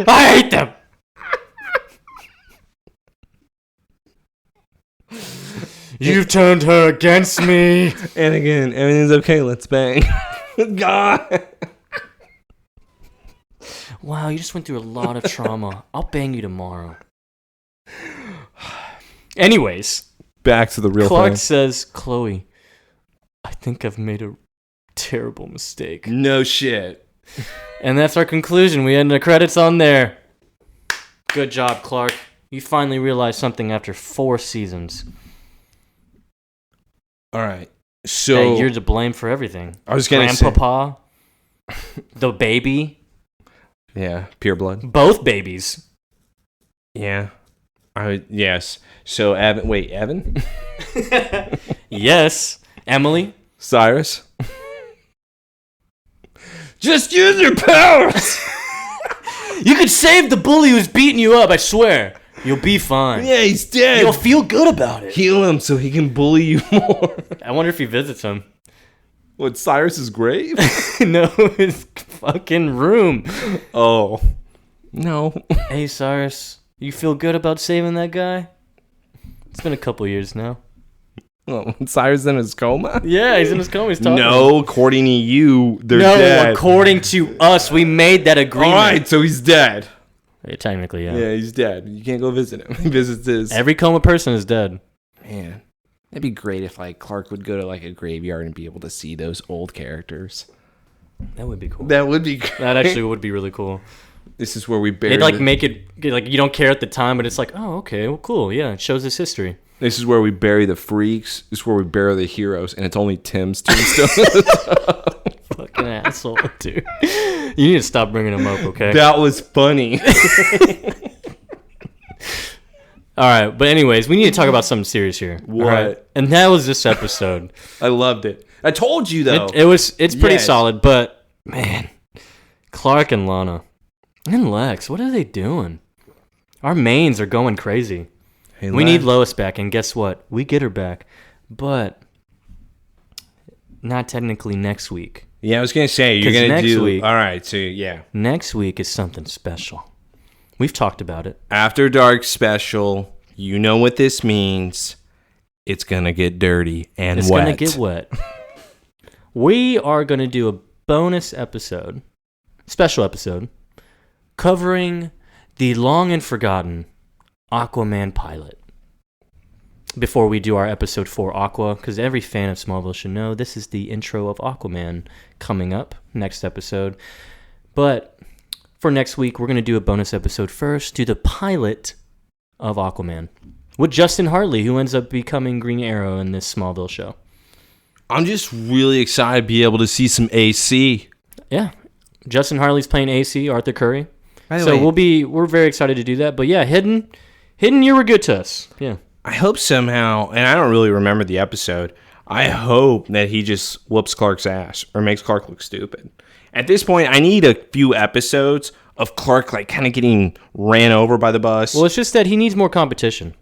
I hate them. You've turned her against me. And again, everything's okay. Let's bang. God. Wow, you just went through a lot of trauma. I'll bang you tomorrow. Anyways, back to the real Clark thing. says, Chloe, I think I've made a terrible mistake. No shit. And that's our conclusion. We end the credits on there. Good job, Clark. You finally realized something after 4 seasons. All right. So that you're to blame for everything. I was going to say. Grandpapa, the baby. Yeah, pure blood. Both babies. Yeah. Yes. So Evan? Yes. Emily? Cyrus? Just use your powers! You could save the bully who's beating you up, I swear. You'll be fine. Yeah, he's dead. You'll feel good about it. Heal him so he can bully you more. I wonder if he visits him. What, Cyrus's grave? No, his fucking room. Oh. No. Hey, Cyrus, you feel good about saving that guy? It's been a couple years now. Oh, Cyrus in his coma? Yeah, he's in his coma. He's talking. No, according to you, they're dead. No, according to us, we made that agreement. All right, so he's dead. Yeah, technically, yeah. Yeah, he's dead. You can't go visit him. He visits his... Every coma person is dead. Man, that'd be great if like Clark would go to like a graveyard and be able to see those old characters. That would be cool. That would be great. That actually would be really cool. This is where we bury... They'd like make it... Like you don't care at the time, but it's like, oh, okay, well, cool. Yeah, it shows his history. This is where we bury the freaks. This is where we bury the heroes, and it's only Tim's tombstone. Fucking asshole, dude. You need to stop bringing him up, okay? That was funny. All right, but anyways, we need to talk about something serious here. What? All right? And that was this episode. I loved it. I told you though. It's pretty Yes. solid, but man, Clark and Lana and Lex, what are they doing? Our mains are going crazy. Hey, We need Lois back, and guess what? We get her back, but not technically next week. Yeah, I was gonna say you're 'Cause gonna next do. week- All right, so yeah, Next week is something special. We've talked about it. After Dark special. You know what this means. It's gonna get dirty and It's wet. gonna get wet. We are gonna do a bonus episode, special episode, covering the long and forgotten Aquaman pilot. Before we do our episode 4 Aqua, because every fan of Smallville should know this is the intro of Aquaman coming up next episode. But for next week, we're going to do a bonus episode first, do the pilot of Aquaman with Justin Hartley, who ends up becoming Green Arrow in this Smallville show. I'm just really excited to be able to see some AC. Yeah, Justin Hartley's playing AC, Arthur Curry. By the So way, we're very excited to do that. But yeah, Hidden, you were good to us. Yeah. I hope somehow, and I don't really remember the episode, I hope that he just whoops Clark's ass or makes Clark look stupid. At this point, I need a few episodes of Clark like kind of getting ran over by the bus. Well, it's just that he needs more competition.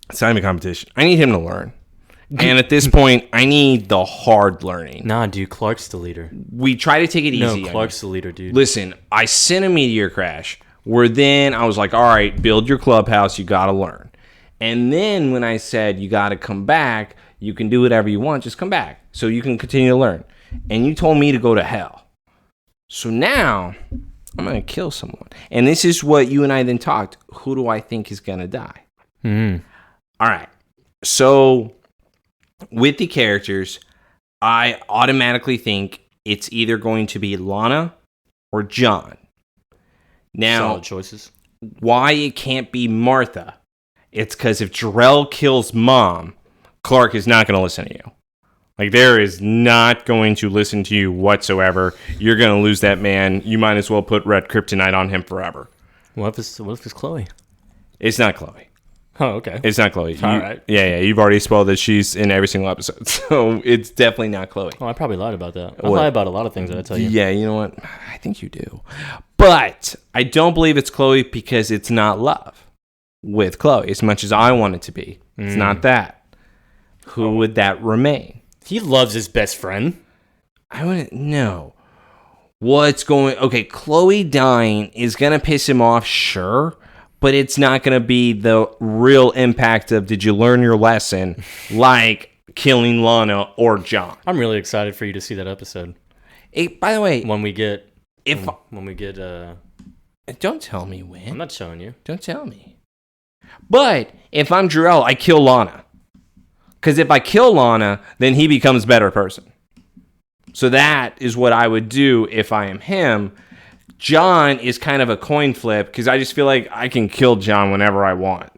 It's not even a competition. I need him to learn. And at this point, I need the hard learning. Nah, dude, Clark's the leader. We try to take it easy. No, Clark's the leader, dude. Listen, I sent a meteor crash where then I was like, all right, build your clubhouse. You got to learn. And then when I said you got to come back, you can do whatever you want. Just come back so you can continue to learn. And you told me to go to hell. So now I'm going to kill someone. And this is what you and I then talked. Who do I think is going to die? Mm-hmm. All right. So with the characters, I automatically think it's either going to be Lana or John. Now, Solid choices. why it can't be Martha? It's because if Jarrell kills Mom, Clark is not going to listen to you. Like, there is not going to listen to you whatsoever. You're going to lose that man. You might as well put red kryptonite on him forever. What if it's Chloe? It's not Chloe. Oh, okay. It's not Chloe. All right. Yeah. You've already spoiled that she's in every single episode, so it's definitely not Chloe. Oh, I probably lied about that. I What? lie about a lot of things that I tell you. Yeah, you know what? I think you do. But I don't believe it's Chloe because it's not love with Chloe as much as I want it to be. It's not that. Who would that remain? He loves his best friend. I wouldn't know. What's going... Okay, Chloe dying is going to piss him off, sure, but it's not going to be the real impact of did you learn your lesson like killing Lana or John. I'm really excited for you to see that episode. By the way, When we get... if... Don't tell me when. I'm not showing you. Don't tell me. But if I'm Jarrell, I kill Lana. Because if I kill Lana, then he becomes a better person. So that is what I would do if I am him. John is kind of a coin flip because I just feel like I can kill John whenever I want.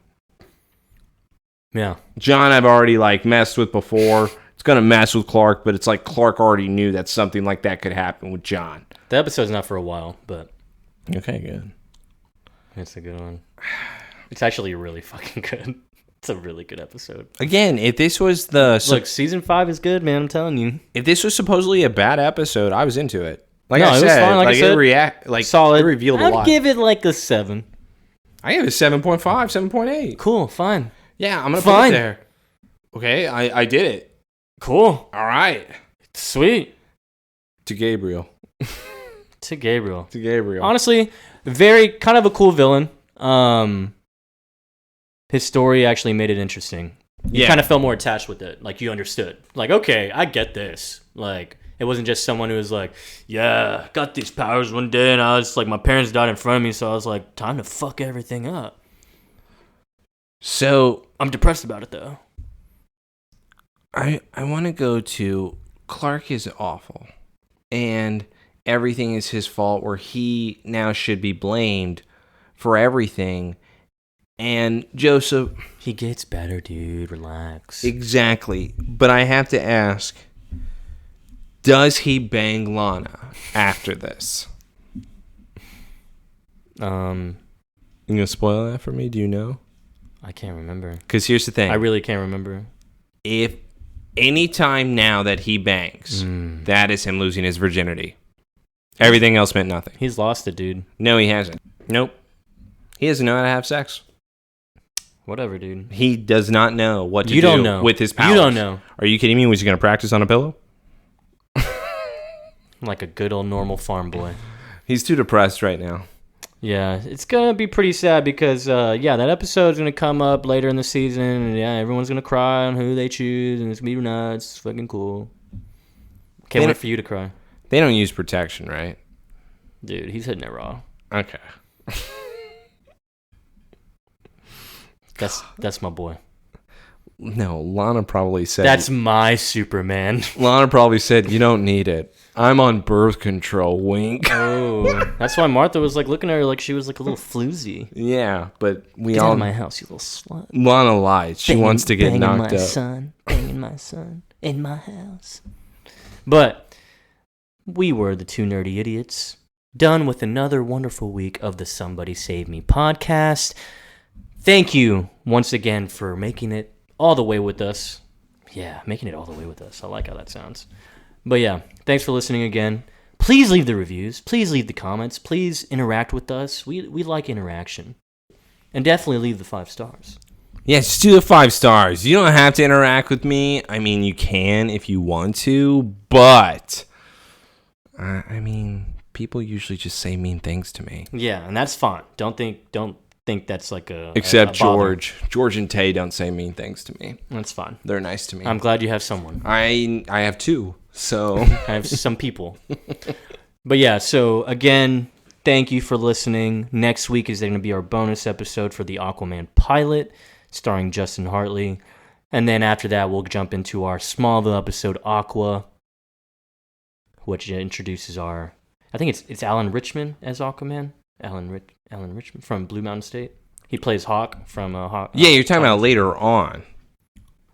Yeah. John I've already messed with before. It's going to mess with Clark, but it's like Clark already knew that something like that could happen with John. The episode's not for a while, but... Okay, good. It's a good one. It's actually really fucking good. It's a really good episode. Again, if this was the... Look, season 5 is good, man. I'm telling you. If this was supposedly a bad episode, I was into it. No, it was fine, like I said. Solid. It revealed a lot. I'd give it like a 7. I give it 7.5, 7.8. Cool, fine. Yeah, I'm going to put it there. Okay, I did it. Cool. All right. Sweet. To Gabriel. To Gabriel. To Gabriel. Honestly, very kind of a cool villain. His story actually made it interesting. You kind of felt more attached with it. Like, you understood. Like, okay, I get this. Like, it wasn't just someone who was like, yeah, got these powers one day, and I was like, my parents died in front of me, so I was like, time to fuck everything up. So, I'm depressed about it, though. I want to go to Clark is awful. And everything is his fault, where he now should be blamed for everything. And Joseph... He gets better, dude. Relax. Exactly. But I have to ask, does he bang Lana after this? You going to spoil that for me? Do you know? I can't remember. Because here's the thing. I really can't remember. If any time now that he bangs, that is him losing his virginity. Everything else meant nothing. He's lost it, dude. No, he hasn't. Nope. He doesn't know how to have sex. Whatever, dude. He does not know what to You do don't know. with his powers. You don't know. Are you kidding me? Was he going to practice on a pillow? Like a good old normal farm boy. He's too depressed right now. Yeah, it's going to be pretty sad because, that episode's going to come up later in the season, and everyone's going to cry on who they choose, and it's going to be nuts. It's fucking cool. Can't wait for you to cry. They don't use protection, right? Dude, he's hitting it raw. Okay. That's my boy. No, Lana probably said... That's my Superman. Lana probably said, you don't need it. I'm on birth control, wink. Oh, that's why Martha was like looking at her like she was like a little floozy. Yeah, but we Get all... out of my house, you little slut. Lana lied. She wants to get knocked my up. Banging my son in my house. But we were the two nerdy idiots, done with another wonderful week of the Somebody Save Me podcast. Thank you once again for making it all the way with us. Yeah, making it all the way with us. I like how that sounds. But yeah, thanks for listening again. Please leave the reviews. Please leave the comments. Please interact with us. We like interaction. And definitely leave the 5 stars. Yeah, just do the 5 stars. You don't have to interact with me. I mean, you can if you want to, but... I mean, people usually just say mean things to me. Yeah, and that's fine. Don't think that's like a... Except a bother. George and Tay don't say mean things to me. That's fine. They're nice to me. I'm glad you have someone. I have 2, so... I have some people. But yeah, so again, thank you for listening. Next week is going to be our bonus episode for the Aquaman pilot, starring Justin Hartley. And then after that, we'll jump into our Smallville episode, Aqua, which introduces our... I think it's Alan Richman as Aquaman. Alan Richman from Blue Mountain State. He plays Hawk from Hawk. Yeah, you're talking about later on.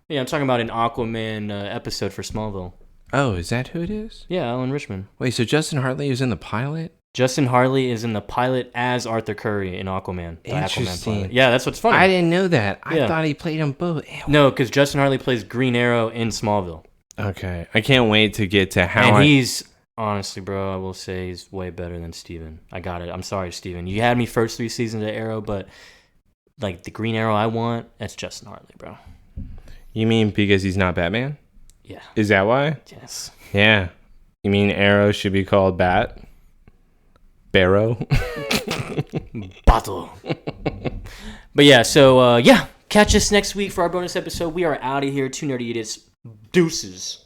Yeah, I'm talking about an Aquaman episode for Smallville. Oh, is that who it is? Yeah, Alan Richman. Wait, so Justin Hartley was in the pilot? Justin Hartley is in the pilot as Arthur Curry in Aquaman. The Aquaman Interesting. pilot. Yeah, that's what's funny. I didn't know that. I Yeah. thought he played them both. No, because Justin Hartley plays Green Arrow in Smallville. Okay. I can't wait to get to how And he's, honestly, bro, I will say he's way better than Steven. I got it. I'm sorry, Steven. You had me first 3 seasons of Arrow, but like the Green Arrow I want, that's Justin Hartley, bro. You mean because he's not Batman? Yeah. Is that why? Yes. Yeah. You mean Arrow should be called Bat? Barrow? Battle. But yeah, so catch us next week for our bonus episode. We are out of here. 2 Nerdy Idiots. Deuces.